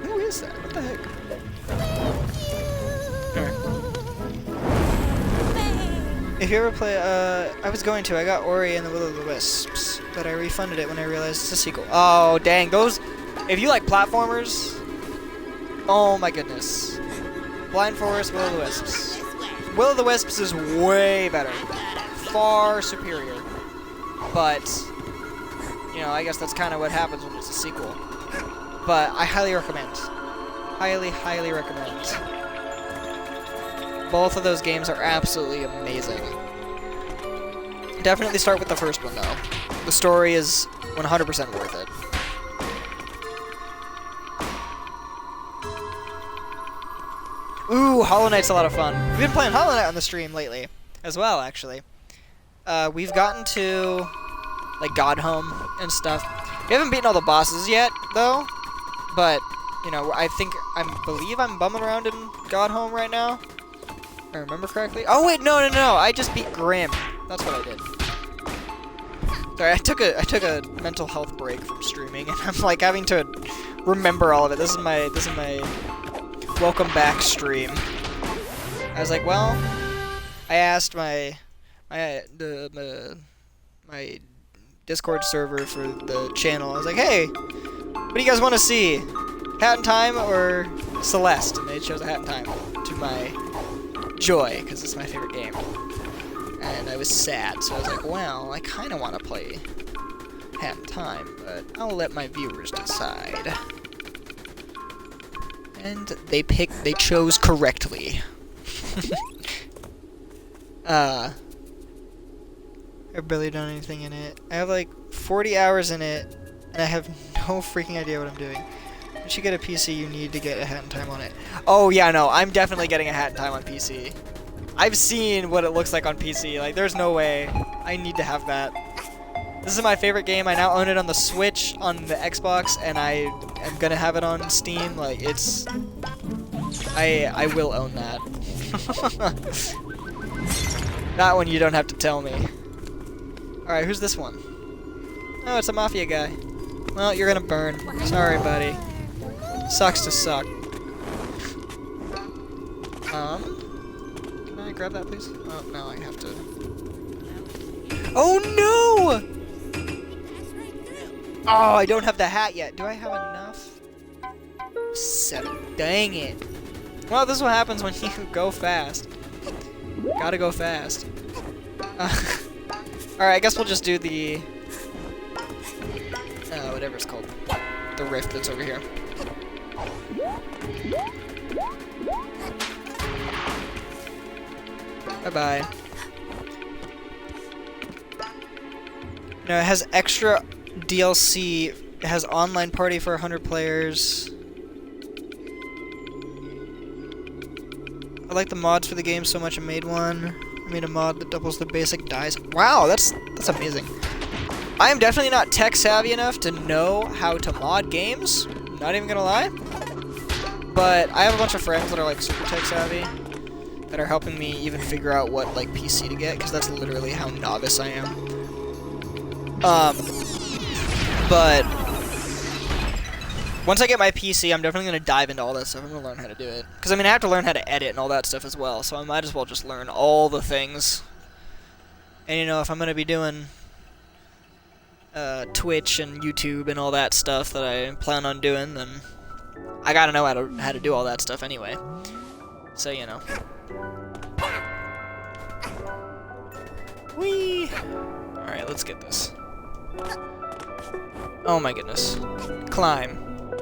Who is that? What the heck? If you ever play, I was going to. I got Ori and the Will of the Wisps, but I refunded it when I realized it's a sequel. Oh, dang. Those... If you like platformers... Oh, my goodness. Blind Forest, Will of the Wisps. Will of the Wisps is way better. Far superior. But, you know, I guess that's kind of what happens when it's a sequel. But I highly recommend. Highly, highly recommend. Both of those games are absolutely amazing. Definitely start with the first one, though. The story is 100% worth it. Ooh, Hollow Knight's a lot of fun. We've been playing Hollow Knight on the stream lately, as well, actually. We've gotten to, like, God Home and stuff. We haven't beaten all the bosses yet, though. But, you know, I believe I'm bumming around in God Home right now. If I remember correctly. Oh, wait, no. I just beat Grim. That's what I did. Sorry, I took a mental health break from streaming, and I'm like having to remember all of it. This is my welcome back stream. I was like, well, I asked my Discord server for the channel. I was like, hey, what do you guys want to see? Hat in Time or Celeste? And they chose a Hat in Time, to my joy, because it's my favorite game. And I was sad, so I was like, well, I kind of want to play Hat in Time, but I'll let my viewers decide. And they chose correctly. I've barely done anything in it. I have like 40 hours in it, and I have no freaking idea what I'm doing. Once you get a PC, you need to get a Hat in Time on it. Oh yeah, no, I'm definitely getting a Hat in Time on PC. I've seen what it looks like on PC. Like, there's no way. I need to have that. This is my favorite game. I now own it on the Switch, on the Xbox, and I am gonna have it on Steam. Like, it's... I will own that. That one you don't have to tell me. Alright, who's this one? Oh, it's a Mafia guy. Well, you're gonna burn. Sorry, buddy. Sucks to suck. Can I grab that, please? Oh, no, I have to... Oh, no! Oh, I don't have the hat yet. Do I have enough? 7. Dang it. Well, this is what happens when you go fast. Gotta go fast. Alright, I guess we'll just do the... whatever it's called. The rift that's over here. Bye-bye. No, it has extra DLC. It has online party for 100 players. I like the mods for the game so much I made one. I made a mod that doubles the basic dice. Wow, that's amazing. I am definitely not tech savvy enough to know how to mod games. Not even gonna lie. But I have a bunch of friends that are like super tech savvy that are helping me even figure out what like PC to get, because that's literally how novice I am. But once I get my PC, I'm definitely gonna dive into all that stuff. I'm gonna learn how to do it, because I mean I have to learn how to edit and all that stuff as well. So I might as well just learn all the things. And you know, if I'm gonna be doing Twitch and YouTube and all that stuff that I plan on doing, then I gotta know how to do all that stuff anyway. So, you know. Whee! Alright, let's get this. Oh my goodness. Climb.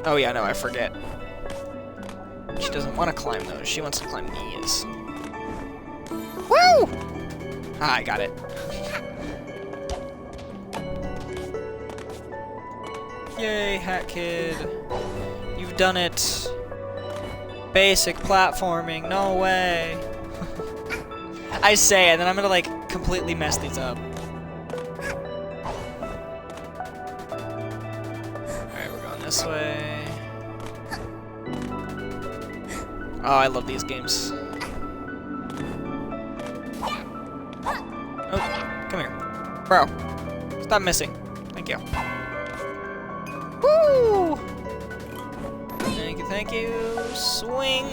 Oh yeah, no, I forget. She doesn't want to climb those. She wants to climb these. Woo! Ah, I got it. Yay, Hat Kid. You've done it. Basic platforming, no way. I say, and then I'm gonna like completely mess these up. Alright, we're going this way. Oh, I love these games. Oh, come here. Bro, stop missing. Thank you. Woo! Thank you. Swing.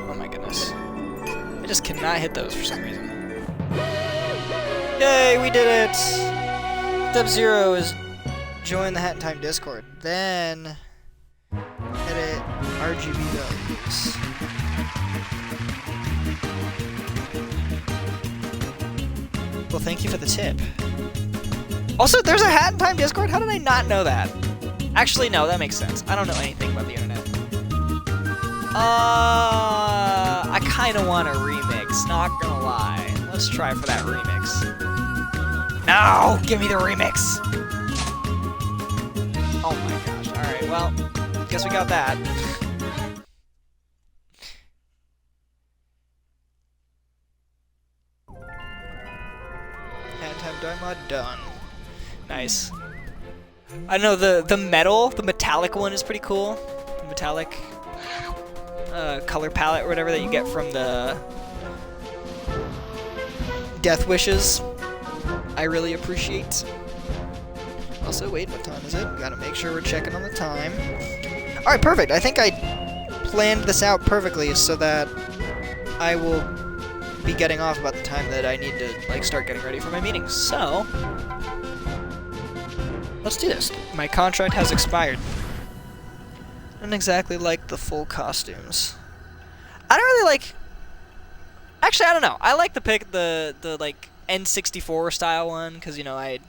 Oh my goodness. I just cannot hit those for some reason. Yay, we did it! Step 0 is join the Hat in Time Discord. Then edit RGB values. Well, thank you for the tip. Also, there's a Hat in Time Discord? How did I not know that? Actually, no, that makes sense. I don't know anything about the internet. I kinda want a remix, not gonna lie. Let's try for that remix. No! Give me the remix! Oh my gosh. Alright, well, guess we got that. Hat in Time Dark Mod done. Nice. I know the metallic one is pretty cool. The metallic color palette or whatever that you get from the death wishes, I really appreciate. Also, wait, what time is it? We gotta make sure we're checking on the time. Alright, perfect. I think I planned this out perfectly so that I will be getting off about the time that I need to, like, start getting ready for my meetings. So, let's do this. My contract has expired. I don't exactly like the full costumes. I don't really like... Actually, I don't know. I like the like, N64 style one, because, you know, I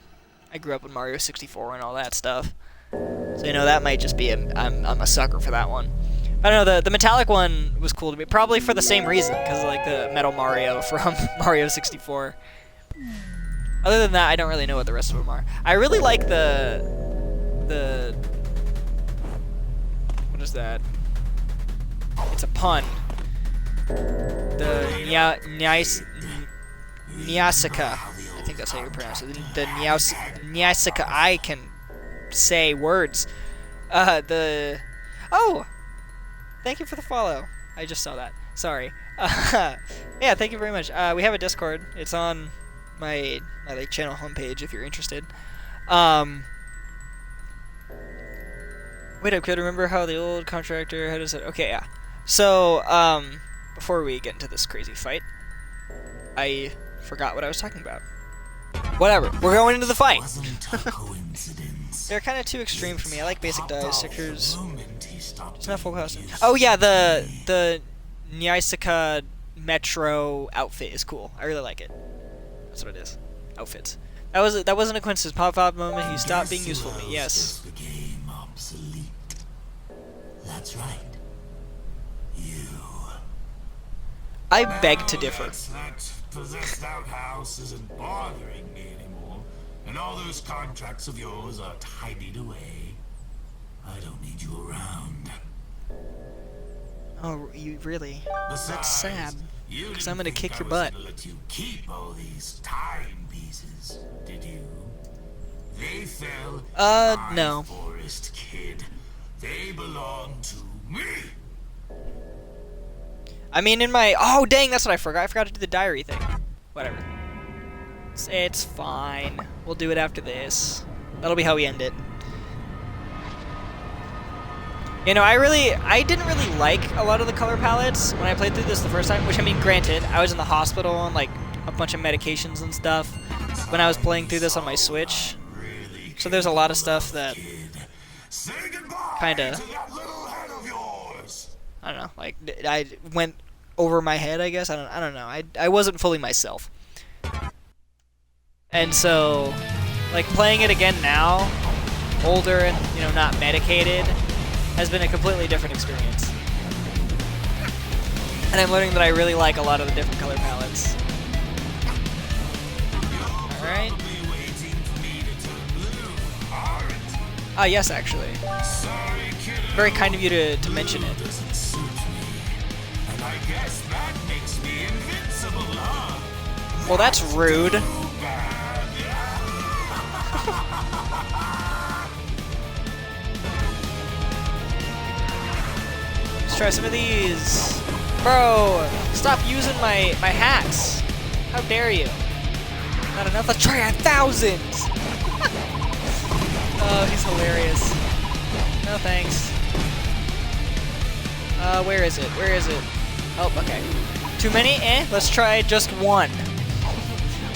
grew up with Mario 64 and all that stuff. So, you know, that might just be I'm a sucker for that one. I don't know, the metallic one was cool to me, probably for the same reason, because like the Metal Mario from Mario 64. Other than that, I don't really know what the rest of them are. I really like the what is that? It's a pun. The Nyasaka. I think that's how you pronounce it. The Nyasaka. I can say words. Oh! Thank you for the follow. I just saw that. Sorry. Yeah, thank you very much. We have a Discord. It's on my like channel homepage if you're interested. Wait, I could remember how the old contractor had said. Okay, yeah. So, before we get into this crazy fight, I forgot what I was talking about. Whatever. We're going into the fight. They're kind of too extreme for me. I like basic dice, stickers. It's not full costume. Oh yeah, the Nyasaka Metro outfit is cool. I really like it. That's what it is. Outfits. That wasn't a coincidence. Pop moment. He stopped being useful to me. Yes. That's right. You. I beg to differ. That possessed outhouse isn't bothering me anymore, and all those contracts of yours are tidied away. I don't need you around. Oh, you really? Besides, that's sad. Because I'm gonna kick your I butt. Gonna let you keep all these timepieces, did you? They fell. in no. my forest, kid. They belong to me. I mean, in my... Oh, dang, that's what I forgot. I forgot to do the diary thing. Whatever. It's fine. We'll do it after this. That'll be how we end it. You know, I didn't really like a lot of the color palettes when I played through this the first time, which, I mean, granted, I was in the hospital on, like, a bunch of medications and stuff when I was playing through this on my Switch. So there's a lot of stuff that kind of... I don't know, like, I went over my head, I guess. I don't know. I wasn't fully myself. And so, like, playing it again now, older and, you know, not medicated, has been a completely different experience. And I'm learning that I really like a lot of the different color palettes. Alright. Ah, yes, actually. Very kind of you to mention it. Well, that's rude. Let's try some of these. Bro, stop using my hats. How dare you? Not enough? Let's try 1,000! Oh, he's hilarious. No thanks. Where is it? Where is it? Oh, okay. Too many? Let's try just one.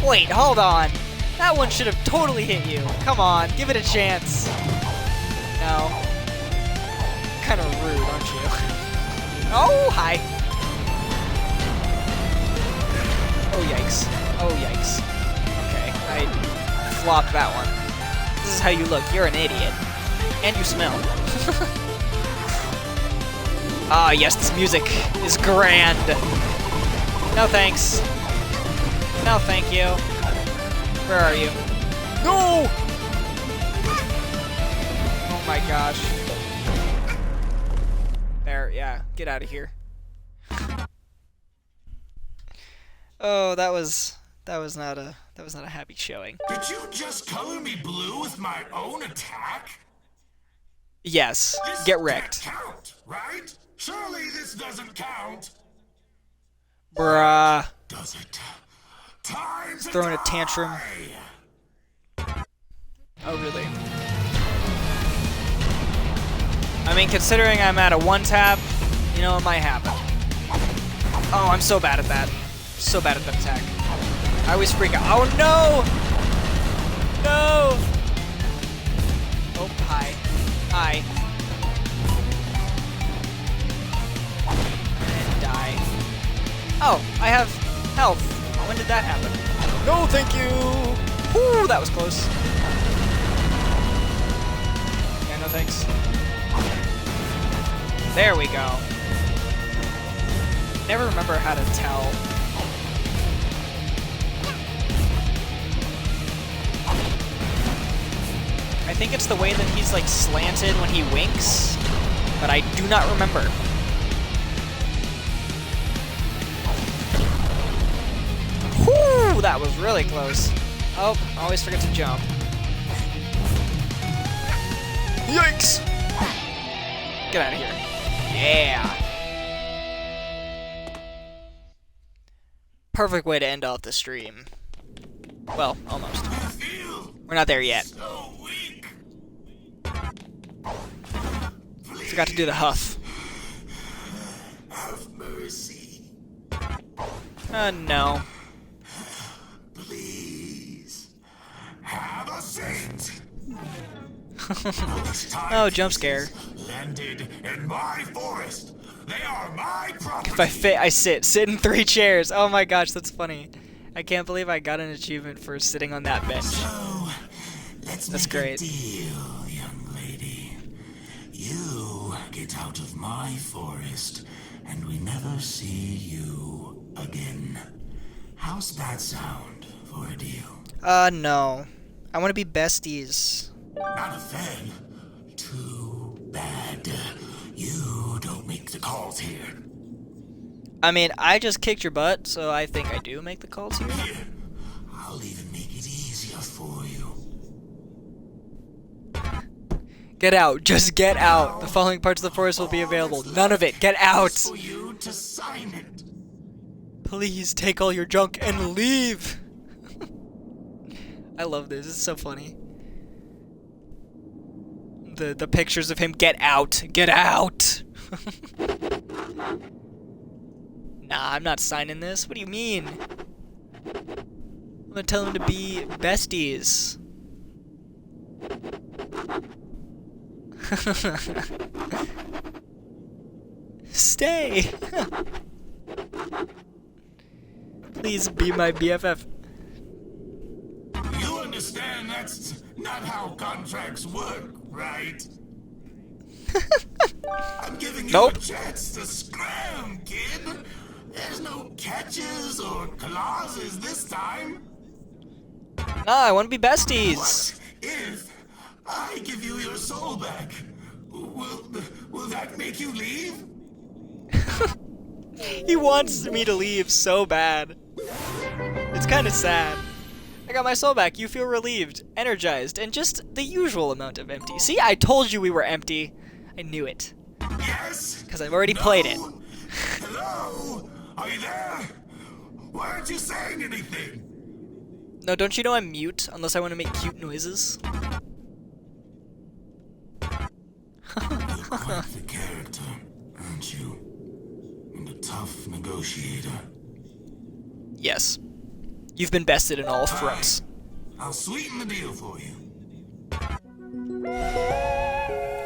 Wait, hold on. That one should have totally hit you. Come on, give it a chance. No. Kind of rude, aren't you? Oh, hi. Oh, yikes. Oh, yikes. Okay, I flopped that one. This is how you look. You're an idiot. And you smell. Ah, yes, this music is grand. No thanks. No thank you. Where are you? No! Oh my gosh. There, yeah. Get out of here. Oh, that was not a happy showing. Did you just color me blue with my own attack? Yes. Get wrecked. Can't count, right? Surely this doesn't count. Bruh. Does it? He's throwing a tantrum. Oh, really? I mean, considering I'm at a 1-tap, you know, it might happen. Oh, I'm so bad at that. So bad at that attack. I always freak out. Oh, no! No! Oh, hi. Hi. And die. Oh, I have health. When did that happen? No, thank you! Ooh, that was close. Yeah, no thanks. There we go. Never remember how to tell. I think it's the way that he's like slanted when he winks, but I do not remember. Whoo! That was really close. Oh, always forget to jump. Yikes! Get out of here. Yeah! Perfect way to end off the stream. Well, almost. We're not there yet. Forgot to do the huff. Have mercy. No. Please. Have a seat. Oh, jump scare. Landed in my forest. They are my property. If I fit, I sit. Sit in 3 chairs. Oh my gosh, that's funny. I can't believe I got an achievement for sitting on that bench. So, let's That's make great. a deal, young lady. You get out of my forest, and we never see you again. How's that sound for a deal? No. I want to be besties. Not a fan. Too bad. You don't make the calls here. I mean, I just kicked your butt, so I think I do make the calls here. Here, I'll even make it easier for you. Get out. Just get out. The following parts of the forest will be available. None of it. Get out. For you to sign it. Please take all your junk and leave. I love this. It's so funny. The pictures of him. Get out. Get out. Nah, I'm not signing this. What do you mean? I'm gonna tell him to be besties. Stay. Please be my BFF. You understand that's not how contracts work, right? I'm giving you a chance to scram, kid. There's no catches or clauses this time. Nah, I want to be besties. What if I give you your soul back? Will that make you leave? He wants me to leave so bad. It's kind of sad. I got my soul back. You feel relieved, energized, and just the usual amount of empty. See, I told you we were empty. I knew it. Yes. Because I've already played it. Hello? Are you there? Why aren't you saying anything? No, don't you know I'm mute unless I want to make cute noises? You're quite the character, aren't you? And a tough negotiator. Yes. You've been bested in all fronts. I'll sweeten the deal for you.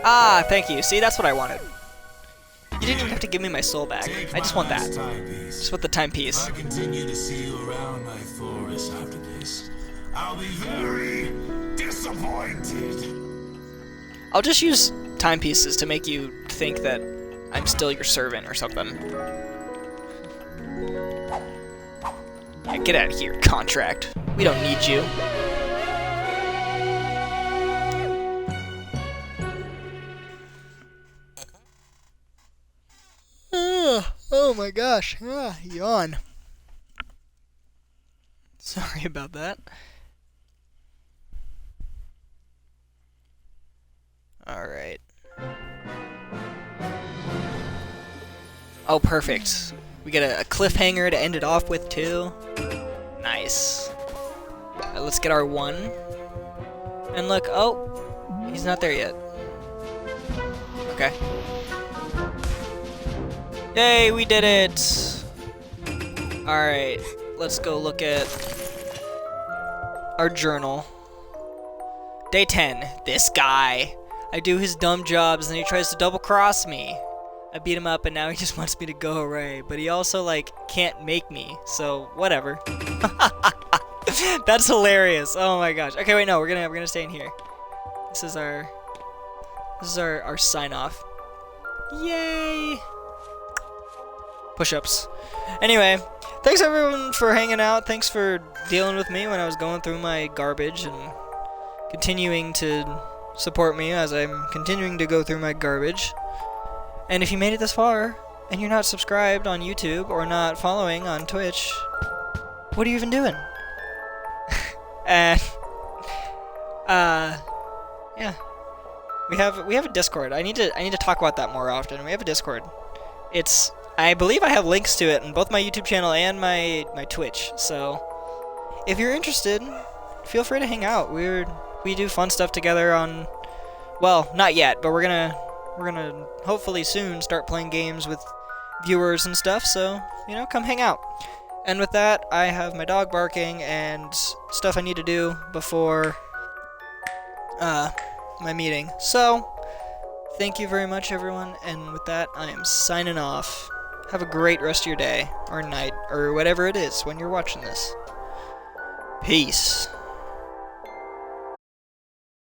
Ah, thank you. See, that's what I wanted. You didn't even have to give me my soul back. I just want that. Just want the timepiece. If I continue to see you around my forest after this, I'll be very disappointed. I'll just use timepieces to make you think that I'm still your servant or something. Yeah, get out of here, contract. We don't need you. Oh my gosh. Yawn. Sorry about that. Alright. Oh, perfect. We get a cliffhanger to end it off with, too. Nice. Let's get our 1. And look, oh, he's not there yet. Okay. Yay, we did it! Alright, let's go look at our journal. Day 10. This guy. I do his dumb jobs and he tries to double cross me. I beat him up and now he just wants me to go away. But he also, like, can't make me. So, whatever. That's hilarious. Oh my gosh. Okay, wait, no, we're gonna stay in here. This is our sign off. Yay! Push-ups. Anyway, thanks everyone for hanging out. Thanks for dealing with me when I was going through my garbage and continuing to support me as I'm continuing to go through my garbage. And if you made it this far and you're not subscribed on YouTube or not following on Twitch, what are you even doing? And yeah. We have a Discord. I need to talk about that more often. We have a Discord. I believe I have links to it in both my YouTube channel and my Twitch. So if you're interested, feel free to hang out. We do fun stuff together on, well, not yet, but we're gonna hopefully soon start playing games with viewers and stuff. So, you know, come hang out. And with that, I have my dog barking and stuff I need to do before my meeting. So, thank you very much, everyone. And with that, I am signing off. Have a great rest of your day, or night, or whatever it is when you're watching this. Peace.